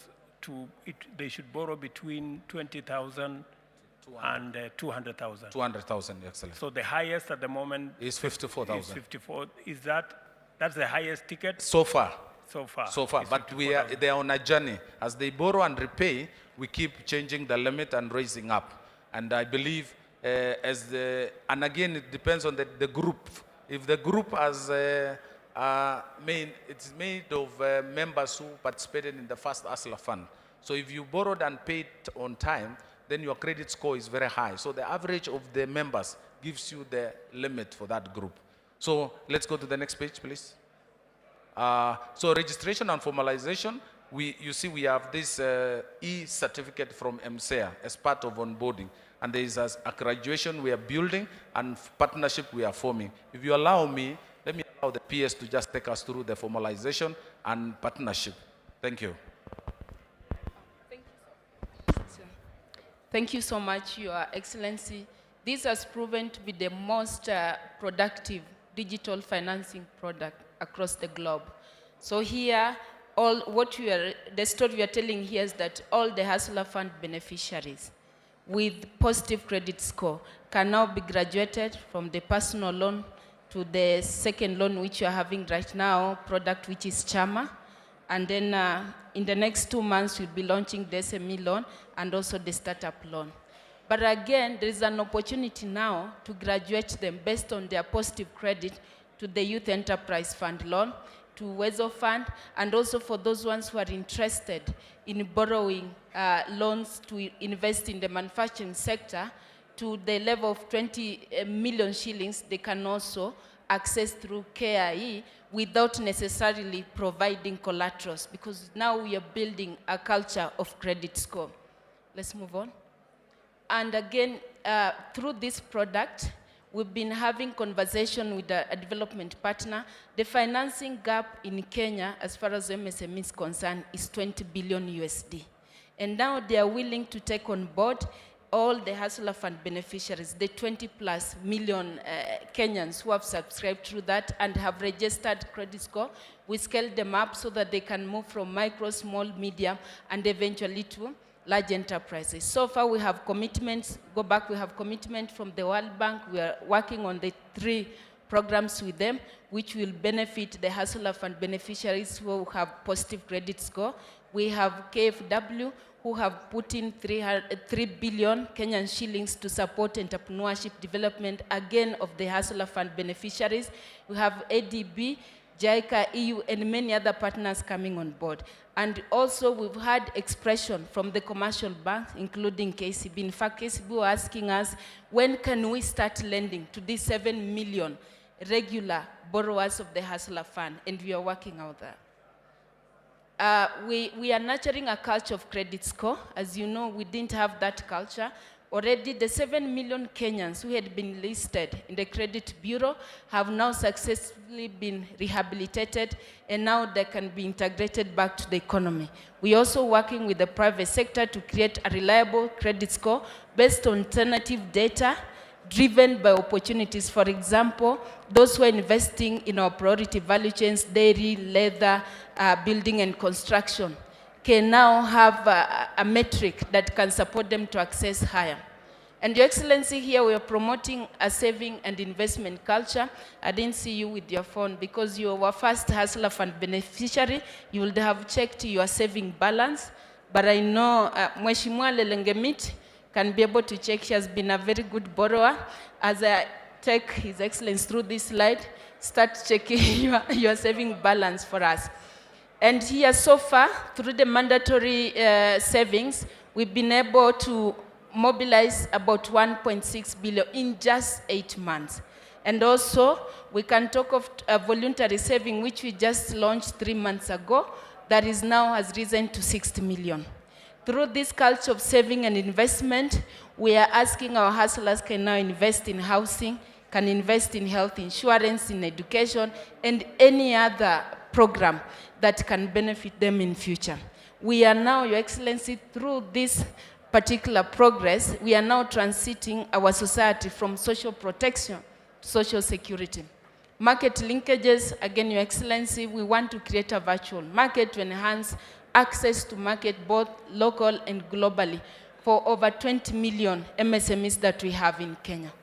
they should borrow between 20,000 and 200,000. 200,000, excellent. So the highest at the moment is 54,000. 54. That's the highest ticket? So far. So far. So far, but they are on a journey. As they borrow and repay, we keep changing the limit and raising up. And I believe and again, it depends on the group. If the group has it's made of members who participated in the first Hustler Fund. So if you borrowed and paid on time, then your credit score is very high. So the average of the members gives you the limit for that group. So let's go to the next page, please. So registration and formalization, you see we have this e-certificate from MCEA as part of onboarding. And there is a graduation we are building and partnership we are forming. If you allow me, let me allow the PS to just take us through the formalization and partnership. Thank you. Thank you so much, Your Excellency. This has proven to be the most productive digital financing product across the globe. So here, the story we are telling here is that all the Hustler Fund beneficiaries, with positive credit score can now be graduated from the personal loan to the second loan which you are having right now, product which is Chama. And then in the next 2 months, we'll be launching the SME loan and also the startup loan. But again, there is an opportunity now to graduate them based on their positive credit to the Youth Enterprise Fund loan, to Wezo Fund, and also for those ones who are interested in borrowing loans to invest in the manufacturing sector to the level of 20 million shillings, they can also access through KIE without necessarily providing collaterals, because now we are building a culture of credit score. Let's move on. And again, through this product, we've been having conversation with a development partner. The financing gap in Kenya, as far as MSME is concerned, is 20 billion USD. And now they are willing to take on board all the Hustler Fund beneficiaries, the 20+ million Kenyans who have subscribed through that and have registered credit score. We scaled them up so that they can move from micro, small, medium, and eventually to large enterprises. So far we have commitments, we have commitment from the World Bank. We are working on the 3 programs with them, which will benefit the Hustler Fund beneficiaries who have positive credit score. We have KFW, who have put in 3 billion Kenyan shillings to support entrepreneurship development, again, of the Hustler Fund beneficiaries. We have ADB, JICA, EU, and many other partners coming on board. And also, we've had expression from the commercial banks, including KCB. In fact, KCB were asking us, when can we start lending to these 7 million regular borrowers of the Hustler Fund? And we are working out that. We are nurturing a culture of credit score. As you know, we didn't have that culture. Already, the 7 million Kenyans who had been listed in the credit bureau have now successfully been rehabilitated, and now they can be integrated back to the economy. We're also working with the private sector to create a reliable credit score based on alternative data driven by opportunities. For example, those who are investing in our priority value chains, dairy, leather, building and construction, can now have a metric that can support them to access higher. And Your Excellency, here we are promoting a saving and investment culture. I didn't see you with your phone because you were first Hustler Fund beneficiary. You would have checked your saving balance. But I know Mheshimiwa Lelengemit can be able to check. She has been a very good borrower. As I take His Excellency through this slide, start checking your saving balance for us. And here, so far, through the mandatory savings, we've been able to mobilize about 1.6 billion in just 8 months. And also, we can talk of a voluntary saving, which we just launched 3 months ago, that is now has risen to 60 million. Through this culture of saving and investment, we are asking our hustlers can now invest in housing, can invest in health insurance, in education, and any other program that can benefit them in future. We are now, Your Excellency, through this particular progress, we are now transiting our society from social protection to social security. Market linkages, again, Your Excellency, we want to create a virtual market to enhance access to market both local and globally for over 20 million MSMEs that we have in Kenya.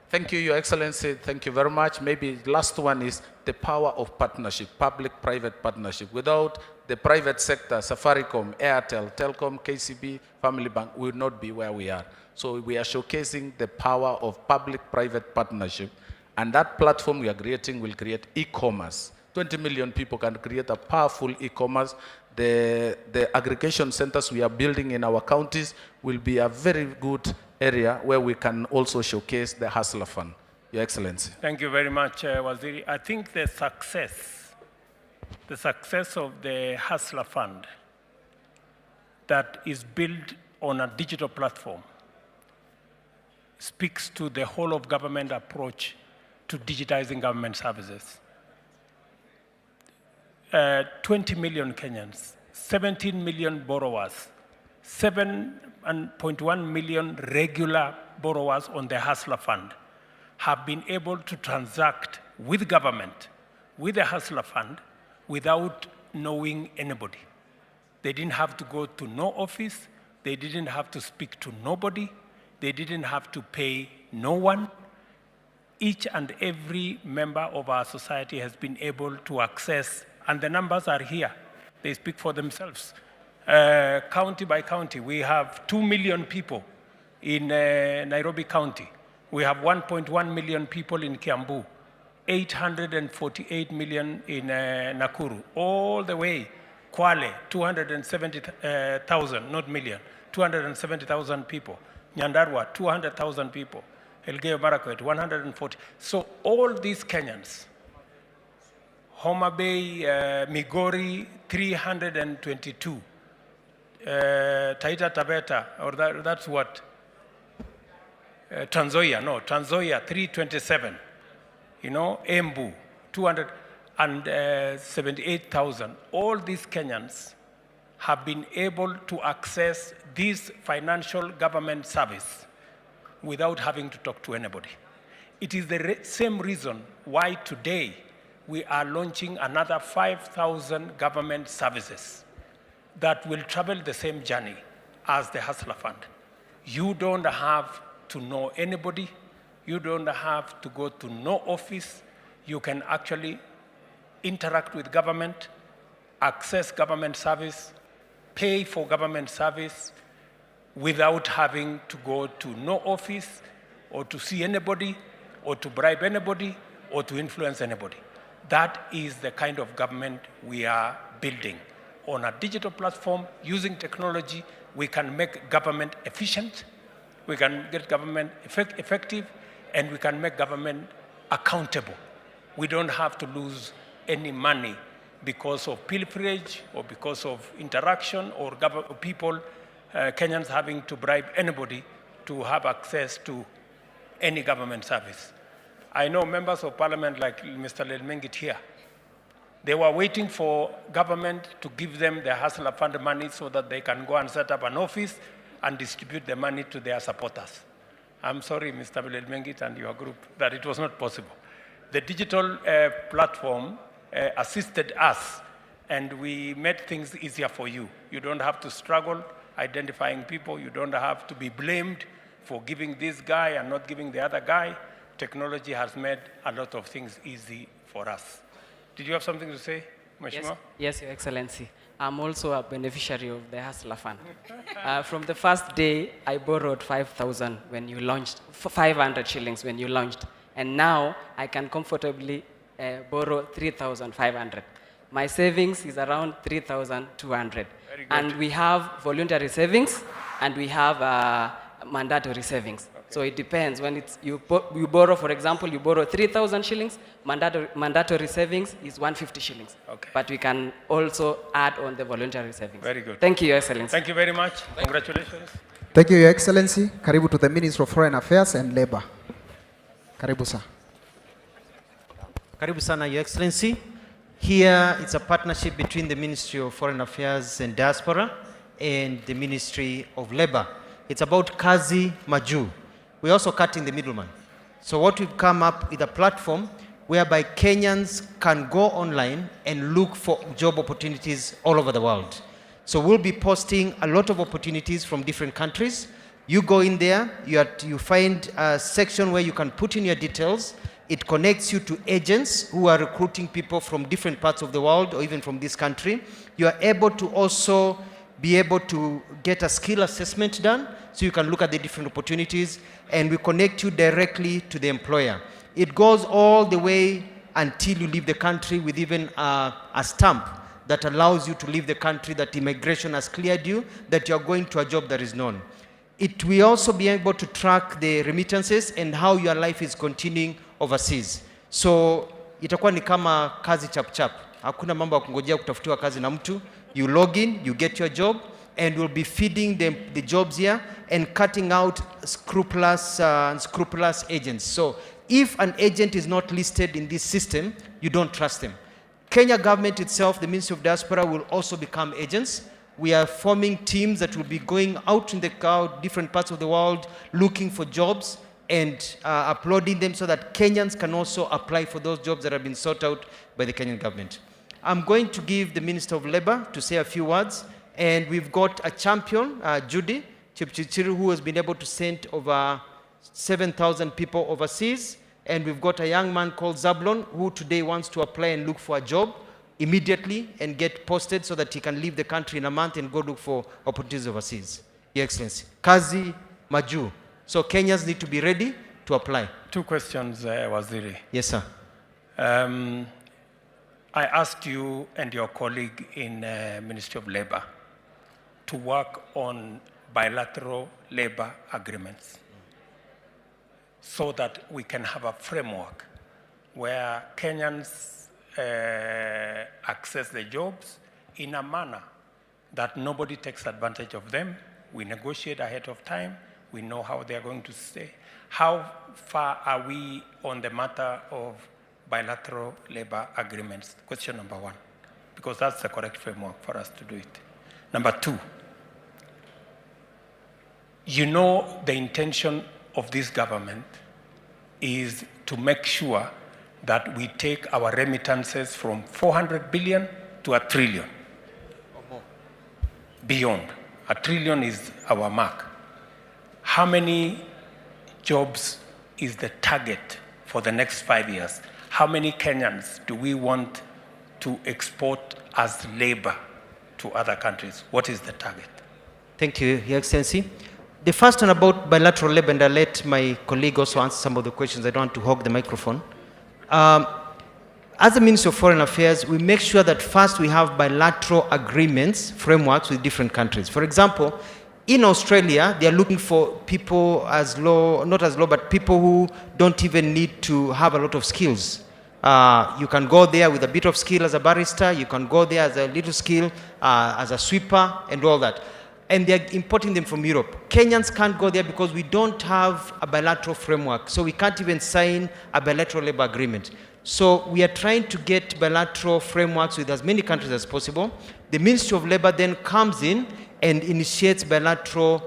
Thank you, Your Excellency. Thank you very much. Maybe the last one is the power of partnership, public-private partnership. Without the private sector, Safaricom, Airtel, Telcom, KCB, Family Bank will not be where we are. So we are showcasing the power of public-private partnership. And that platform we are creating will create e-commerce. 20 million people can create a powerful e-commerce. The aggregation centers we are building in our counties will be a very good area where we can also showcase the Hustler Fund. Your Excellency. Thank you very much, Waziri. I think the success of the Hustler Fund that is built on a digital platform speaks to the whole of government approach to digitizing government services. 20 million Kenyans, 17 million borrowers, 7.1 million regular borrowers on the Hustler Fund have been able to transact with government, with the Hustler Fund, without knowing anybody. They didn't have to go to no office, They didn't have to speak to nobody. They didn't have to pay no one. Each and every member of our society has been able to access, and the numbers are here. They speak for themselves. County by county, we have 2 million people in Nairobi County. We have 1.1 million people in Kiambu, 848 million in Nakuru, all the way. Kwale, 270,000, not million, 270,000 people. Nyandarua, 200,000 people. Elgeyo Marakwet, 140. So all these Kenyans, Homa Bay, Migori, 322. Taita Taveta, or that's what? Trans Nzoia, 327. You know, Embu, 278,000. All these Kenyans have been able to access this financial government service without having to talk to anybody. It is the same reason why today we are launching another 5,000 government services that will travel the same journey as the Hustler Fund. You don't have to know anybody. You don't have to go to no office. You can actually interact with government, access government service, pay for government service without having to go to no office or to see anybody or to bribe anybody or to influence anybody. That is the kind of government we are building. On a digital platform, using technology, we can make government efficient, we can get government effective, and we can make government accountable. We don't have to lose any money because of pilferage or because of interaction or people, Kenyans having to bribe anybody to have access to any government service. I know members of parliament like Mr. Lelmengit here, they were waiting for government to give them the Hustler Fund money so that they can go and set up an office and distribute the money to their supporters. I'm sorry, Mr. Lelmengit and your group, that it was not possible. The digital platform assisted us, and we made things easier for you. You don't have to struggle identifying people. You don't have to be blamed for giving this guy and not giving the other guy. Technology has made a lot of things easy for us. Did you have something to say, Mheshimiwa? Yes, Your Excellency. I'm also a beneficiary of the Hustler Fund. From the first day, I borrowed 5,000 when you launched, 500 shillings when you launched. And now I can comfortably borrow 3,500. My savings is around 3,200. And we have voluntary savings and we have mandatory savings. Okay. So it depends. When it's, you borrow, for example, you borrow 3,000 shillings, mandatory savings is 150 shillings. Okay. But we can also add on the voluntary savings. Very good. Thank you, Your Excellency. Thank you very much. Congratulations. Thank you, Your Excellency. Karibu to the Minister of Foreign Affairs and Labor. Karibu, sir. Karibu sana, Your Excellency. Here it's a partnership between the Ministry of Foreign Affairs and Diaspora and the Ministry of Labor. It's about Kazi Maju. We're also cutting the middleman. So what we've come up with a platform whereby Kenyans can go online and look for job opportunities all over the world. So we'll be posting a lot of opportunities from different countries. You go in there, you find a section where you can put in your details. It connects you to agents who are recruiting people from different parts of the world or even from this country. You are able to also be able to get a skill assessment done so you can look at the different opportunities, and we connect you directly to the employer. It goes all the way until you leave the country with even a stamp that allows you to leave the country, that immigration has cleared you, that you are going to a job that is known. It will also be able to track the remittances and how your life is continuing overseas. So itakuwa ni kama kazi chap chap. Hakuna mambo ya kungojea kutafutiwa kazi na mtu. You log in, you get your job, and we'll be feeding the jobs here and cutting out scrupulous agents. So if an agent is not listed in this system, you don't trust them. Kenya government itself, the Ministry of Diaspora, will also become agents. We are forming teams that will be going out in the different parts of the world looking for jobs and uploading them so that Kenyans can also apply for those jobs that have been sought out by the Kenyan government. I'm going to give the Minister of Labor to say a few words, And we've got a champion, Judy Chipchichiru, who has been able to send over 7,000 people overseas. And we've got a young man called Zablon, who today wants to apply and look for a job immediately and get posted so that he can leave the country in a month and go look for opportunities overseas. Your Excellency. Kazi Maju. So Kenyans need to be ready to apply. 2 questions, Waziri. Yes, sir. I asked you and your colleague in Ministry of Labor to work on bilateral labor agreements so that we can have a framework where Kenyans access the jobs in a manner that nobody takes advantage of them. We negotiate ahead of time. We know how they are going to stay. How far are we on the matter of bilateral labor agreements? Question number 1, because that's the correct framework for us to do it. Number 2, you know the intention of this government is to make sure that we take our remittances from 400 billion to 1 trillion. Or more. Beyond. 1 trillion is our mark. How many jobs is the target for the next 5 years? How many Kenyans do we want to export as labor to other countries? What is the target? Thank you, Your Excellency. The first one about bilateral labor, and I'll let my colleague also answer some of the questions. I don't want to hog the microphone. As the Ministry of Foreign Affairs, we make sure that first we have bilateral agreements, frameworks with different countries. For example, in Australia, they are looking for people as low, not as low, but people who don't even need to have a lot of skills. You can go there with a bit of skill as a barrister, you can go there as a little skill as a sweeper and all that. And they're importing them from Europe. Kenyans can't go there because we don't have a bilateral framework. So we can't even sign a bilateral labor agreement. So we are trying to get bilateral frameworks with as many countries as possible. The Ministry of Labor then comes in and initiates bilateral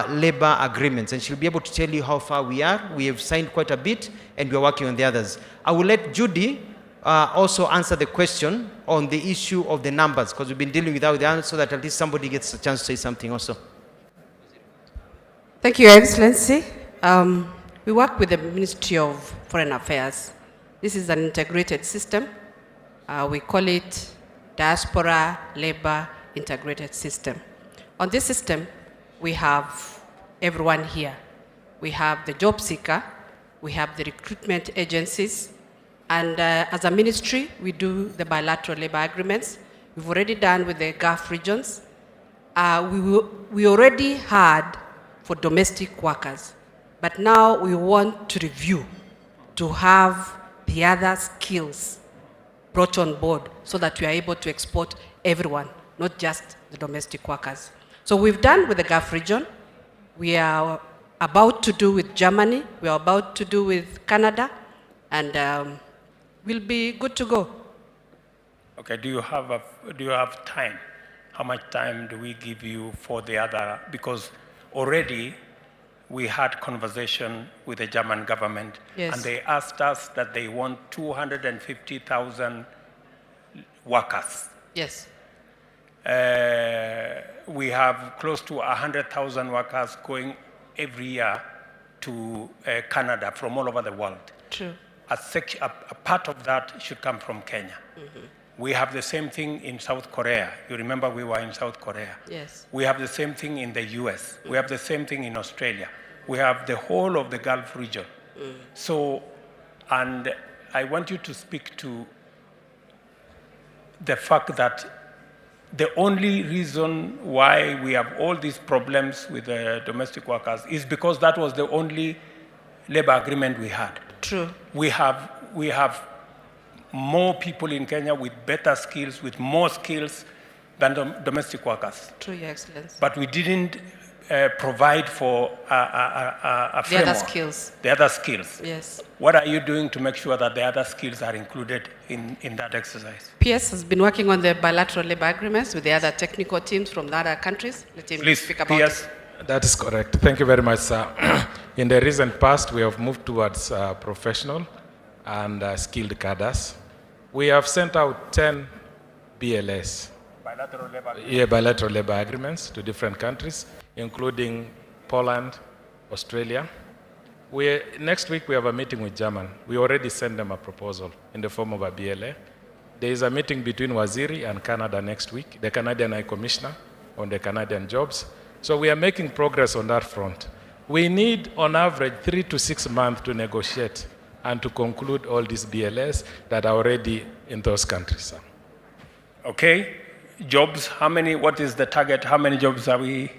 labor agreements. And she'll be able to tell you how far we are. We have signed quite a bit and we're working on the others. I will let Judy also answer the question on the issue of the numbers, because we've been dealing with that so that at least somebody gets a chance to say something also. Thank you, Your Excellency. We work with the Ministry of Foreign Affairs. This is an integrated system. We call it Diaspora Labor Integrated System. On this system, we have everyone here. We have the job seeker, we have the recruitment agencies, and as a ministry, we do the bilateral labor agreements. We've already done with the Gulf regions. We already had for domestic workers, but now we want to review to have the other skills brought on board so that we are able to export everyone, not just the domestic workers. So we've done with the Gulf region. We are about to do with Germany. We are about to do with Canada, and we'll be good to go. Okay, do you have time? How much time do we give you for the other? Because already we had conversation with the German government, yes, and they asked us that they want 250,000 workers. Yes. We have close to 100,000 workers going every year to Canada from all over the world. True. A part of that should come from Kenya. Mm-hmm. We have the same thing in South Korea. You remember we were in South Korea. Yes. We have the same thing in the US. We have the same thing in Australia. We have the whole of the Gulf region. Mm. So, and I want you to speak to the fact that the only reason why we have all these problems with the domestic workers is because that was the only labor agreement we had. True. We have more people in Kenya with better skills, with more skills than domestic workers. True, Your Excellency. But we didn't provide for a framework. The other skills. The other skills. Yes. What are you doing to make sure that the other skills are included in that exercise? PS has been working on the bilateral labor agreements with the other technical teams from the other countries. Let him Please, speak about PS. it. That is correct. Thank you very much, sir. In the recent past, we have moved towards professional and skilled cadres. We have sent out 10 BLS. bilateral labor agreements to different countries, including Poland, Australia. Next week we have a meeting with Germany. We already sent them a proposal in the form of a BLA. There is a meeting between Waziri and Canada next week, the Canadian High Commissioner on the Canadian jobs. So we are making progress on that front. We need, on average, 3 to 6 months to negotiate and to conclude all these BLAs that are already in those countries. Okay, jobs, what is the target? How many jobs are we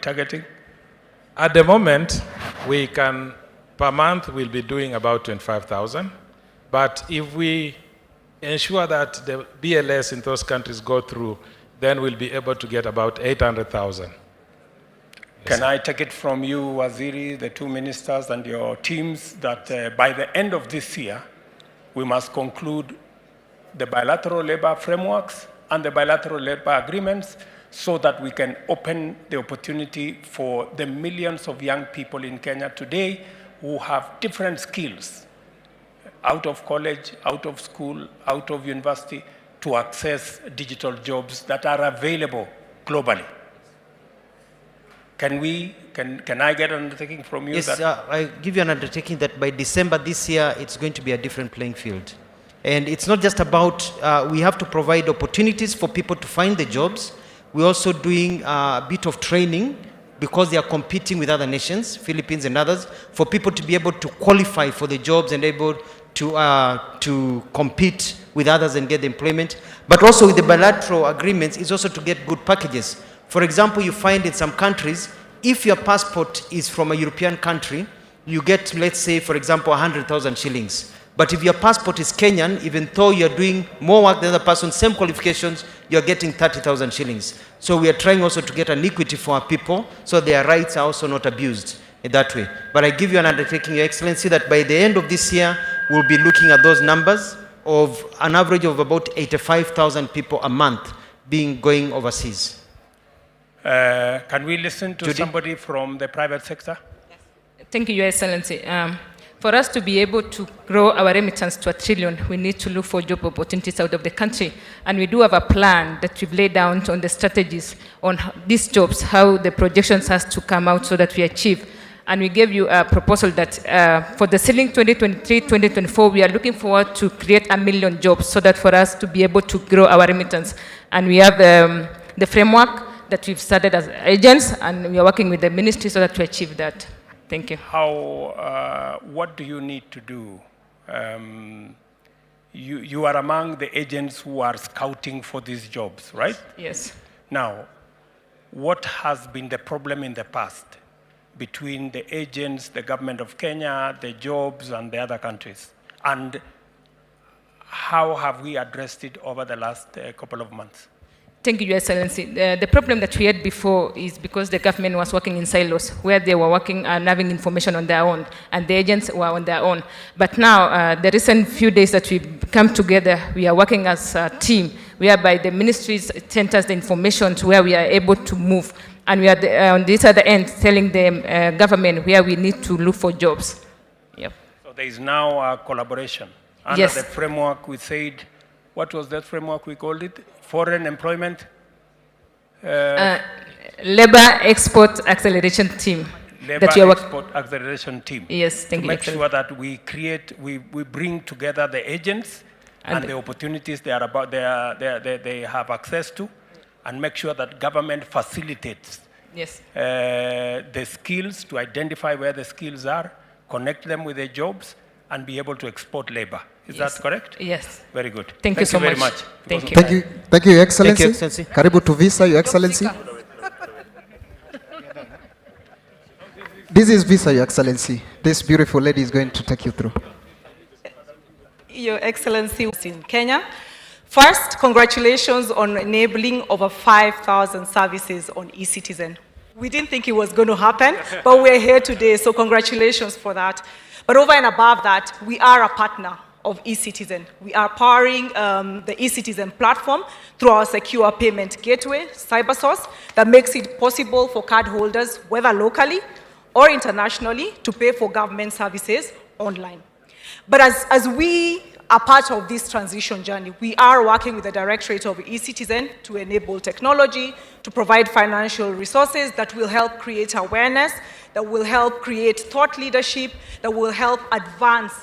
targeting? At the moment, per month, we'll be doing about 25,000. But if we ensure that the BLS in those countries go through, then we'll be able to get about 800,000. Can I take it from you, Waziri, the two ministers and your teams, that by the end of this year, we must conclude the bilateral labor frameworks and the bilateral labor agreements so that we can open the opportunity for the millions of young people in Kenya today who have different skills, out of college, out of school, out of university, to access digital jobs that are available globally. Can I get an undertaking from you? Yes, I give you an undertaking that by December this year, it's going to be a different playing field. And it's not just about, we have to provide opportunities for people to find the jobs. We're also doing a bit of training because they are competing with other nations, Philippines and others, for people to be able to qualify for the jobs and able to compete with others and get employment. But also with the bilateral agreements is also to get good packages. For example, you find in some countries, if your passport is from a European country, you get, let's say, for example, 100,000 shillings. But if your passport is Kenyan, even though you're doing more work than the other person, same qualifications, you're getting 30,000 shillings. So we are trying also to get an equity for our people, so their rights are also not abused in that way. But I give you an undertaking, Your Excellency, that by the end of this year, we'll be looking at those numbers of an average of about 85,000 people a month going overseas. Can we listen to somebody from the private sector? Thank you, Your Excellency. For us to be able to grow our remittance to $1 trillion, we need to look for job opportunities out of the country. And we do have a plan that we've laid down on the strategies on these jobs, how the projections has to come out so that we achieve. And we gave you a proposal that for the ceiling 2023-2024, we are looking forward to create 1 million jobs so that for us to be able to grow our remittance. And we have the framework that we've started as agents, and we are working with the ministry so that we achieve that. Thank you. What do you need to do? You are among the agents who are scouting for these jobs, right? Yes. Now, what has been the problem in the past between the agents, the government of Kenya, the jobs, and the other countries? And how have we addressed it over the last couple of months? Thank you, Your Excellency. The problem that we had before is because the government was working in silos, where they were working and having information on their own, and the agents were on their own. But now, the recent few days that we've come together, we are working as a team, whereby the ministries sent us the information to where we are able to move. And we are on this other end telling the government where we need to look for jobs. Yep. So there is now a collaboration. Under Yes. the framework, we said, what was that framework we called it? Foreign employment? Labor Export Acceleration Team. Labor Export Acceleration Team. Yes, thank you. To make sure that we bring together the agents and the opportunities they have access to, and make sure that government facilitates yes. The skills, to identify where the skills are, connect them with the jobs, and be able to export labor. Is Yes. that correct? Yes. Very good. Thank you so very much. much. Thank you. Thank you, Your Excellency. Thank you, Excellency. Karibu to Visa, Your Excellency. This is Visa, Your Excellency. This beautiful lady is going to take you through. Your Excellency in Kenya. First, congratulations on enabling over 5,000 services on eCitizen. We didn't think it was going to happen, but we're here today, so congratulations for that. But over and above that, we are a partner of eCitizen. We are powering the eCitizen platform through our secure payment gateway, CyberSource, that makes it possible for cardholders, whether locally or internationally, to pay for government services online. But as we are part of this transition journey. We are working with the Directorate of eCitizen to enable technology, to provide financial resources that will help create awareness, that will help create thought leadership, that will help advance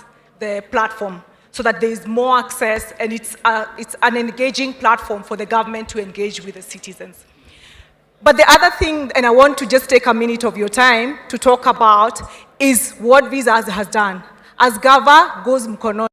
the platform so that there is more access, and it's an engaging platform for the government to engage with the citizens. But the other thing, and I want to just take a minute of your time to talk about, is what Visa has done. As Gava goes mkononi.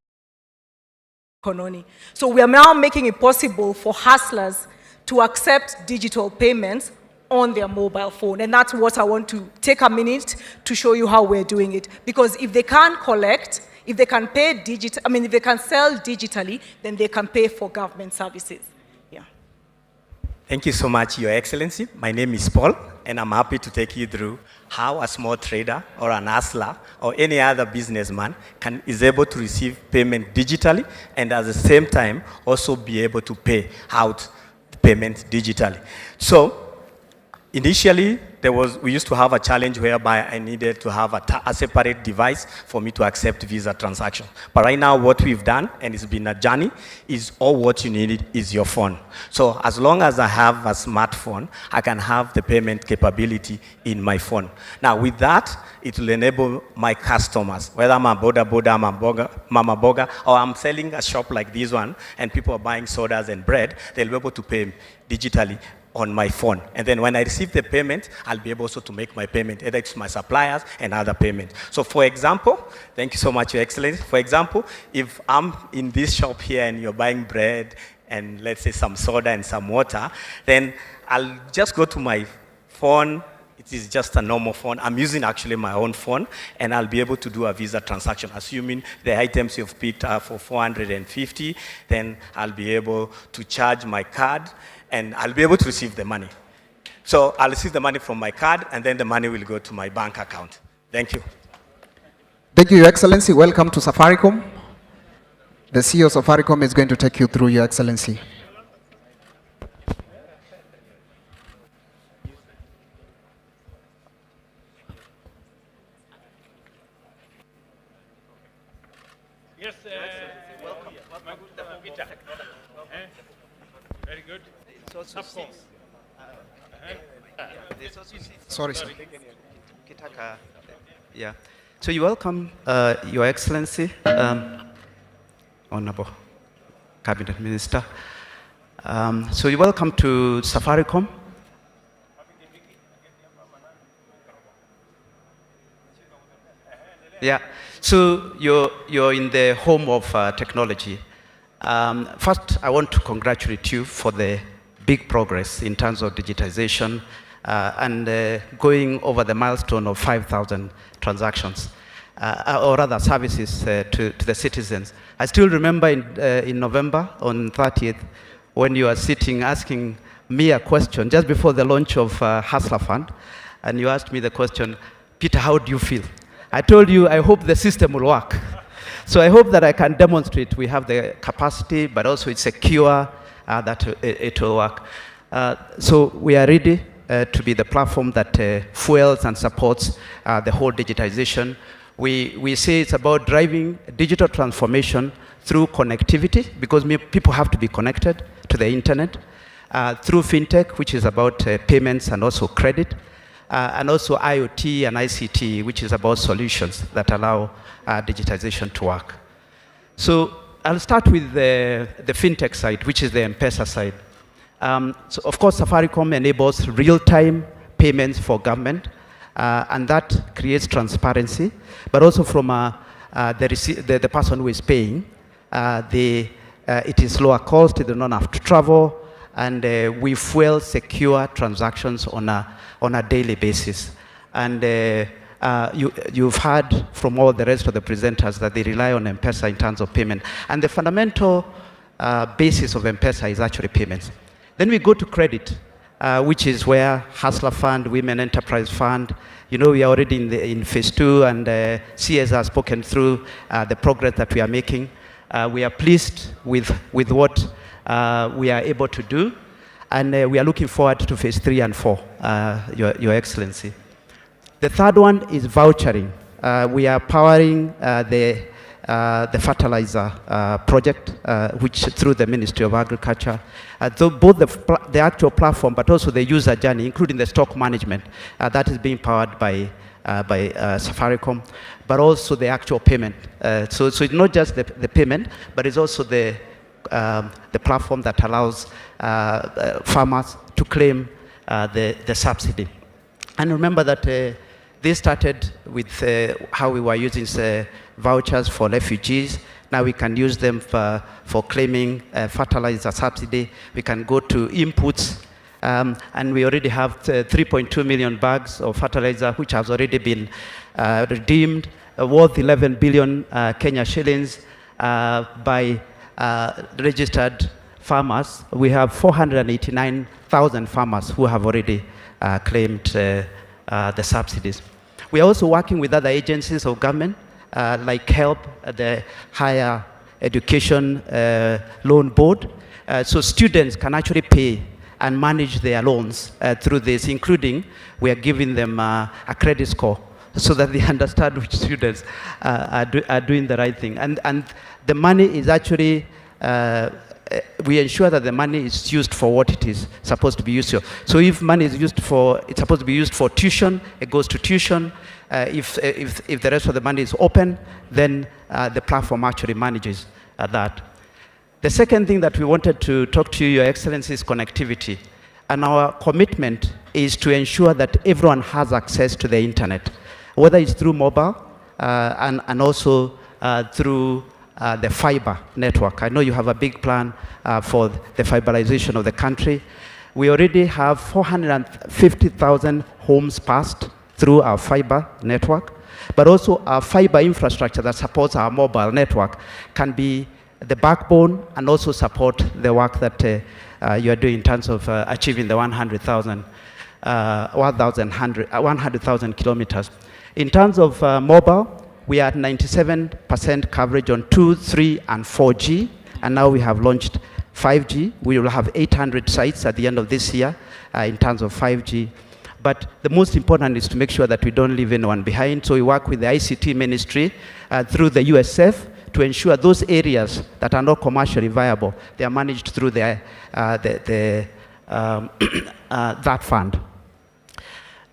So we are now making it possible for hustlers to accept digital payments on their mobile phone. And that's what I want to take a minute to show you how we're doing it. Because if they can't collect, if they can pay if they can sell digitally, then they can pay for government services. Yeah. Thank you so much, Your Excellency. My name is Paul, and I'm happy to take you through how a small trader or an hustler or any other businessman is able to receive payment digitally and at the same time also be able to pay out the payment digitally. So initially, we used to have a challenge whereby I needed to have a separate device for me to accept Visa transactions. But right now, what we've done, and it's been a journey, is all what you need is your phone. So as long as I have a smartphone, I can have the payment capability in my phone. Now with that, it will enable my customers, whether I'm a mama boga, or I'm selling a shop like this one, and people are buying sodas and bread, they'll be able to pay digitally on my phone. And then when I receive the payment, I'll be able also to make my payment, either to my suppliers and other payments. So for example, thank you so much, Your Excellency. For example, if I'm in this shop here and you're buying bread and let's say some soda and some water, then I'll just go to my phone. It is just a normal phone. I'm using actually my own phone, and I'll be able to do a Visa transaction. Assuming the items you've picked are for 450, then I'll be able to charge my card, and I'll be able to receive the money. So I'll receive the money from my card, and then the money will go to my bank account. Thank you. Thank you, Your Excellency. Welcome to Safaricom. The CEO of Safaricom is going to take you through, Your Excellency. Yes, welcome. Very good. Sorry, sir. Yeah. So you welcome, Your Excellency, Honorable Cabinet Minister. So you welcome to Safaricom. Yeah. So you're in the home of technology. First, I want to congratulate you for the big progress in terms of digitization and going over the milestone of 5,000 transactions, or rather services to the citizens. I still remember in November on 30th when you were sitting asking me a question just before the launch of Hustler Fund, and you asked me the question, Peter, how do you feel? I told you, I hope the system will work. So I hope that I can demonstrate we have the capacity, but also it's secure, that it will work. So we are ready to be the platform that fuels and supports the whole digitization. We say it's about driving digital transformation through connectivity, because people have to be connected to the internet, through fintech, which is about payments and also credit, and also IoT and ICT, which is about solutions that allow digitization to work. So I'll start with the fintech side, which is the M-Pesa side. So of course, Safaricom enables real-time payments for government, and that creates transparency, but also from the person who is paying, it is lower cost, they do not have to travel, and we fuel secure transactions on a daily basis. And you've heard from all the rest of the presenters that they rely on M-Pesa in terms of payment. And the fundamental basis of M-Pesa is actually payments. Then we go to credit, which is where Hustler Fund, Women Enterprise Fund, you know, we are already in phase 2, and CS has spoken through the progress that we are making. We are pleased with what we are able to do, and we are looking forward to phase 3 and 4, Your Excellency. The third one is vouchering. We are powering the the fertilizer project, which through the Ministry of Agriculture, both the actual platform, but also the user journey, including the stock management, that is being powered by Safaricom, but also the actual payment. So it's not just the payment, but it's also the platform that allows farmers to claim the subsidy. And remember that this started with how we were using vouchers for refugees. Now we can use them for claiming fertilizer subsidy. We can go to inputs. And we already have 3.2 million bags of fertilizer, which has already been redeemed, worth 11 billion Kenya shillings by registered farmers. We have 489,000 farmers who have already claimed the subsidies. We are also working with other agencies of government, like HELP, the Higher Education Loan Board. So students can actually pay and manage their loans through this, including we are giving them a credit score so that they understand which students are doing the right thing. And the money is actually, we ensure that the money is used for what it is supposed to be used for. So if money is used for, it's supposed to be used for tuition, it goes to tuition. If the rest of the money is open, then the platform actually manages that. The second thing that we wanted to talk to you, Your Excellency, is connectivity. And our commitment is to ensure that everyone has access to the internet, whether it's through mobile and also through the fiber network. I know you have a big plan for the fiberization of the country. We already have 450,000 homes passed through our fiber network, but also our fiber infrastructure that supports our mobile network can be the backbone and also support the work that you are doing in terms of achieving the 100,000 kilometers. In terms of mobile, we are at 97% coverage on 2, 3, and 4G, and now we have launched 5G. We will have 800 sites at the end of this year in terms of 5G. But the most important is to make sure that we don't leave anyone behind. So we work with the ICT ministry through the USF to ensure those areas that are not commercially viable, they are managed through that fund.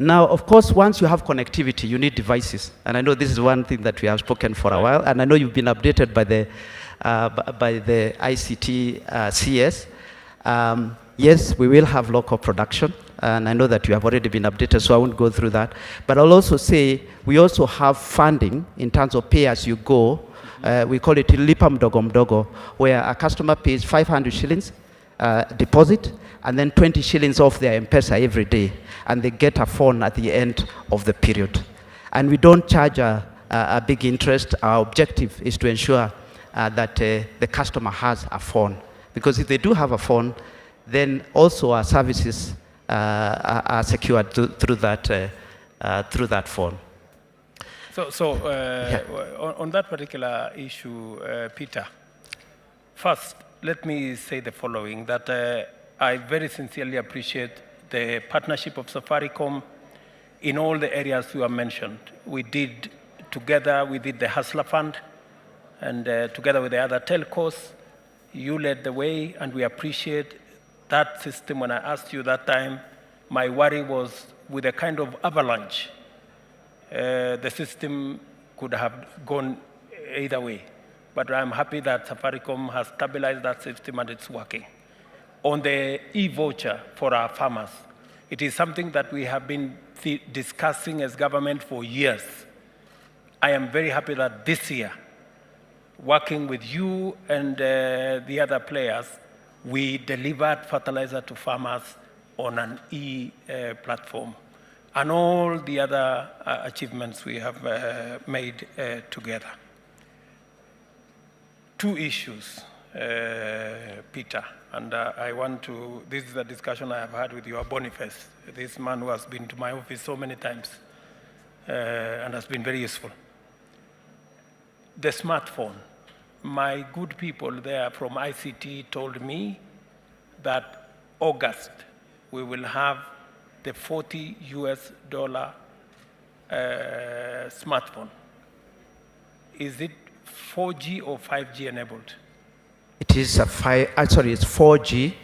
Now, of course, once you have connectivity, you need devices. And I know this is one thing that we have spoken for a while, and I know you've been updated by the ICT CS. Yes, we will have local production, and I know that you have already been updated, so I won't go through that. But I'll also say we also have funding in terms of pay-as-you-go. We call it lipa mdogo mdogo, where a customer pays 500 shillings deposit, and then 20 shillings off their M-Pesa every day, and they get a phone at the end of the period. And we don't charge a big interest. Our objective is to ensure that the customer has a phone, because if they do have a phone, then also our services are secured through that phone. On that particular issue, Peter, first, let me say the following, that I very sincerely appreciate the partnership of Safaricom in all the areas you have mentioned. We did together, we did the Hustler Fund, and together with the other telcos, you led the way, and we appreciate that system. When I asked you that time, my worry was with a kind of avalanche, the system could have gone either way. But I'm happy that Safaricom has stabilized that system and it's working. On the e-voucher for our farmers, it is something that we have been discussing as government for years. I am very happy that this year, working with you and the other players, we delivered fertilizer to farmers on an e-platform. And all the other achievements we have made together. Two issues, Peter, and I want to, this is a discussion I have had with your Boniface, this man who has been to my office so many times and has been very useful. The smartphone, my good people there from ICT told me that August we will have the $40 smartphone. Is it 4G or 5G enabled? It is it's 4G,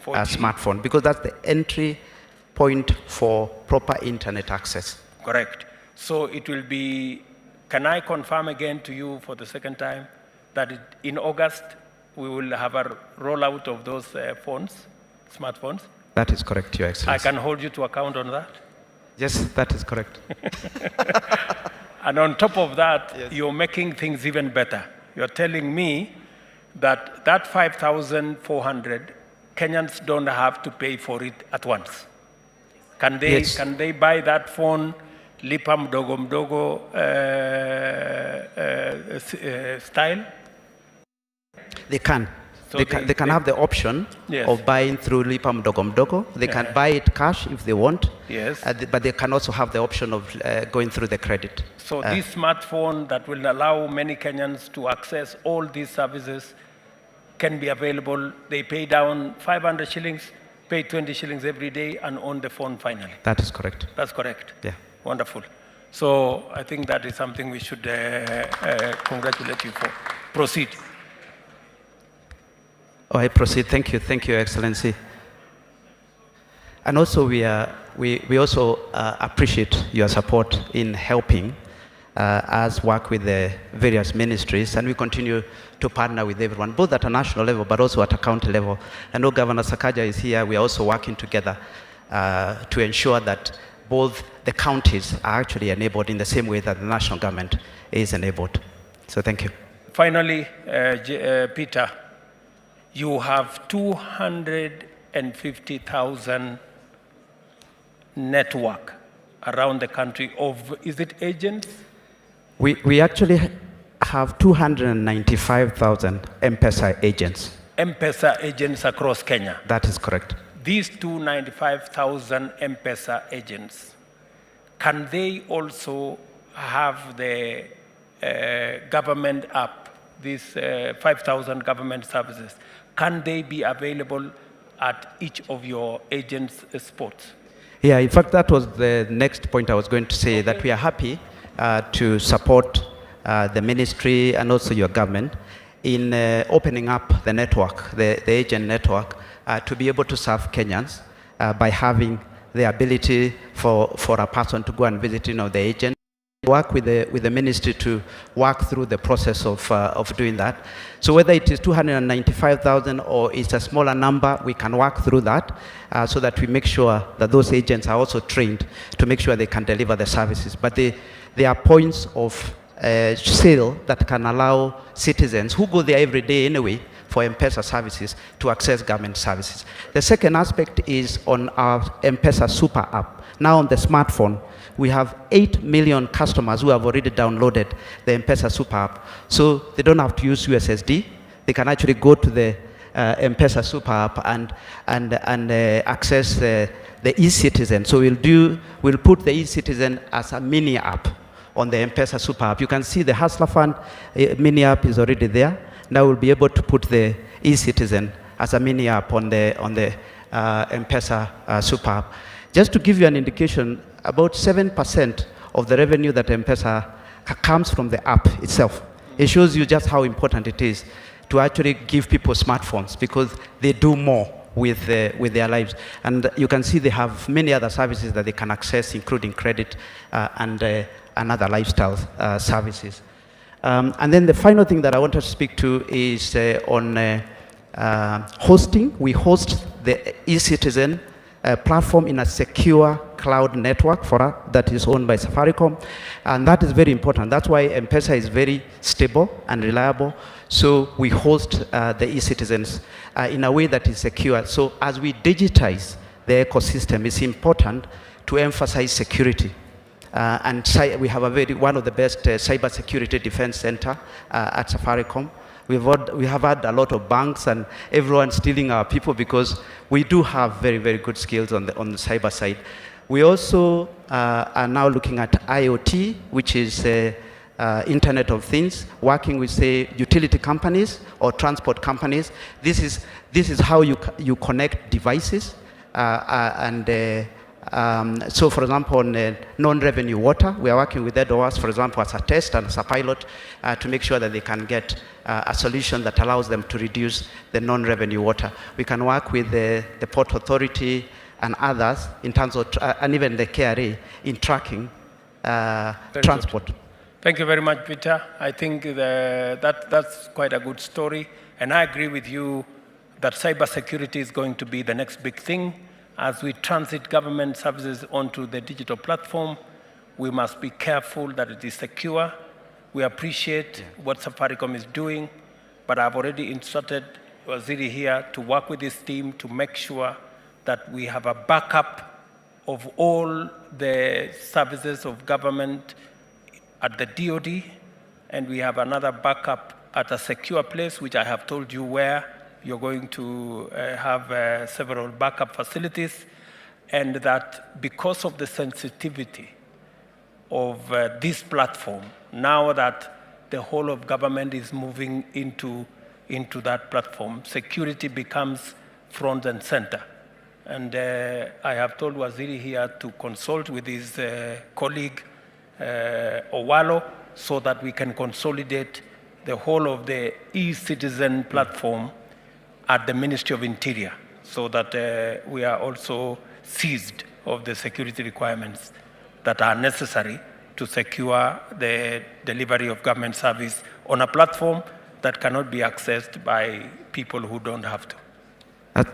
4G. smartphone, because that's the entry point for proper internet access. Correct. So it will be, can I confirm again to you for the second time that in August we will have a rollout of those phones, smartphones? That is correct, Your Excellency. I can hold you to account on that? Yes, that is correct. And on top of that, yes, you're making things even better. You're telling me that 5,400 Kenyans don't have to pay for it at once. Can they, yes, can they buy that phone, lipa mdogo mdogo style? They can. So they can have the option, yes, of buying through lipa mdogo mdogo. They can buy it cash if they want. Yes. But they can also have the option of going through the credit. So this smartphone that will allow many Kenyans to access all these services can be available. They pay down 500 shillings, pay 20 shillings every day, and own the phone finally. That is correct. That's correct. Yeah. Wonderful. So I think that is something we should congratulate you for. Proceed. Oh, I proceed. Thank you, Your Excellency. And also, we also appreciate your support in helping us work with the various ministries, and we continue to partner with everyone, both at a national level, but also at a county level. I know Governor Sakaja is here. We are also working together to ensure that both the counties are actually enabled in the same way that the national government is enabled. So thank you. Finally, Peter, you have 250,000 network around the country of, is it agents? We actually have 295,000 M-Pesa agents. M-Pesa agents across Kenya. That is correct. These 295,000 M-Pesa agents, can they also have the government app, these 5,000 government services? Can they be available at each of your agents' spots? Yeah, in fact, that was the next point I was going to say, that we are happy to support the ministry and also your government in opening up the network, the agent network, to be able to serve Kenyans by having the ability for a person to go and visit the agent. Work with the ministry to work through the process of doing that. So whether it is 295,000 or it's a smaller number, we can work through that so that we make sure that those agents are also trained to make sure they can deliver the services. But there are points of sale that can allow citizens who go there every day anyway for M-Pesa services to access government services. The second aspect is on our M-Pesa Super App. Now on the smartphone, we have 8 million customers who have already downloaded the M-Pesa Super App. So they don't have to use USSD. They can actually go to the M-Pesa Super App and access the e-Citizen. So we'll put the e-Citizen as a mini app on the M-Pesa Super App. You can see the Hustler Fund mini app is already there. Now we'll be able to put the e-Citizen as a mini app on the M-Pesa Super App. Just to give you an indication, about 7% of the revenue that M-Pesa comes from the app itself. It shows you just how important it is to actually give people smartphones, because they do more with their lives. And you can see they have many other services that they can access, including credit and other lifestyle services. And then the final thing that I want to speak to is on hosting. We host the e-Citizen platform in a secure cloud network for us that is owned by Safaricom, and that is very important. That's why M-Pesa is very stable and reliable. So we host the e-Citizens in a way that is secure. So as we digitize the ecosystem, it's important to emphasize security. And we have one of the best cyber security defense center at Safaricom. We have had a lot of banks and everyone stealing our people, because we do have very, very good skills on the cyber side. We also are now looking at IoT, which is Internet of Things, working with, say, utility companies or transport companies. This is how you connect devices and So for example, on non-revenue water, we are working with EDOAS, for example, as a test and as a pilot to make sure that they can get a solution that allows them to reduce the non-revenue water. We can work with the Port Authority and others in terms of, and even the KRA in tracking transport. Good. Thank you very much, Peter. I think that's quite a good story. And I agree with you that cybersecurity is going to be the next big thing. As we transit government services onto the digital platform, we must be careful that it is secure. We appreciate what Safaricom is doing, but I've already instructed Waziri here to work with his team to make sure that we have a backup of all the services of government at the DoD, and we have another backup at a secure place, which I have told you where you're going to have several backup facilities, and that because of the sensitivity of this platform, now that the whole of government is moving into that platform, security becomes front and center. And I have told Waziri here to consult with his colleague, Owalo, so that we can consolidate the whole of the e-citizen platform at the Ministry of Interior, so that we are also seized of the security requirements that are necessary to secure the delivery of government service on a platform that cannot be accessed by people who don't have to.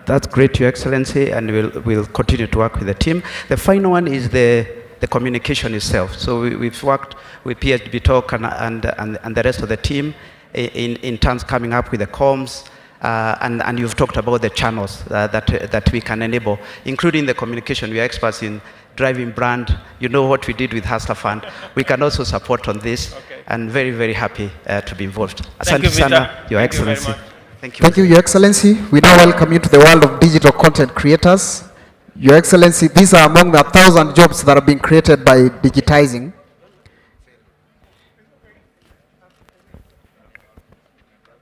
That's great, Your Excellency, and we'll continue to work with the team. The final one is the communication itself. So we've worked with PHB Talk and the rest of the team in terms coming up with the comms, and you've talked about the channels that we can enable, including the communication. We are experts in driving brand. You know what we did with Hustler Fund. We can also support on this, and very, very happy to be involved. Thank you, Sana, Your Excellency. Thank you, Your Excellency. We now welcome you to the world of digital content creators. Your Excellency, these are among the 1,000 jobs that are being created by digitizing.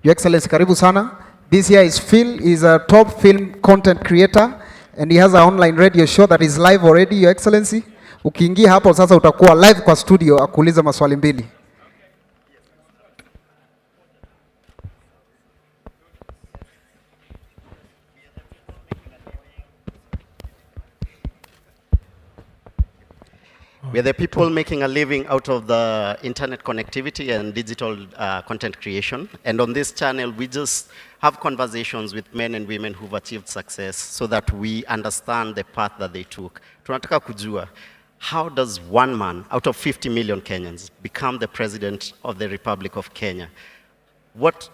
Your Excellency, karibu sana. This here is Phil. He's a top film content creator, and he has an online radio show that is live already, Your Excellency. Ukiingia hapo sasa utakuwa live kwa studio akuuliza maswali mbili. We're the people making a living out of the internet connectivity and digital content creation. And on this channel, we just have conversations with men and women who've achieved success so that we understand the path that they took. Tunataka kujua, how does one man out of 50 million Kenyans become the president of the Republic of Kenya? What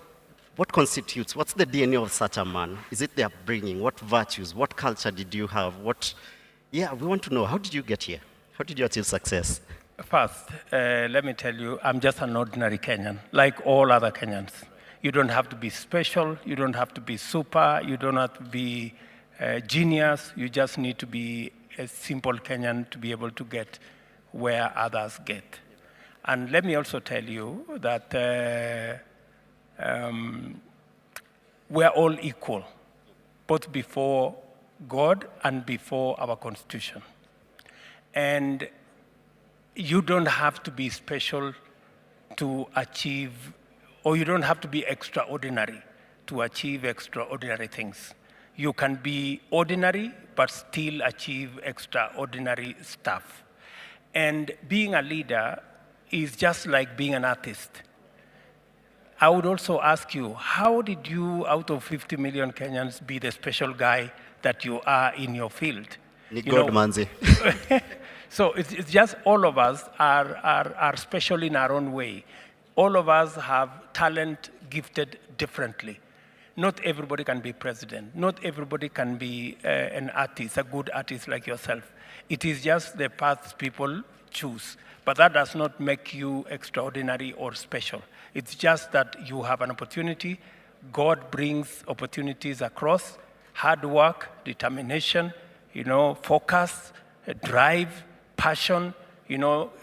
constitutes, what's the DNA of such a man? Is it their upbringing? What virtues? What culture did you have? Yeah, we want to know, how did you get here? How did you achieve success? First, let me tell you, I'm just an ordinary Kenyan, like all other Kenyans. You don't have to be special, you don't have to be super, you don't have to be genius, you just need to be a simple Kenyan to be able to get where others get. And let me also tell you that we're all equal, both before God and before our Constitution. And you don't have to be special to achieve, or you don't have to be extraordinary to achieve extraordinary things. You can be ordinary, but still achieve extraordinary stuff. And being a leader is just like being an artist. I would also ask you, how did you, out of 50 million Kenyans, be the special guy that you are in your field? God, Manzi. So it's just all of us are special in our own way. All of us have talent gifted differently. Not everybody can be president. Not everybody can be an artist, a good artist like yourself. It is just the paths people choose. But that does not make you extraordinary or special. It's just that you have an opportunity. God brings opportunities across. Hard work, determination, focus, drive, passion,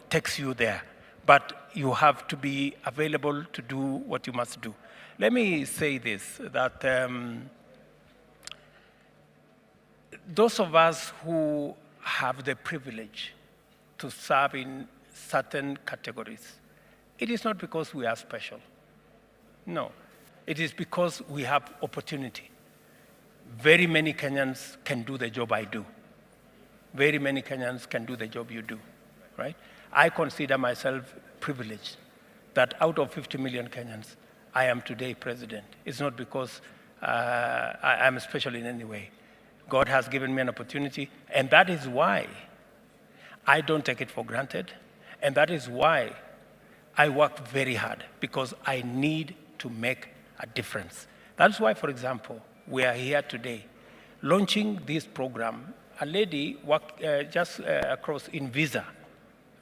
takes you there. But you have to be available to do what you must do. Let me say this, that those of us who have the privilege to serve in certain categories, it is not because we are special. No, it is because we have opportunity. Very many Kenyans can do the job I do. Very many Kenyans can do the job you do, right? I consider myself privileged that out of 50 million Kenyans, I am today president. It's not because I am special in any way. God has given me an opportunity, and that is why I don't take it for granted, and that is why I work very hard, because I need to make a difference. That's why, for example, we are here today launching this program. A lady just across in Visa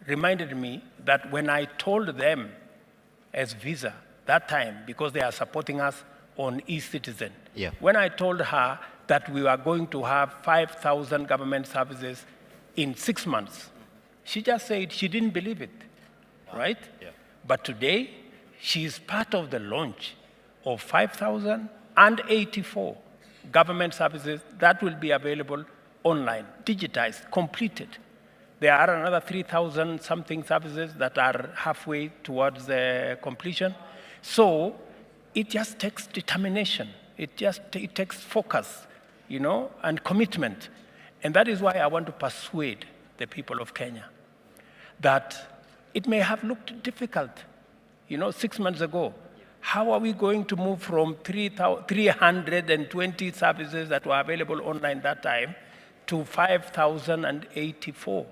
reminded me that when I told them as Visa that time, because they are supporting us on e-citizen, when I told her that we were going to have 5,000 government services in 6 months, she just said she didn't believe it, right? But today, she is part of the launch of 5,084 government services that will be available online, digitized, completed. There are another 3,000 something services that are halfway towards completion. So it just takes determination. It takes focus, and commitment. And that is why I want to persuade the people of Kenya that it may have looked difficult, 6 months ago. How are we going to move from 320 services that were available online that time to 5,084?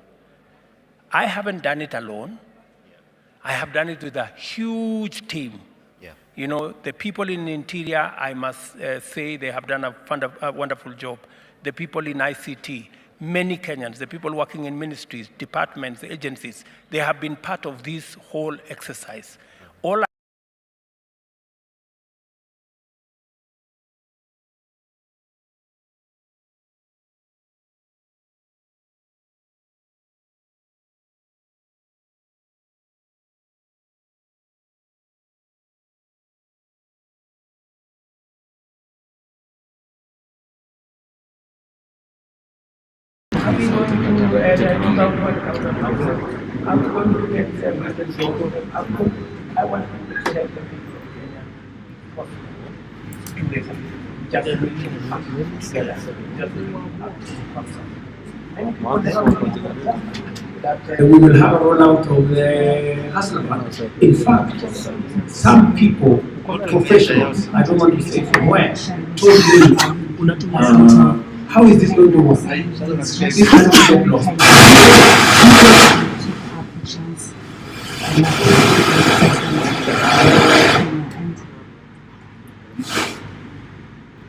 I haven't done it alone. I have done it with a huge team. The people in the interior, I must say, they have done a wonderful job. The people in ICT, many Kenyans, the people working in ministries, departments, agencies, they have been part of this whole exercise. All I'm going to get everything. I want to help the people of Kenya. We will have a rollout of the Hustler Fund. In fact, some people, professionals, I don't want to say from where, told me, how is this going to work? This has to get lost.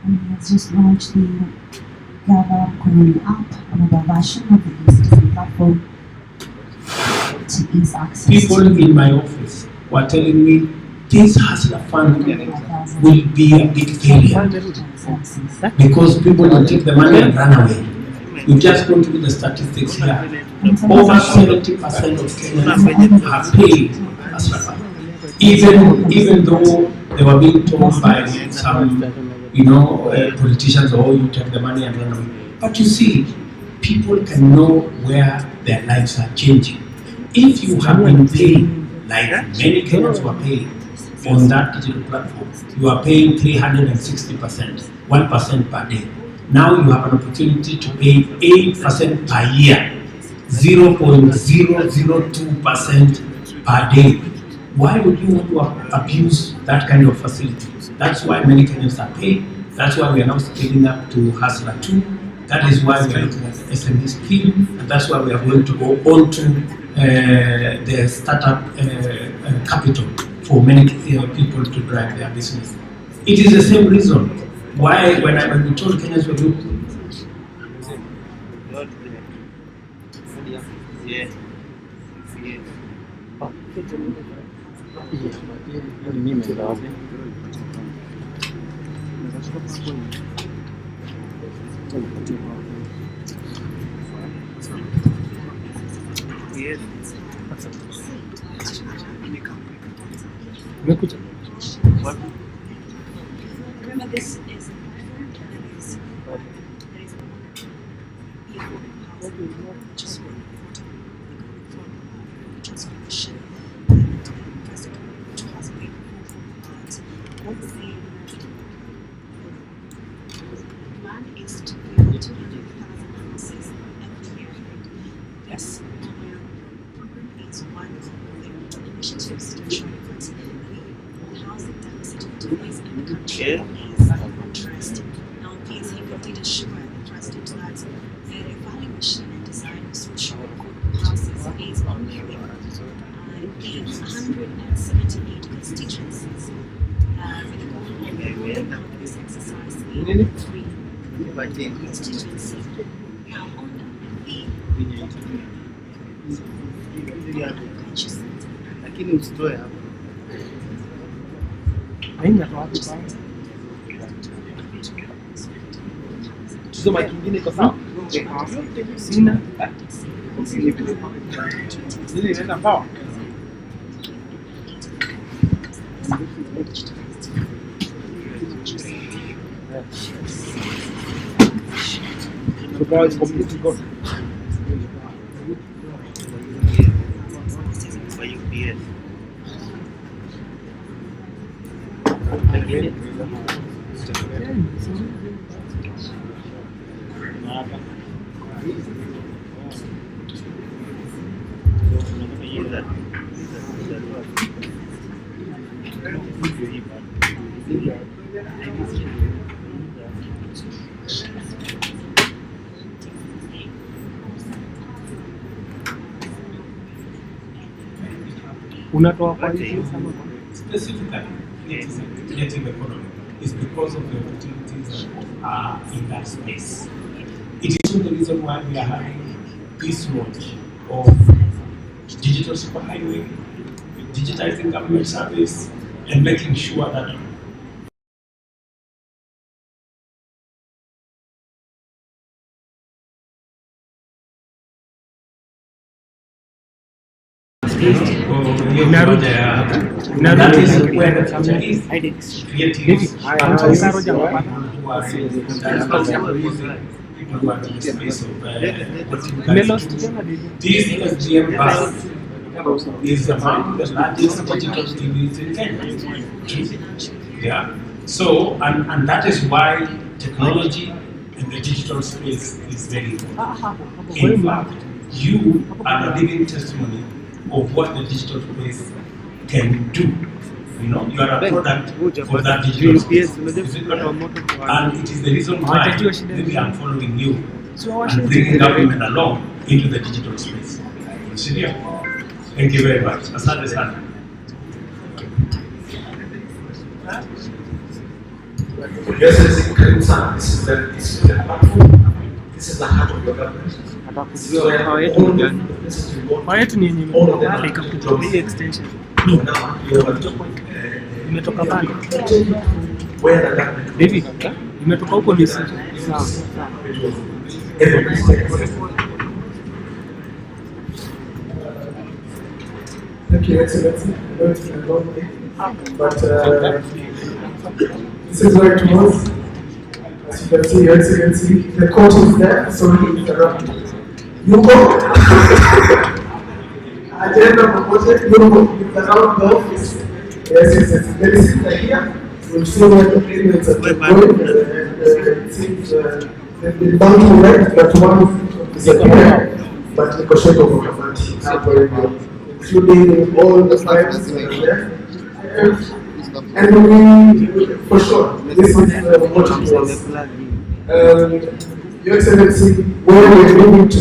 And let's just launch the Gava Economy app, another version of the e-citizen platform to ease access. People in my office were telling me this Hustler Fund will be a big failure because people will take the money and run away. You just go to the statistics here. Over 70% of Kenyans have paid Hustler Fund. Even though they were being told by some, politicians, oh, you take the money and run away. But you see, people can know where their lives are changing. If you have been paying, like many Kenyans were paying on that digital platform, you are paying 360%, 1% per day. Now you have an opportunity to pay 8% per year, 0.002% per day. Why would you want to abuse that kind of facility? That's why many Kenyans are paying. That's why we are now scaling up to Hustler 2. That is why we are looking at the SME scheme, and that's why we are going to go on to the startup capital for many people to drive their business. It is the same reason why when we told Kenyans we do. Remember, this is what we just want transformation and first of all, which has been but one thing plan is to build 200,000 houses every year. Yes, program is one of the initiatives to ensure that the housing deficit of today's in the country is addressed. Now, please, he did assure the President that the evaluation and design of social houses is ongoing in 178 constituencies. With the goal of rolling out this exercise in 3 constituencies. Now, on the lakini usitoe hapo. Haina wapi kwanza. Tusoma kingine iko sawa? Sina. Nini inaenda sawa? So now it's completely gone. By UPS. Unatoa kwa hiyo sana specifically creative economy is because of the opportunities in that space. It is the reason why we are having this launch of digital superhighway, digitizing government service, and making sure that that is where the future is. Creative this SGM bus is among the largest digital TVs in Kenya. Yeah. So, and that is why technology and the digital space is very important. In fact, you are a living testimony of what the digital space can do. You know, you are a product for that digital space. And it is the reason why maybe I'm following you and bringing government along into the digital space. Thank you very much. Asante sana. Yes, this is the heart of your government. Yetu ni yenye ikakutolea extension. Imetoka pale. Hivi imetoka huko ni sawa. Thank you, Excellency. I know it's been a long day, but this is where it was. As you can see, Your Excellency, the court is there, sorry to interrupt. You go. Agenda proposed, you go. It's around the office. Yes. There is it here. We'll see where the payments are going. It seems they've been done correct, but one is a but the question of including all the files that are there. And we, for sure, this is what it was. Your Excellency, where we're moving to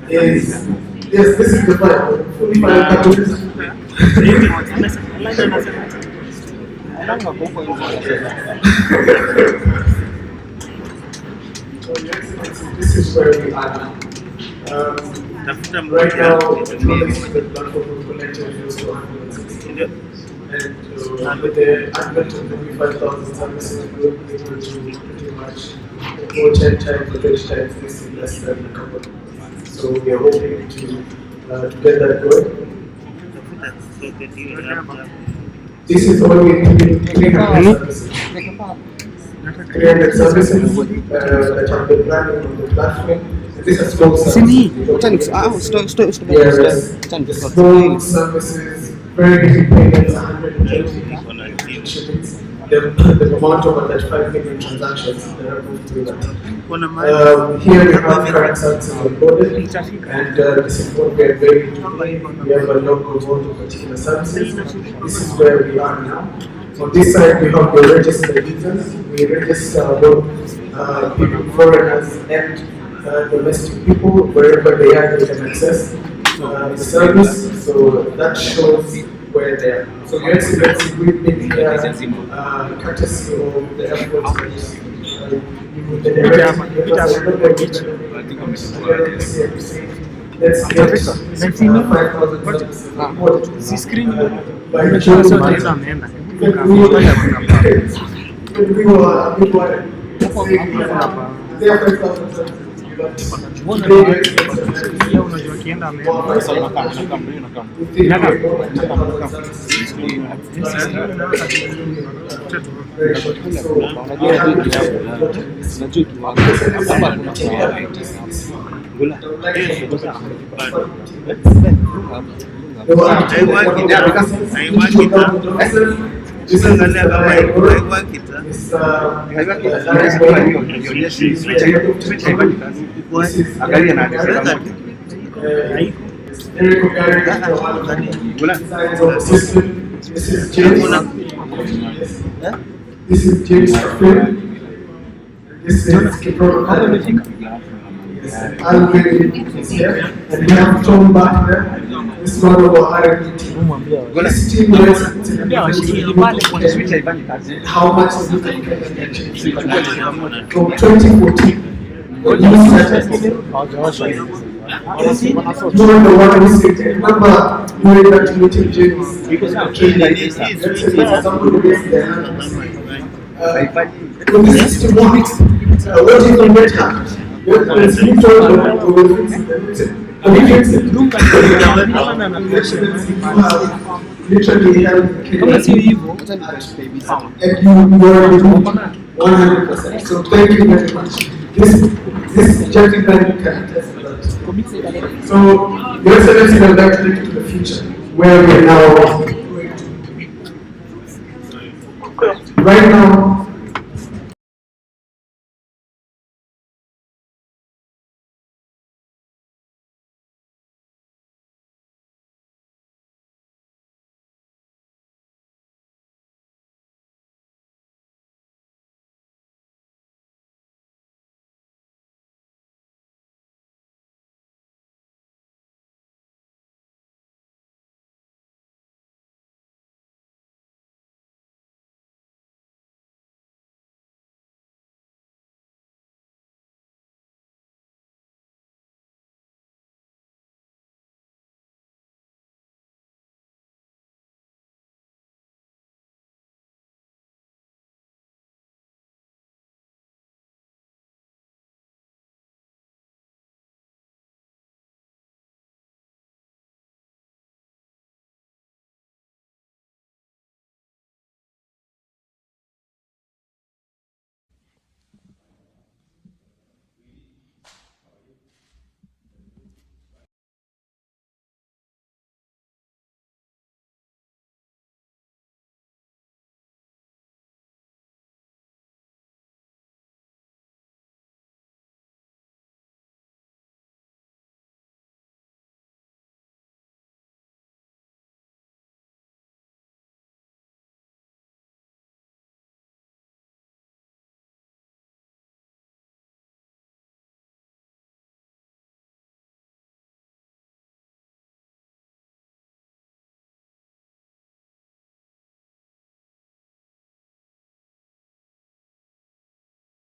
is, yes, this is the file, fully file cabinet. This is where we are. Right now, the platform of collective is and with the advent of the 5,000 services, we'll be able to pretty much go 10 times or 20 times this in less than a couple. So we are hoping to get that going. This is all we need to services. 300 services that have been running on the platform. And this is small services. Yes, small services, very easy payments, 120 shillings. The amount of about 35 million transactions that are moved through that. Here we have current services onboarded, and this is what we are very doing. We have a local vote of particular services. This is where we are now. On this side, we have the registered users. We register both people, foreigners, and domestic people. Wherever they are, they can access the service. So that shows where they are. So Your Excellency, we've been here courtesy of the efforts with the director. Let's get 5,000 services by June. This is James. This is James. This is Unveiling is here, and we have Tom back there. This is one of our R&D team. This team works how much is it from 2014. You were the one who said, remember during that meeting, James, somebody raised their hand. When the system works, what if we get hacked? Literally help and you were 100%. So thank you very much. This gentleman can attest to that. So, Your Excellency, I'd like to take you to the future, where we are now going to. Right now,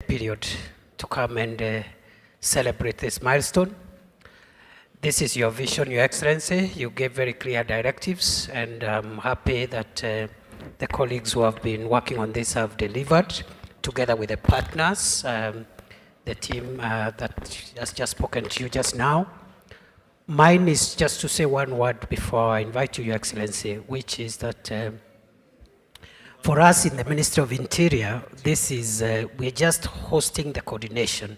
period to come and celebrate this milestone. This is your vision, Your Excellency. You gave very clear directives, and I'm happy that the colleagues who have been working on this have delivered, together with the partners, the team that has just spoken to you just now. Mine is just to say one word before I invite you, Your Excellency, which is that For us in the Ministry of Interior, this is, we're just hosting the coordination.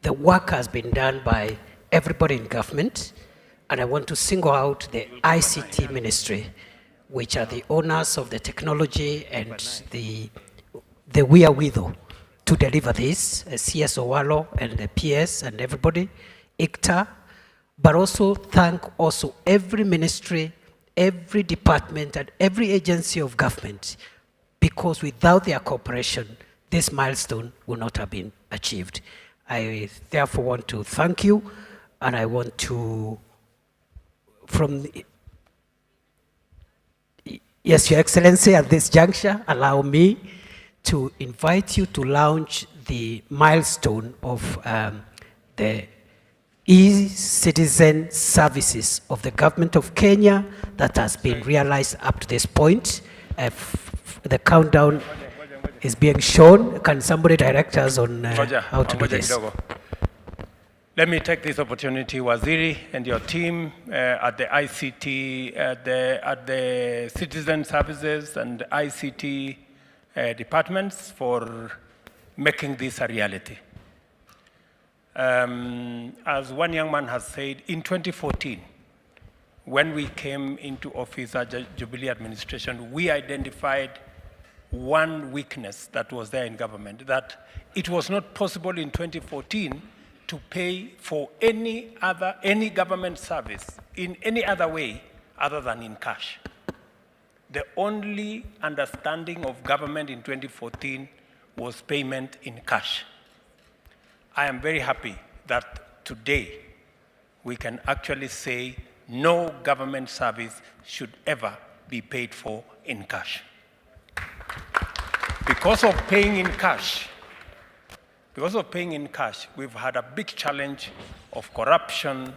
The work has been done by everybody in government, and I want to single out the ICT Ministry, which are the owners of the technology and the wherewithal to deliver this, CS Owalo and the PS and everybody, ICTA, but also thank also every ministry, every department, and every agency of government, because without their cooperation, this milestone would not have been achieved. I therefore want to thank you, and I want to, yes, Your Excellency, at this juncture, allow me to invite you to launch the milestone of the e-citizen services of the government of Kenya that has been realized up to this point. The countdown is being shown. Can somebody direct us on how to do this? Let me take this opportunity, Waziri and your team at the ICT, at the citizen services and ICT departments for making this a reality. As one young man has said, in 2014, when we came into office at Jubilee administration, we identified one weakness that was there in government, that it was not possible in 2014 to pay for any government service in any other way other than in cash. The only understanding of government in 2014 was payment in cash. I am very happy that today we can actually say no government service should ever be paid for in cash. Because of paying in cash, we've had a big challenge of corruption,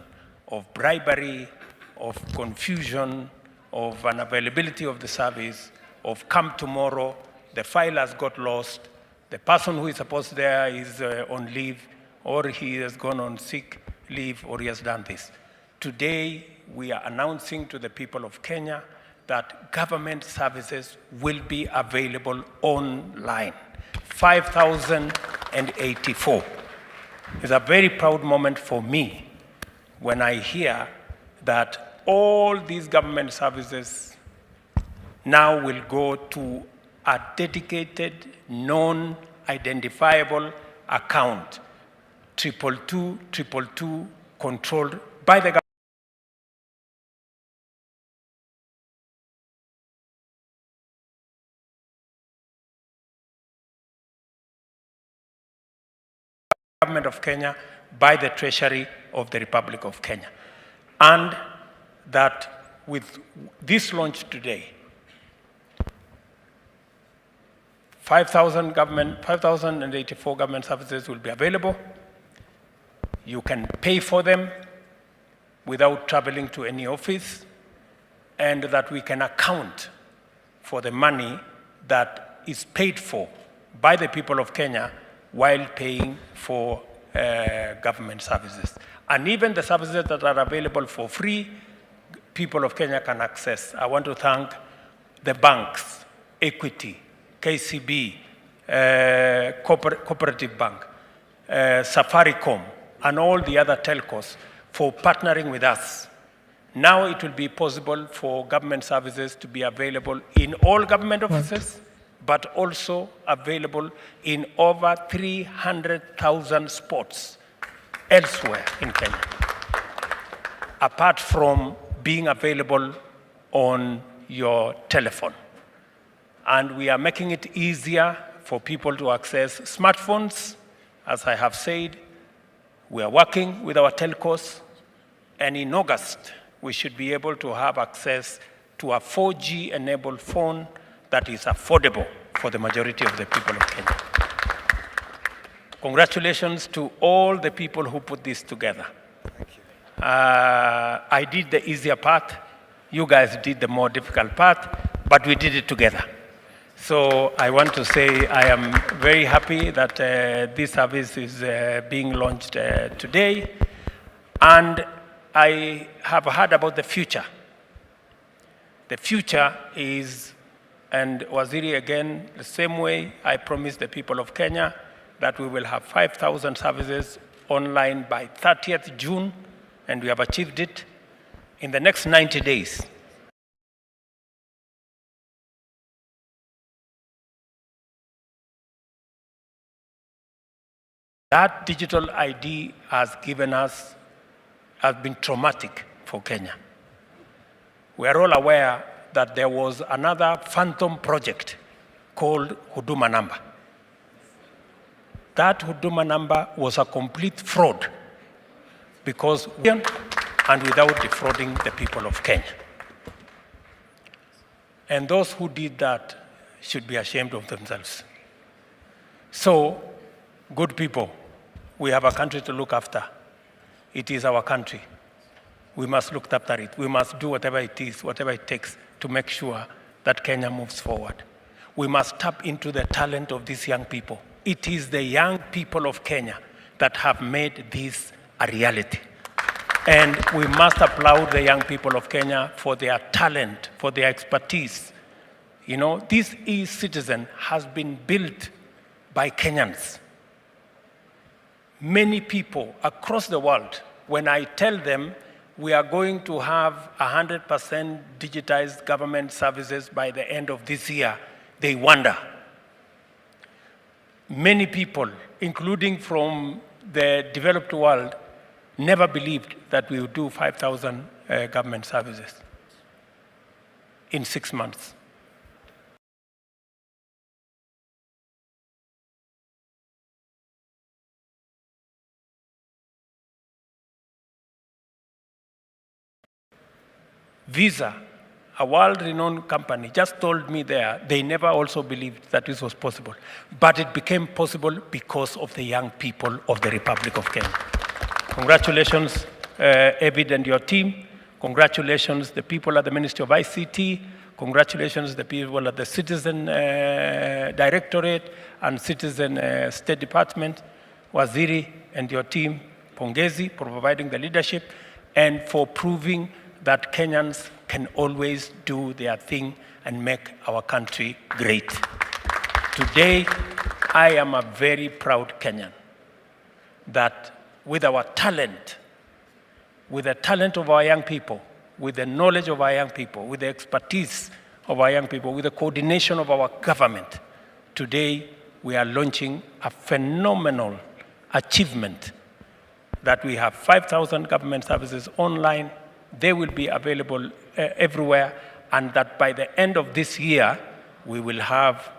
of bribery, of confusion, of unavailability of the service, of come tomorrow, the file has got lost, the person who is supposed there is on leave, or he has gone on sick leave, or he has done this. Today, we are announcing to the people of Kenya that government services will be available online. 5,084. It's a very proud moment for me when I hear that all these government services now will go to a dedicated, non-identifiable account, 22222, controlled by the government of Kenya, by the Treasury of the Republic of Kenya. And that with this launch today, 5,084 government services will be available. You can pay for them without traveling to any office, and that we can account for the money that is paid for by the people of Kenya while paying for government services. And even the services that are available for free, people of Kenya can access. I want to thank the banks, Equity, KCB, Cooperative Bank, Safaricom, and all the other telcos for partnering with us. Now it will be possible for government services to be available in all government offices, but also available in over 300,000 spots elsewhere in Kenya, apart from being available on your telephone. And we are making it easier for people to access smartphones. As I have said, we are working with our telcos, and in August, we should be able to have access to a 4G-enabled phone that is affordable for the majority of the people of Kenya. Congratulations to all the people who put this together. Thank you. I did the easier part. You guys did the more difficult part, but we did it together. So I want to say I am very happy that this service is being launched today. And I have heard about the future. The future is And Waziri, again, the same way, I promised the people of Kenya that we will have 5,000 services online by 30th June, and we have achieved it. In the next 90 days, that digital ID has been traumatic for Kenya. We are all aware that there was another phantom project called Huduma Number. That Huduma Number was a complete fraud because and without defrauding the people of Kenya. And those who did that should be ashamed of themselves. So, good people, we have a country to look after. It is our country. We must look after it. We must do whatever it is, whatever it takes to make sure that Kenya moves forward. We must tap into the talent of these young people. It is the young people of Kenya that have made this a reality. And we must applaud the young people of Kenya for their talent, for their expertise. You know, this e-citizen has been built by Kenyans. Many people across the world, when I tell them we are going to have 100% digitized government services by the end of this year, they wonder. Many people, including from the developed world, never believed that we would do 5,000 government services in 6 months. Visa, a world-renowned company, just told me there, they never also believed that this was possible. But it became possible because of the young people of the Republic of Kenya. Congratulations, Evid and your team. Congratulations, the people at the Ministry of ICT. Congratulations, the people at the Citizen Directorate and Citizen State Department. Waziri and your team, Pongezi, for providing the leadership and for proving that Kenyans can always do their thing and make our country great. Today, I am a very proud Kenyan that with our talent, with the talent of our young people, with the knowledge of our young people, with the expertise of our young people, with the coordination of our government, today we are launching a phenomenal achievement that we have 5,000 government services online. They will be available everywhere, and that by the end of this year, we will have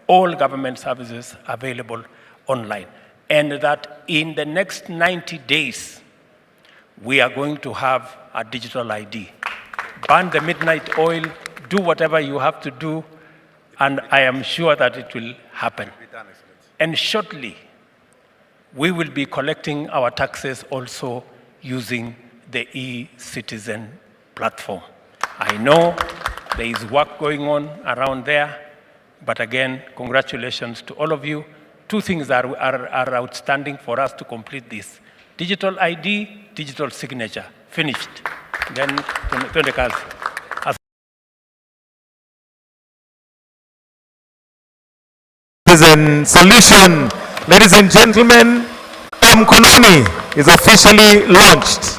all government services available online. And that in the next 90 days, we are going to have a digital ID. Burn the midnight oil, do whatever you have to do, and I am sure that it will happen. And shortly, we will be collecting our taxes also using the e-citizen platform. I know there is work going on around there, but again, congratulations to all of you. Two things are outstanding for us to complete this. Digital ID, digital signature, finished. Then, Citizen solution, ladies and gentlemen, Mkononi is officially launched.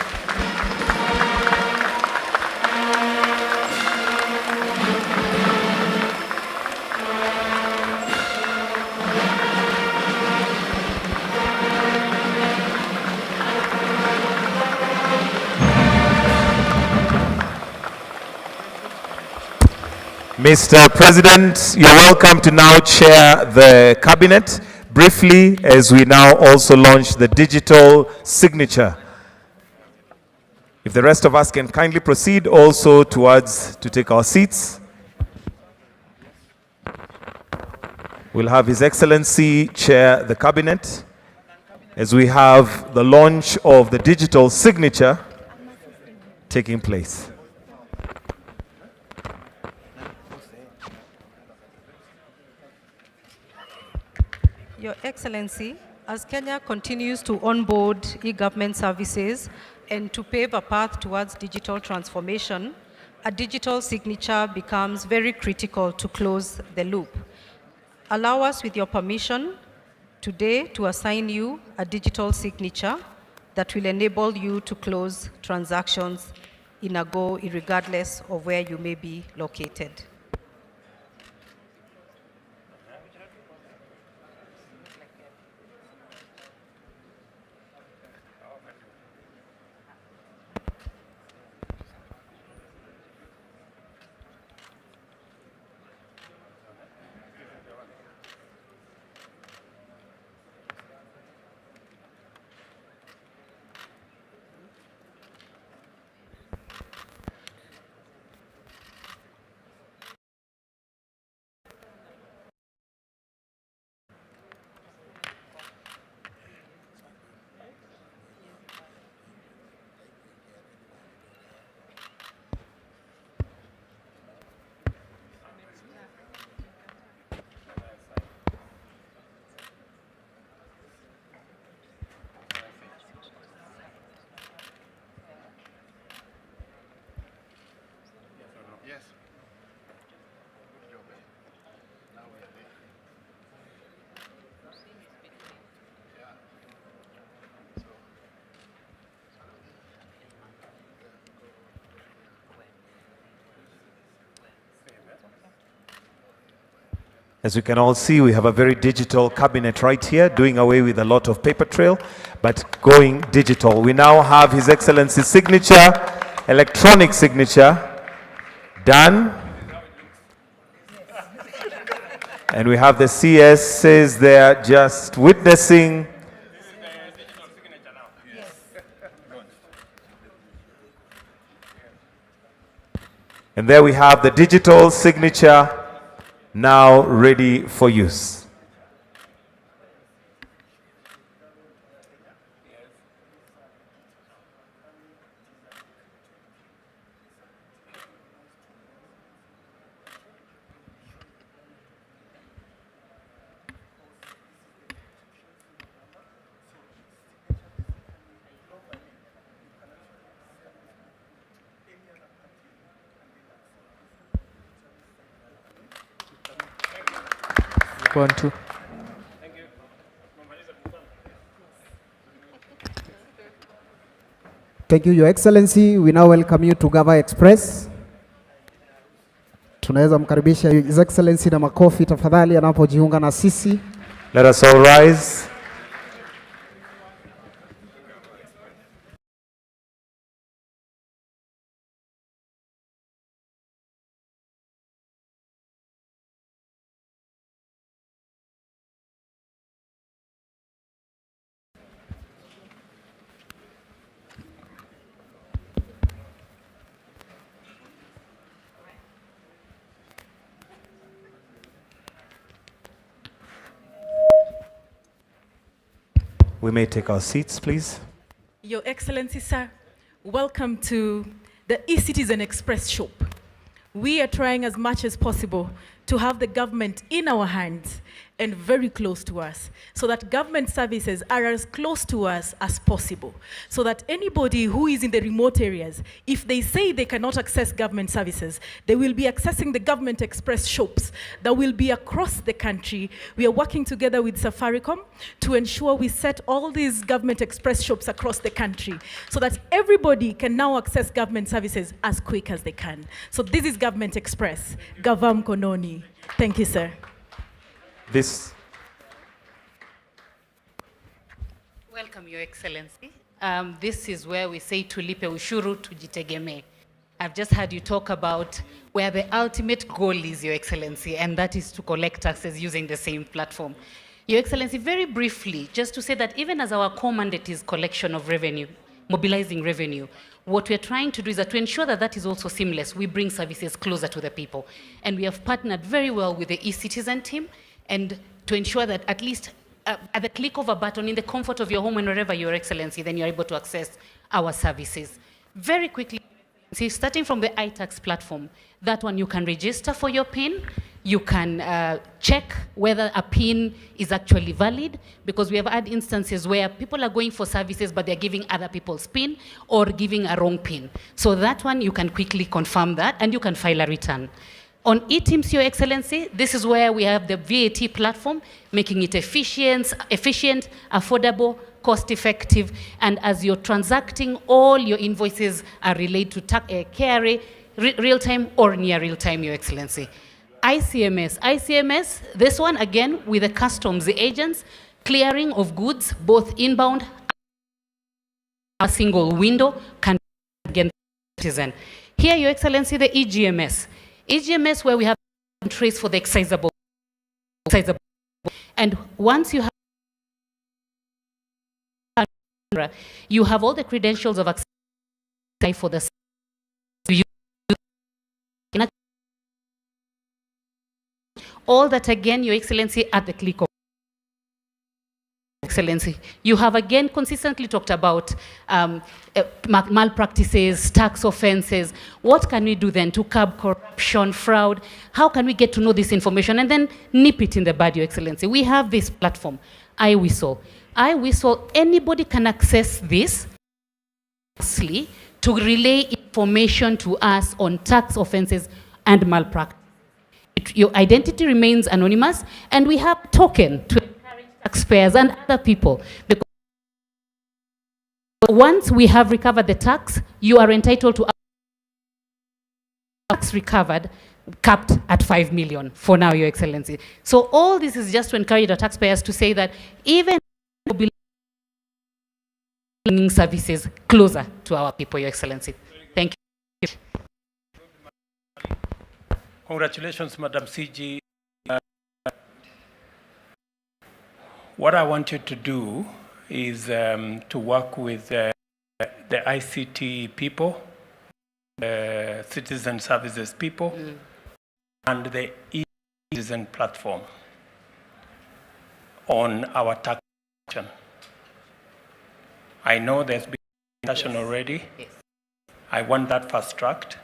Mr. President, you're welcome to now chair the cabinet briefly as we now also launch the digital signature. If the rest of us can kindly proceed also towards to take our seats. We'll have His Excellency chair the cabinet as we have the launch of the digital signature taking place. Your Excellency, as Kenya continues to onboard e-government services and to pave a path towards digital transformation, a digital signature becomes very critical to close the loop. Allow us, with your permission, today to assign you a digital signature that will enable you to close transactions in a go, regardless of where you may be located. Yes. Good job. Now we are there. Yeah. As you can all see, we have a very digital cabinet right here, doing away with a lot of paper trail, but going digital. We now have His Excellency's signature, electronic signature, done. And we have the CSs there just witnessing. And there we have the digital signature now ready for use. One, two. Thank you, Your Excellency. We now welcome you to Gava Express. Tunaweza mkaribisha His Excellency na makofi tafadhali anapojiunga na sisi. Let us all rise. We may take our seats, please. Your Excellency, sir, welcome to the eCitizen Express shop. We are trying as much as possible to have the government in our hands and very close to us, so that government services are as close to us as possible, so that anybody who is in the remote areas, if they say they cannot access government services, they will be accessing the Government Express shops that will be across the country. We are working together with Safaricom to ensure we set all these Government Express shops across the country, so that everybody can now access government services as quick as they can. So this is Government Express, Gavam Kononi. Thank you, sir. Welcome, Your Excellency. This is where we say tulipe ushuru tujitegemee. I've just heard you talk about where the ultimate goal is, Your Excellency, and that is to collect taxes using the same platform. Your Excellency, very briefly, just to say that even as our core mandate is collection of revenue, mobilizing revenue, what we're trying to do is that to ensure that that is also seamless, we bring services closer to the people. And we have partnered very well with the eCitizen team, and to ensure that at least at the click of a button in the comfort of your home and wherever, Your Excellency, then you're able to access our services. Very quickly, see, starting from the iTax platform, that one you can register for your PIN, You can check whether a PIN is actually valid, because we have had instances where people are going for services but they're giving other people's PIN or giving a wrong PIN. So that one, you can quickly confirm that and you can file a return. On eTIMS, Your Excellency, this is where we have the VAT platform, making it efficient, affordable, cost-effective, and as you're transacting, all your invoices are related to KRA, real-time or near real-time, Your Excellency. ICMS, this one again with the customs, the agents, clearing of goods, both inbound, a single window can again citizen. Here, Your Excellency, the EGMS. EGMS where we have trace for the excisable. And once you have all the credentials of access for the all that again, Your Excellency, at the click of Excellency. You have again consistently talked about malpractices, tax offenses. What can we do then to curb corruption, fraud? How can we get to know this information and then nip it in the bud, Your Excellency? We have this platform, iWhistle. iWhistle, anybody can access this to relay information to us on tax offenses and malpractice. Your identity remains anonymous, and we have token to encourage taxpayers and other people. Because once we have recovered the tax, you are entitled to tax recovered, capped at 5 million for now, Your Excellency. So all this is just to encourage the taxpayers to say that even services closer to our people, Your Excellency. Thank you. Congratulations, Madam CG. What I want you to do is to work with the ICT people, citizen services people, and the e-citizen platform on our tax action. I know there's been discussion already. Yes. I want that fast-tracked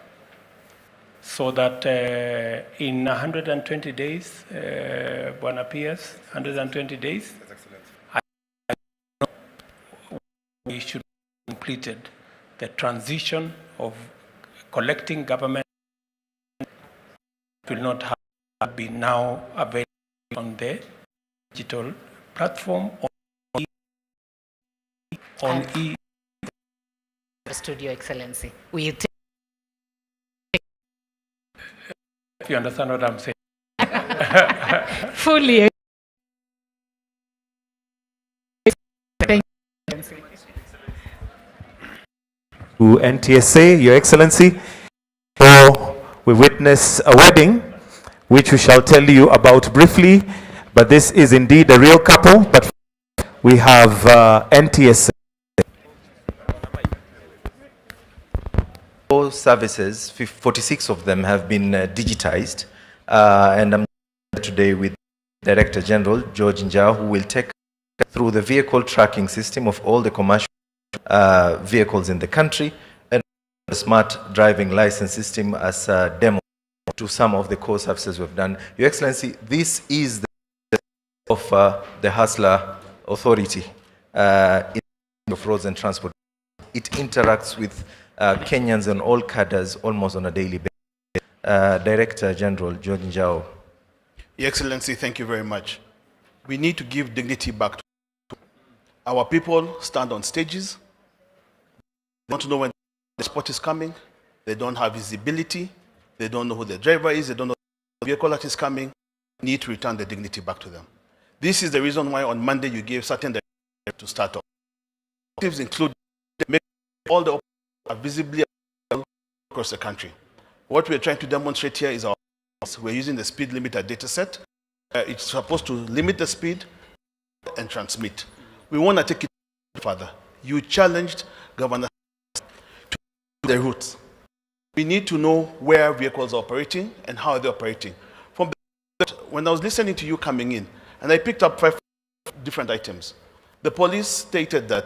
so that in 120 days, one appears, 120 days, I know we should have completed the transition of collecting government. Will not have been now available on the digital platform on e. Understood, Your Excellency. We take if you understand what I'm saying. Fully. Thank you. To NTSA, Your Excellency, we witness a wedding, which we shall tell you about briefly, but this is indeed a real couple, but we have NTSA. All services, 46 of them have been digitized, and I'm today with Director General George Njau, who will take through the vehicle tracking system of all the commercial vehicles in the country, and the smart driving license system as a demo to some of the core services we've done. Your Excellency, this is the of the Hustler Authority of Roads and Transport. It interacts with Kenyans and all cadres almost on a daily basis. Director General George Njau. Your Excellency, thank you very much. We need to give dignity back to our people. Stand on stages. They don't know when the spot is coming. They don't have visibility. They don't know who the driver is. They don't know the vehicle that is coming. We need to return the dignity back to them. This is the reason why on Monday you gave certain directives to start off. Directives include making all the are visibly across the country. What we're trying to demonstrate here is we're using the speed limiter data set. It's supposed to limit the speed and transmit. We want to take it further. You challenged Governor to the routes. We need to know where vehicles are operating and how they're operating. When I was listening to you coming in, and I picked up 5 different items. The police stated that